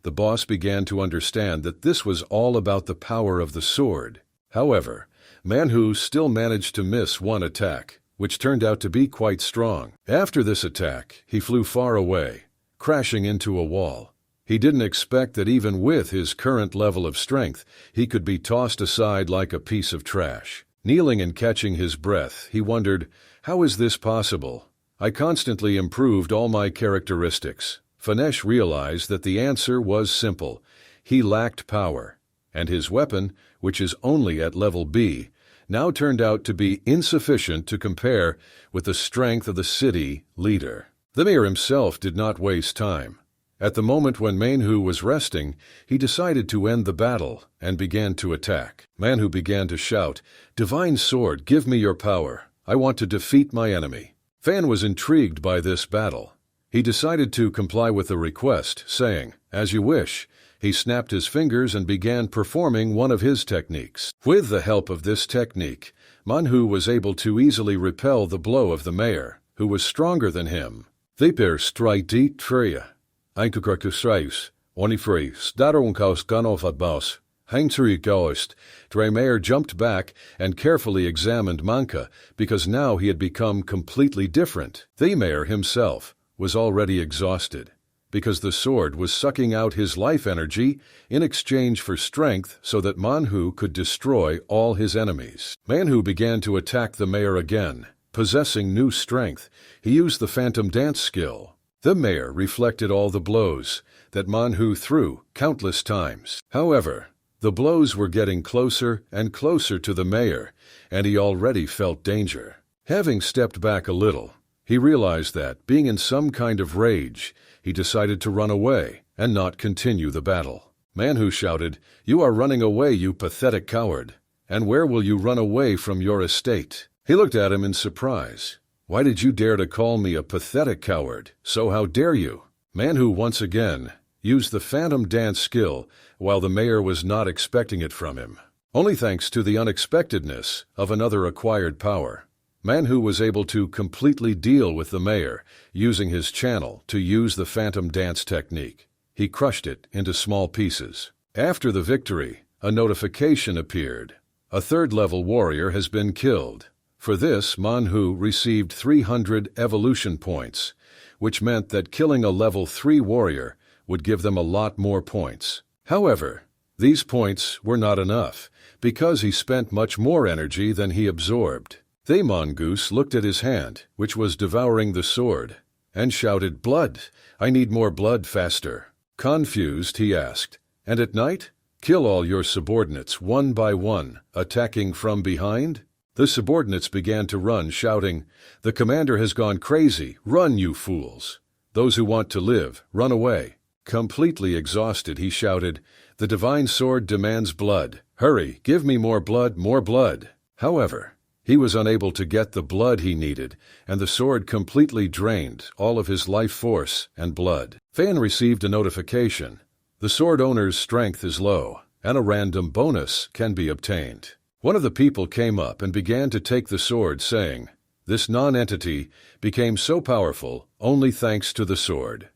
The boss began to understand that this was all about the power of the sword. However, Manhwa still managed to miss one attack, which turned out to be quite strong. After this attack, he flew far away, crashing into a wall. He didn't expect that even with his current level of strength, he could be tossed aside like a piece of trash. Kneeling and catching his breath, he wondered, how is this possible? I constantly improved all my characteristics. Finesse realized that the answer was simple. He lacked power, and his weapon, which is only at level B, now turned out to be insufficient to compare with the strength of the city leader. The mayor himself did not waste time. At the moment when Manhwa was resting, he decided to end the battle and began to attack. Manhwa began to shout, "Divine sword, give me your power. I want to defeat my enemy. Fan was intrigued by this battle. He decided to comply with the request, saying, "As you wish." He snapped his fingers and began performing one of his techniques. With the help of this technique, Manhwa was able to easily repel the blow of the mayor, who was stronger than him. They per strike tria. Einkukrakusreis, onifreis, daronkaus ganofadbaus. Hangturi Ghost. Dre Mayer jumped back and carefully examined Manga because now he had become completely different. The Mayer himself was already exhausted because the sword was sucking out his life energy in exchange for strength so that Manhwa could destroy all his enemies. Manhwa began to attack the Mayer again. Possessing new strength, he used the phantom dance skill. The Mayer reflected all the blows that Manhwa threw countless times. However, the blows were getting closer and closer to the mayor, and he already felt danger. Having stepped back a little, he realized that, being in some kind of rage, he decided to run away and not continue the battle. Manhwa shouted, "You are running away, you pathetic coward! And where will you run away from your estate?" He looked at him in surprise. "Why did you dare to call me a pathetic coward? So how dare you?" Manhwa once again used the phantom dance skill while the mayor was not expecting it from him. Only thanks to the unexpectedness of another acquired power, Manhwa was able to completely deal with the mayor, using his channel to use the phantom dance technique. He crushed it into small pieces. After the victory, a notification appeared. A third-level warrior has been killed. For this, Manhwa received 300 evolution points, which meant that killing a level 3 warrior would give them a lot more points. However, these points were not enough, because he spent much more energy than he absorbed. The mongoose looked at his hand, which was devouring the sword, and shouted, "Blood! I need more blood faster." Confused, he asked, "And at night? Kill all your subordinates one by one, attacking from behind?" The subordinates began to run, shouting, "The commander has gone crazy! Run, you fools! Those who want to live, run away!" Completely exhausted, he shouted, "The divine sword demands blood. Hurry, give me more blood, more blood." However, he was unable to get the blood he needed, and the sword completely drained all of his life force and blood. Fan received a notification. The sword owner's strength is low, and a random bonus can be obtained. One of the people came up and began to take the sword, saying, "This non-entity became so powerful only thanks to the sword.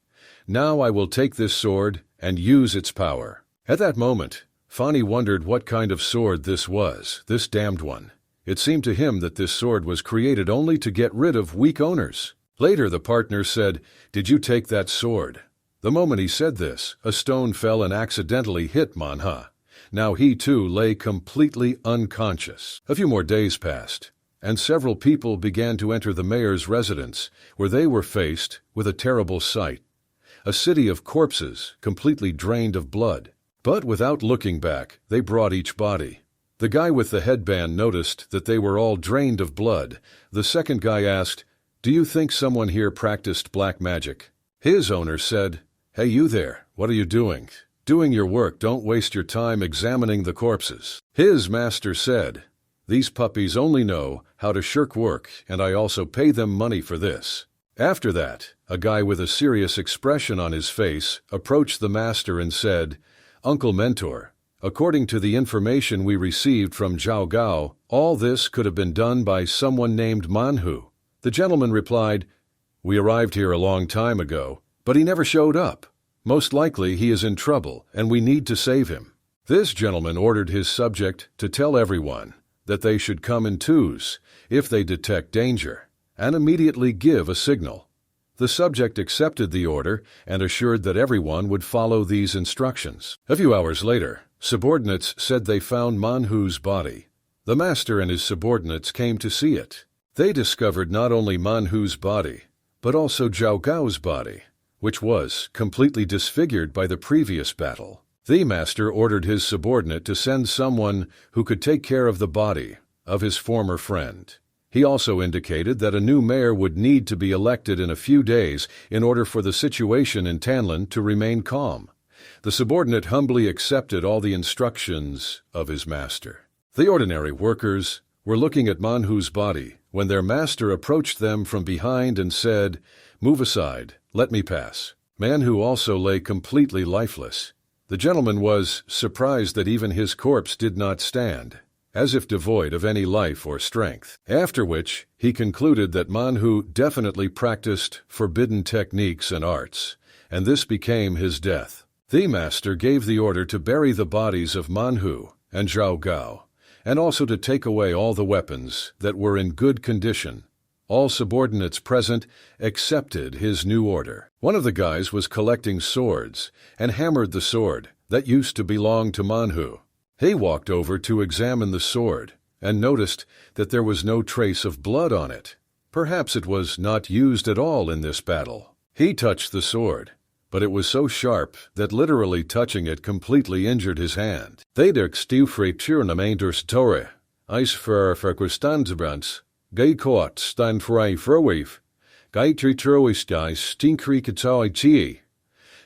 Now I will take this sword and use its power." At that moment, Fani wondered what kind of sword this was, this damned one. It seemed to him that this sword was created only to get rid of weak owners. Later the partner said, "Did you take that sword?" The moment he said this, a stone fell and accidentally hit Manhwa. Now he too lay completely unconscious. A few more days passed, and several people began to enter the mayor's residence, where they were faced with a terrible sight. A city of corpses, completely drained of blood. But without looking back, they brought each body. The guy with the headband noticed that they were all drained of blood. The second guy asked, "Do you think someone here practiced black magic?" His owner said, "Hey, you there, what are you doing? Doing your work, don't waste your time examining the corpses." His master said, "These puppies only know how to shirk work, and I also pay them money for this." After that, a guy with a serious expression on his face approached the master and said, "Uncle Mentor, according to the information we received from Zhao Gao, all this could have been done by someone named Manhwa." The gentleman replied, "We arrived here a long time ago, but he never showed up. Most likely he is in trouble, and we need to save him." This gentleman ordered his subject to tell everyone that they should come in twos if they detect danger, and immediately give a signal. The subject accepted the order and assured that everyone would follow these instructions. A few hours later, subordinates said they found Manhwa's body. The master and his subordinates came to see it. They discovered not only Manhwa's body, but also Zhao Gao's body, which was completely disfigured by the previous battle. The master ordered his subordinate to send someone who could take care of the body of his former friend. He also indicated that a new mayor would need to be elected in a few days in order for the situation in Tanlin to remain calm. The subordinate humbly accepted all the instructions of his master. The ordinary workers were looking at Manhu's body when their master approached them from behind and said, "Move aside, let me pass." Manhu also lay completely lifeless. The gentleman was surprised that even his corpse did not stand, as if devoid of any life or strength. After which, he concluded that Manhu definitely practiced forbidden techniques and arts, and this became his death. The master gave the order to bury the bodies of Manhu and Zhao Gao, and also to take away all the weapons that were in good condition. All subordinates present accepted his new order. One of the guys was collecting swords and hammered the sword that used to belong to Manhu. He walked over to examine the sword and noticed that there was no trace of blood on it. Perhaps it was not used at all in this battle. He touched the sword, but it was so sharp that literally touching it completely injured his hand. They'd still frituurnamenders tore, ice for verkustandsbrands, gay coat stand frei verweef, gay tritroistai stinkri katai tii.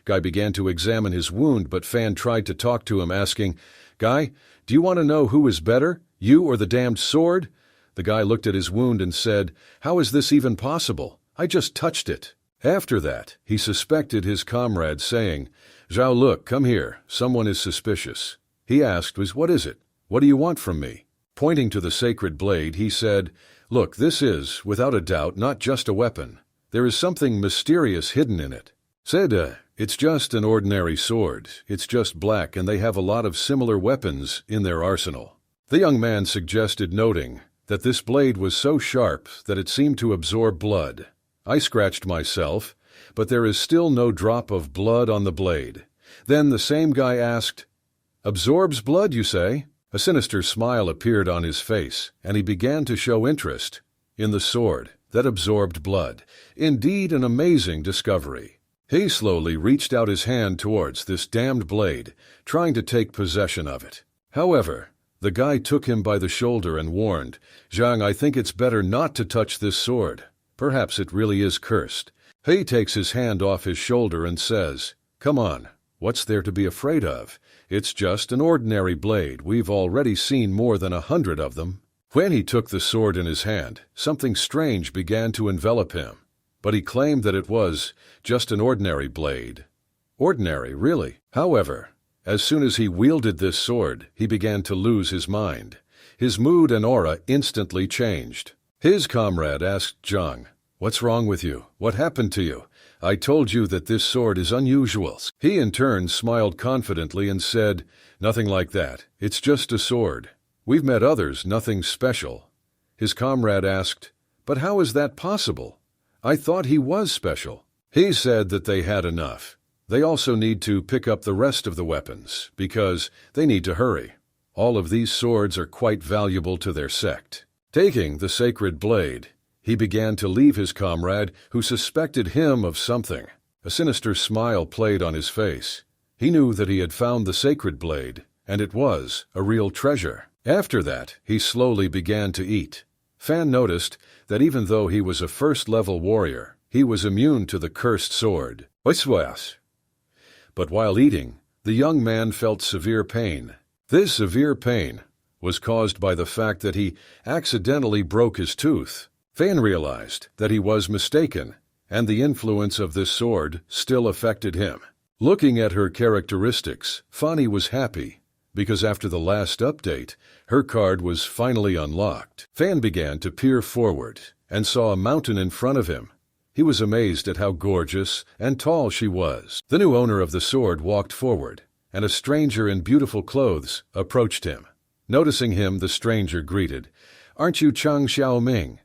Guy began to examine his wound, but Fan tried to talk to him, asking, "Guy, do you want to know who is better, you or the damned sword?" The guy looked at his wound and said, "How is this even possible? I just touched it." After that, he suspected his comrade, saying, "Zhao, look, come here. Someone is suspicious." He asked, "What is it? What do you want from me?" Pointing to the sacred blade, he said, "Look, this is, without a doubt, not just a weapon. There is something mysterious hidden in it." Said, "It's just an ordinary sword. It's just black, and they have a lot of similar weapons in their arsenal." The young man suggested, noting that this blade was so sharp that it seemed to absorb blood. I scratched myself, but there is still no drop of blood on the blade. Then the same guy asked, "Absorbs blood, you say?" A sinister smile appeared on his face, and he began to show interest in the sword that absorbed blood. Indeed, an amazing discovery. He slowly reached out his hand towards this damned blade, trying to take possession of it. However, the guy took him by the shoulder and warned, "Zhang, I think it's better not to touch this sword. Perhaps it really is cursed." He takes his hand off his shoulder and says, "Come on, what's there to be afraid of? It's just an ordinary blade. We've already seen more than 100 of them." When he took the sword in his hand, something strange began to envelop him, but he claimed that it was just an ordinary blade. Ordinary, really. However, as soon as he wielded this sword, he began to lose his mind. His mood and aura instantly changed. His comrade asked Zhang, "What's wrong with you? What happened to you? I told you that this sword is unusual." He in turn smiled confidently and said, "Nothing like that. It's just a sword. We've met others, nothing special." His comrade asked, "But how is that possible? I thought he was special." He said that they had enough. They also need to pick up the rest of the weapons, because they need to hurry. All of these swords are quite valuable to their sect. Taking the sacred blade, he began to leave his comrade, who suspected him of something. A sinister smile played on his face. He knew that he had found the sacred blade, and it was a real treasure. After that, he slowly began to eat. Fan noticed that even though he was a first-level warrior, he was immune to the cursed sword. But while eating, the young man felt severe pain. This severe pain was caused by the fact that he accidentally broke his tooth. Fan realized that he was mistaken, and the influence of this sword still affected him. Looking at her characteristics, Fani was happy, because after the last update, her card was finally unlocked. Fan began to peer forward and saw a mountain in front of him. He was amazed at how gorgeous and tall she was. The new owner of the sword walked forward, and a stranger in beautiful clothes approached him. Noticing him, the stranger greeted, "Aren't you Chang Xiaoming?"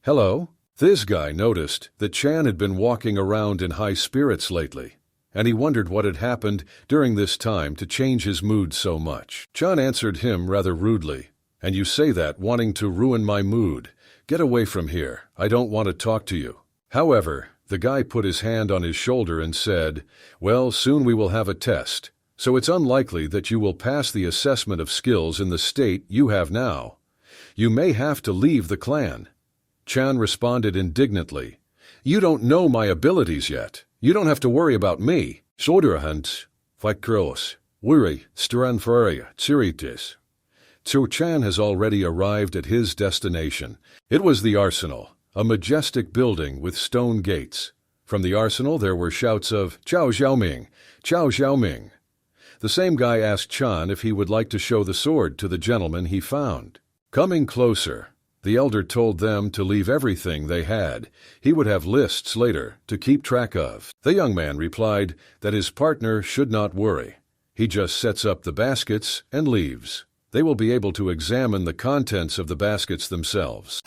"Hello." This guy noticed that Chan had been walking around in high spirits lately, and he wondered what had happened during this time to change his mood so much. Chan answered him rather rudely, "And you say that wanting to ruin my mood. Get away from here. I don't want to talk to you." However, the guy put his hand on his shoulder and said, "Well, soon we will have a test, so it's unlikely that you will pass the assessment of skills in the state you have now. You may have to leave the clan." Chan responded indignantly, "You don't know my abilities yet. You don't have to worry about me." Soderhunt, Fikros, Wuri, Stranfaria, Tsiritis. Zhou Chan has already arrived at his destination. It was the arsenal, a majestic building with stone gates. From the arsenal there were shouts of Chao Xiaoming, Chao Xiaoming. The same guy asked Chan if he would like to show the sword to the gentleman he found. Coming closer, the elder told them to leave everything they had. He would have lists later to keep track of. The young man replied that his partner should not worry. He just sets up the baskets and leaves. They will be able to examine the contents of the baskets themselves.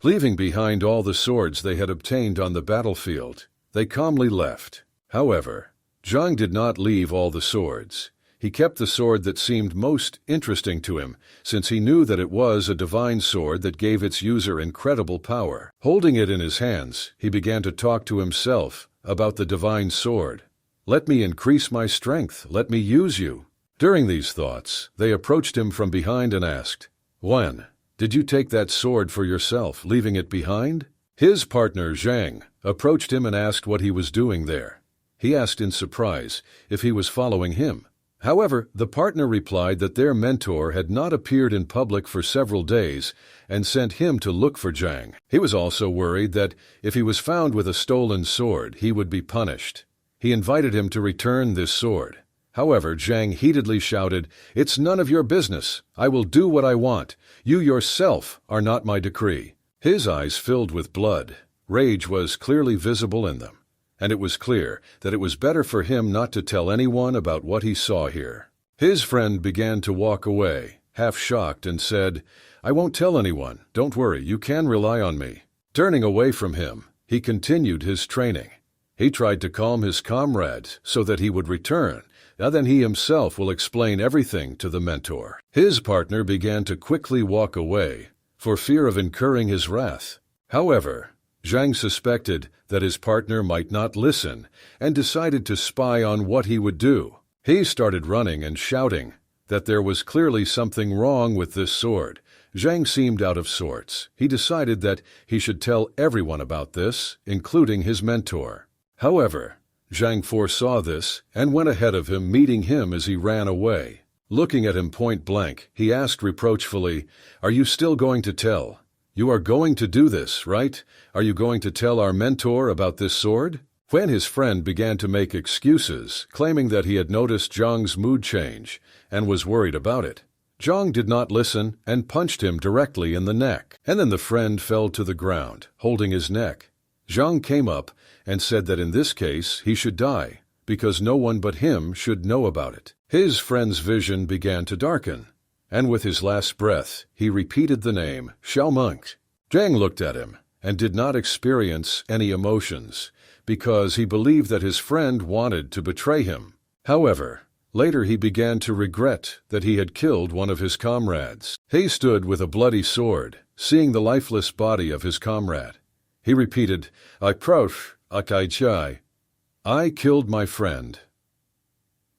Leaving behind all the swords they had obtained on the battlefield, they calmly left. However, Zhang did not leave all the swords. He kept the sword that seemed most interesting to him, since he knew that it was a divine sword that gave its user incredible power. Holding it in his hands, he began to talk to himself about the divine sword. Let me increase my strength, let me use you. During these thoughts, they approached him from behind and asked, "When did you take that sword for yourself, leaving it behind?" His partner, Zhang, approached him and asked what he was doing there. He asked in surprise if he was following him. However, the partner replied that their mentor had not appeared in public for several days and sent him to look for Zhang. He was also worried that if he was found with a stolen sword, he would be punished. He invited him to return this sword. However, Zhang heatedly shouted, "It's none of your business. I will do what I want. You yourself are not my decree." His eyes filled with blood. Rage was clearly visible in them, and it was clear that it was better for him not to tell anyone about what he saw here. His friend began to walk away, half shocked, and said, "I won't tell anyone. Don't worry, you can rely on me." Turning away from him, he continued his training. He tried to calm his comrades so that he would return. Then he himself will explain everything to the mentor. His partner began to quickly walk away, for fear of incurring his wrath. However, Zhang suspected that his partner might not listen and decided to spy on what he would do. He started running and shouting that there was clearly something wrong with this sword. Zhang seemed out of sorts. He decided that he should tell everyone about this, including his mentor. However, Zhang foresaw this and went ahead of him, meeting him as he ran away. Looking at him point blank, he asked reproachfully, "Are you still going to tell? You are going to do this, right? Are you going to tell our mentor about this sword?" When his friend began to make excuses, claiming that he had noticed Zhang's mood change and was worried about it, Zhang did not listen and punched him directly in the neck. And then the friend fell to the ground, holding his neck. Zhang came up and said that in this case he should die, because no one but him should know about it. His friend's vision began to darken, and with his last breath he repeated the name, Xiaomeng. Zhang looked at him and did not experience any emotions, because he believed that his friend wanted to betray him. However, later he began to regret that he had killed one of his comrades. He stood with a bloody sword, seeing the lifeless body of his comrade. He repeated, "I killed my friend."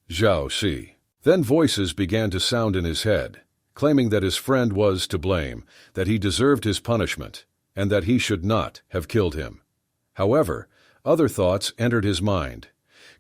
Zhao Xi. Then voices began to sound in his head, claiming that his friend was to blame, that he deserved his punishment, and that he should not have killed him. However, other thoughts entered his mind,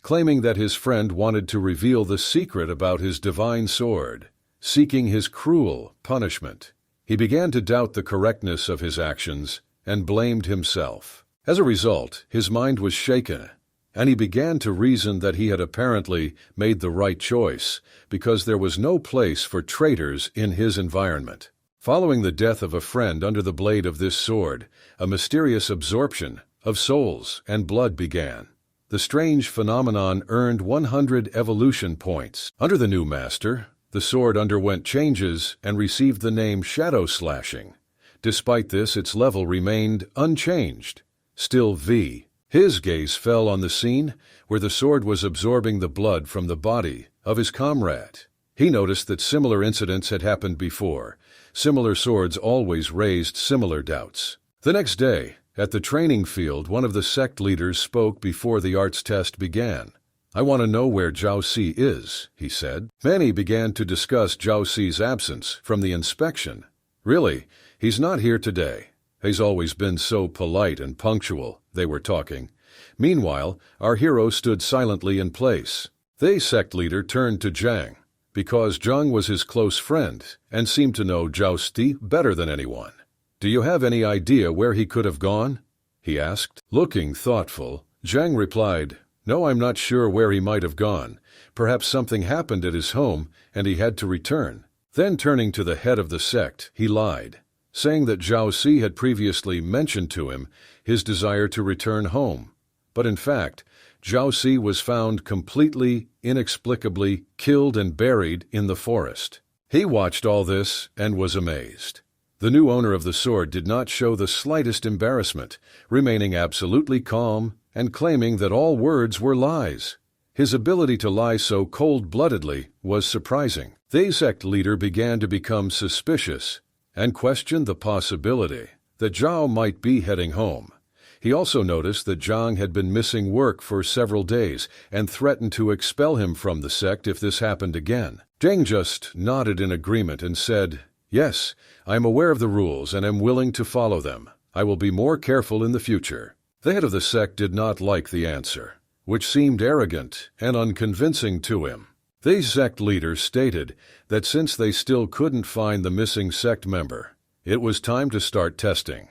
claiming that his friend wanted to reveal the secret about his divine sword, seeking his cruel punishment. He began to doubt the correctness of his actions and blamed himself. As a result, his mind was shaken, and he began to reason that he had apparently made the right choice, because there was no place for traitors in his environment. Following the death of a friend under the blade of this sword, a mysterious absorption of souls and blood began. The strange phenomenon earned 100 evolution points. Under the new master, the sword underwent changes and received the name Shadow Slashing. Despite this, its level remained unchanged. Still V. His gaze fell on the scene where the sword was absorbing the blood from the body of his comrade. He noticed that similar incidents had happened before. Similar swords always raised similar doubts. The next day, at the training field, one of the sect leaders spoke before the arts test began. "I want to know where Zhao Si is," he said. Many began to discuss Zhao Si's absence from the inspection. "Really, he's not here today. He's always been so polite and punctual," they were talking. Meanwhile, our hero stood silently in place. The sect leader turned to Zhang, because Zhang was his close friend and seemed to know Zhao Si better than anyone. "Do you have any idea where he could have gone?" he asked. Looking thoughtful, Zhang replied, "No, I'm not sure where he might have gone. Perhaps something happened at his home and he had to return." Then turning to the head of the sect, he lied, saying that Zhao Si had previously mentioned to him his desire to return home. But in fact, Zhao Si was found completely, inexplicably killed and buried in the forest. He watched all this and was amazed. The new owner of the sword did not show the slightest embarrassment, remaining absolutely calm and claiming that all words were lies. His ability to lie so cold-bloodedly was surprising. The sect leader began to become suspicious and questioned the possibility that Zhao might be heading home. He also noticed that Zhang had been missing work for several days and threatened to expel him from the sect if this happened again. Zhang just nodded in agreement and said, "Yes, I am aware of the rules and am willing to follow them. I will be more careful in the future." The head of the sect did not like the answer, which seemed arrogant and unconvincing to him. The sect leader stated that since they still couldn't find the missing sect member, it was time to start testing.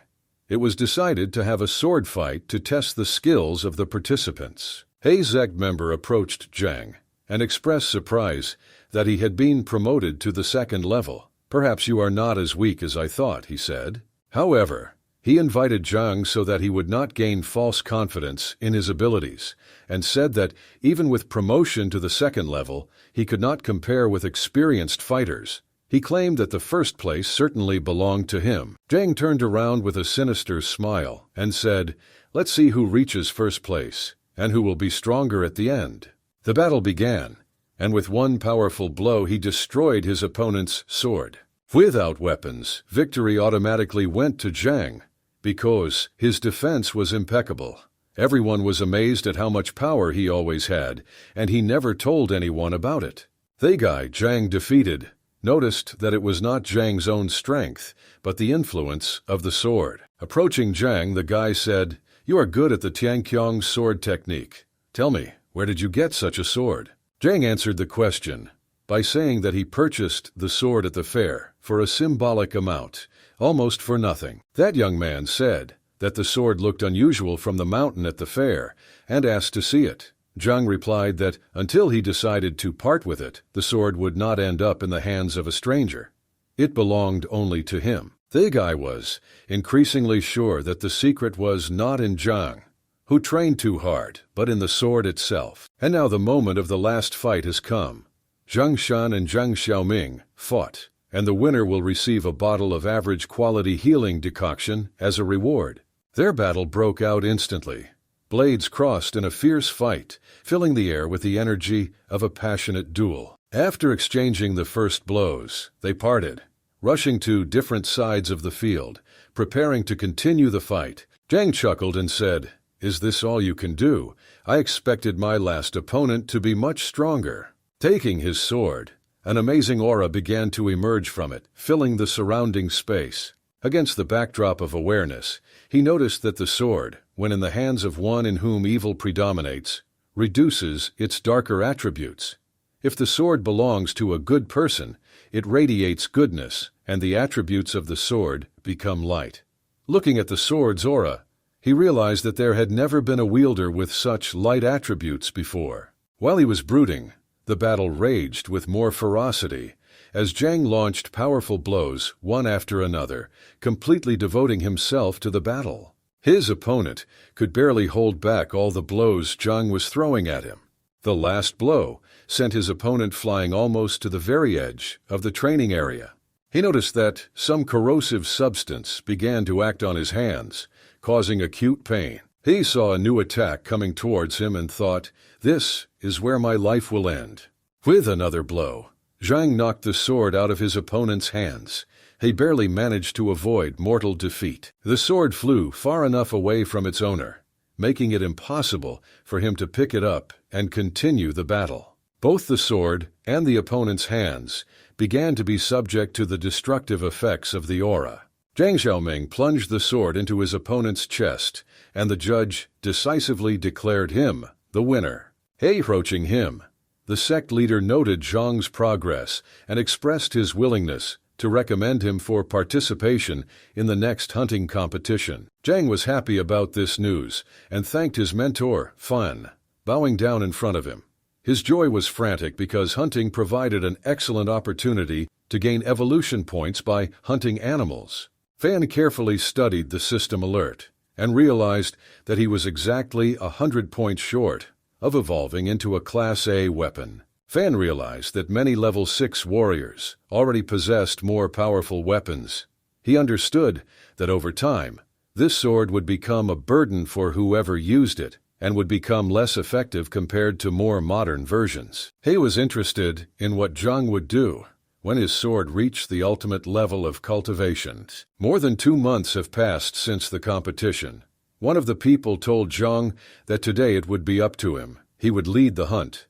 It was decided to have a sword fight to test the skills of the participants. A sect member approached Zhang and expressed surprise that he had been promoted to the second level. "Perhaps you are not as weak as I thought," he said. However, he invited Zhang so that he would not gain false confidence in his abilities, and said that even with promotion to the second level, he could not compare with experienced fighters. He claimed that the first place certainly belonged to him. Zhang turned around with a sinister smile and said, "Let's see who reaches first place, and who will be stronger at the end." The battle began, and with one powerful blow he destroyed his opponent's sword. Without weapons, victory automatically went to Zhang, because his defense was impeccable. Everyone was amazed at how much power he always had, and he never told anyone about it. The guy Zhang defeated noticed that it was not Zhang's own strength, but the influence of the sword. Approaching Zhang, the guy said, "You are good at the Tianqiang sword technique. Tell me, where did you get such a sword?" Zhang answered the question by saying that he purchased the sword at the fair for a symbolic amount, almost for nothing. That young man said that the sword looked unusual from the mountain at the fair and asked to see it. Zhang replied that until he decided to part with it, the sword would not end up in the hands of a stranger. It belonged only to him. The guy was increasingly sure that the secret was not in Zhang, who trained too hard, but in the sword itself. And now the moment of the last fight has come. Zhang Shan and Zhang Xiaoming fought, and the winner will receive a bottle of average quality healing decoction as a reward. Their battle broke out instantly. Blades crossed in a fierce fight, filling the air with the energy of a passionate duel. After exchanging the first blows, they parted, rushing to different sides of the field, preparing to continue the fight. Zhang chuckled and said, "Is this all you can do? I expected my last opponent to be much stronger." Taking his sword, an amazing aura began to emerge from it, filling the surrounding space. Against the backdrop of awareness, he noticed that the sword, when in the hands of one in whom evil predominates, reduces its darker attributes. If the sword belongs to a good person, it radiates goodness, and the attributes of the sword become light. Looking at the sword's aura, he realized that there had never been a wielder with such light attributes before. While he was brooding, the battle raged with more ferocity, as Zhang launched powerful blows one after another, completely devoting himself to the battle. His opponent could barely hold back all the blows Zhang was throwing at him. The last blow sent his opponent flying almost to the very edge of the training area. He noticed that some corrosive substance began to act on his hands, causing acute pain. He saw a new attack coming towards him and thought, "This is where my life will end." With another blow, Zhang knocked the sword out of his opponent's hands. He barely managed to avoid mortal defeat. The sword flew far enough away from its owner, making it impossible for him to pick it up and continue the battle. Both the sword and the opponent's hands began to be subject to the destructive effects of the aura. Zhang Xiaoming plunged the sword into his opponent's chest, and the judge decisively declared him the winner. Approaching him, the sect leader noted Zhang's progress and expressed his willingness to recommend him for participation in the next hunting competition. Zhang was happy about this news and thanked his mentor, Fan, bowing down in front of him. His joy was frantic because hunting provided an excellent opportunity to gain evolution points by hunting animals. Fan carefully studied the system alert and realized that he was exactly 100 points short of evolving into a Class A weapon. Fan realized that many level 6 warriors already possessed more powerful weapons. He understood that over time, this sword would become a burden for whoever used it and would become less effective compared to more modern versions. He was interested in what Zhang would do when his sword reached the ultimate level of cultivation. More than 2 months have passed since the competition. One of the people told Zhang that today it would be up to him. He would lead the hunt.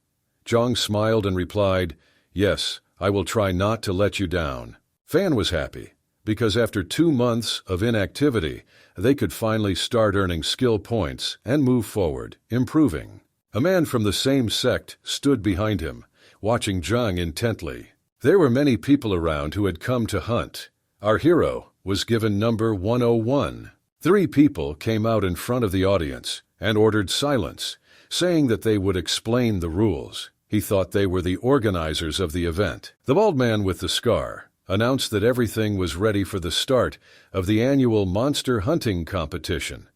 Zhang smiled and replied, "Yes, I will try not to let you down." Fan was happy, because after 2 months of inactivity, they could finally start earning skill points and move forward, improving. A man from the same sect stood behind him, watching Zhang intently. There were many people around who had come to hunt. Our hero was given number 101. 3 people came out in front of the audience and ordered silence, saying that they would explain the rules. He thought they were the organizers of the event. The bald man with the scar announced that everything was ready for the start of the annual monster hunting competition.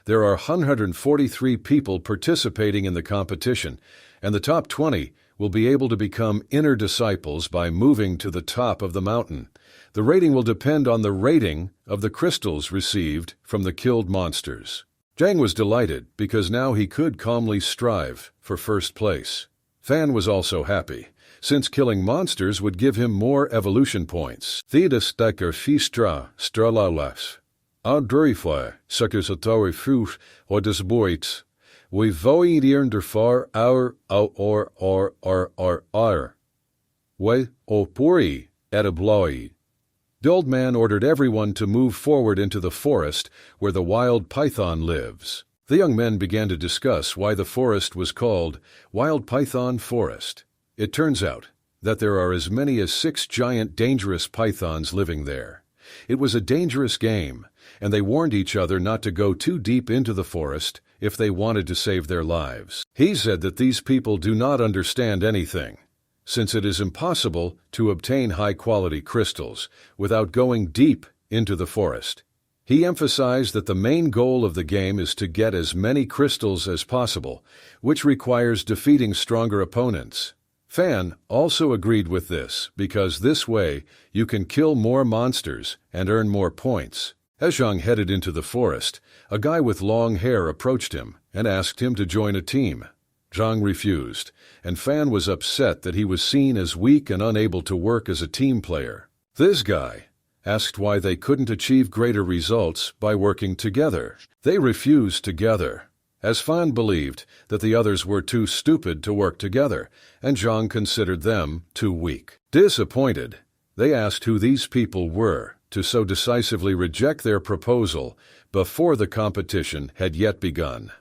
There are 143 people participating in the competition, and the top 20 will be able to become inner disciples by moving to the top of the mountain. The rating will depend on the rating of the crystals received from the killed monsters. Zhang was delighted because now he could calmly strive for first place. Fan was also happy, since killing monsters would give him more evolution points. Theda stacker fistra stralalas. Adurifla suckersatari fruit or desboits. We void der far our We opori etabloi. The old man ordered everyone to move forward into the forest where the wild python lives. The young men began to discuss why the forest was called Wild Python Forest. It turns out that there are as many as 6 giant dangerous pythons living there. It was a dangerous game, and they warned each other not to go too deep into the forest if they wanted to save their lives. He said that these people do not understand anything, since it is impossible to obtain high-quality crystals without going deep into the forest. He emphasized that the main goal of the game is to get as many crystals as possible, which requires defeating stronger opponents. Fan also agreed with this because this way you can kill more monsters and earn more points. As Zhang headed into the forest, a guy with long hair approached him and asked him to join a team. Zhang refused, and Fan was upset that he was seen as weak and unable to work as a team player. This guy asked why they couldn't achieve greater results by working together. They refused together, as Fan believed that the others were too stupid to work together, and Zhang considered them too weak. Disappointed, they asked who these people were to so decisively reject their proposal before the competition had yet begun.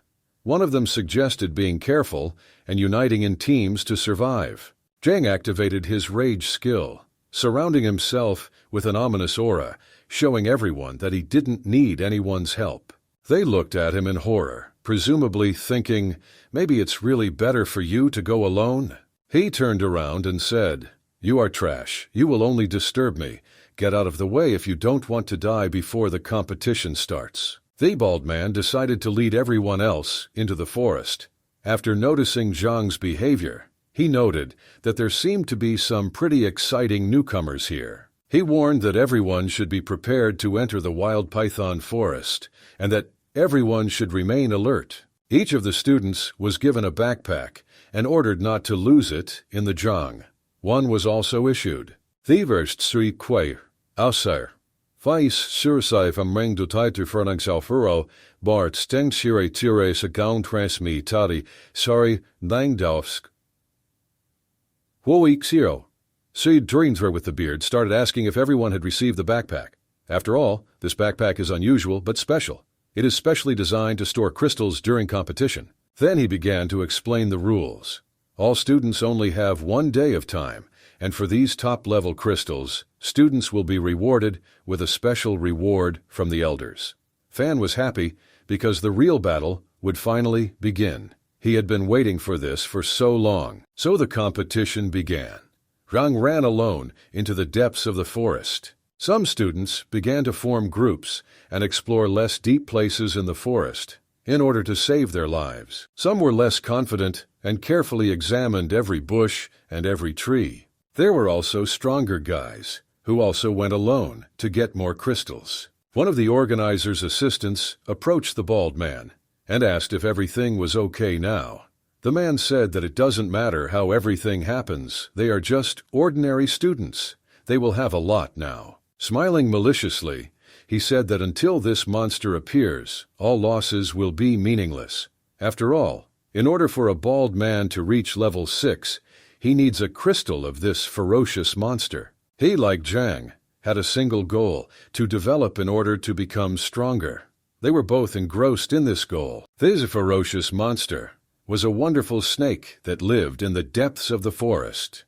One of them suggested being careful and uniting in teams to survive. Zhang activated his rage skill, surrounding himself with an ominous aura, showing everyone that he didn't need anyone's help. They looked at him in horror, presumably thinking, maybe it's really better for you to go alone. He turned around and said, "You are trash. You will only disturb me. Get out of the way if you don't want to die before the competition starts." The bald man decided to lead everyone else into the forest. After noticing Zhang's behavior, he noted that there seemed to be some pretty exciting newcomers here. He warned that everyone should be prepared to enter the wild python forest, and that everyone should remain alert. Each of the students was given a backpack and ordered not to lose it in the Zhang. One was also issued. The first three quay, Aussar, Fais sursai from meng dutaitu fernang salfuro, bart steng sire tire sa gaun transmi tadi, sorry, langdowsk. Woik Xiro. Seed Dreenswer with the beard started asking if everyone had received the backpack. After all, this backpack is unusual but special. It is specially designed to store crystals during competition. Then he began to explain the rules. All students only have 1 day of time, and for these top-level crystals, students will be rewarded with a special reward from the elders. Fan was happy because the real battle would finally begin. He had been waiting for this for so long. So the competition began. Rang ran alone into the depths of the forest. Some students began to form groups and explore less deep places in the forest in order to save their lives. Some were less confident and carefully examined every bush and every tree. There were also stronger guys who also went alone to get more crystals. One of the organizer's assistants approached the bald man and asked if everything was okay now. The man said that it doesn't matter how everything happens, they are just ordinary students. They will have a lot now. Smiling maliciously, he said that until this monster appears, all losses will be meaningless. After all, in order for a bald man to reach level 6, he needs a crystal of this ferocious monster. He, like Zhang, had a single goal, to develop in order to become stronger. They were both engrossed in this goal. This ferocious monster was a wonderful snake that lived in the depths of the forest.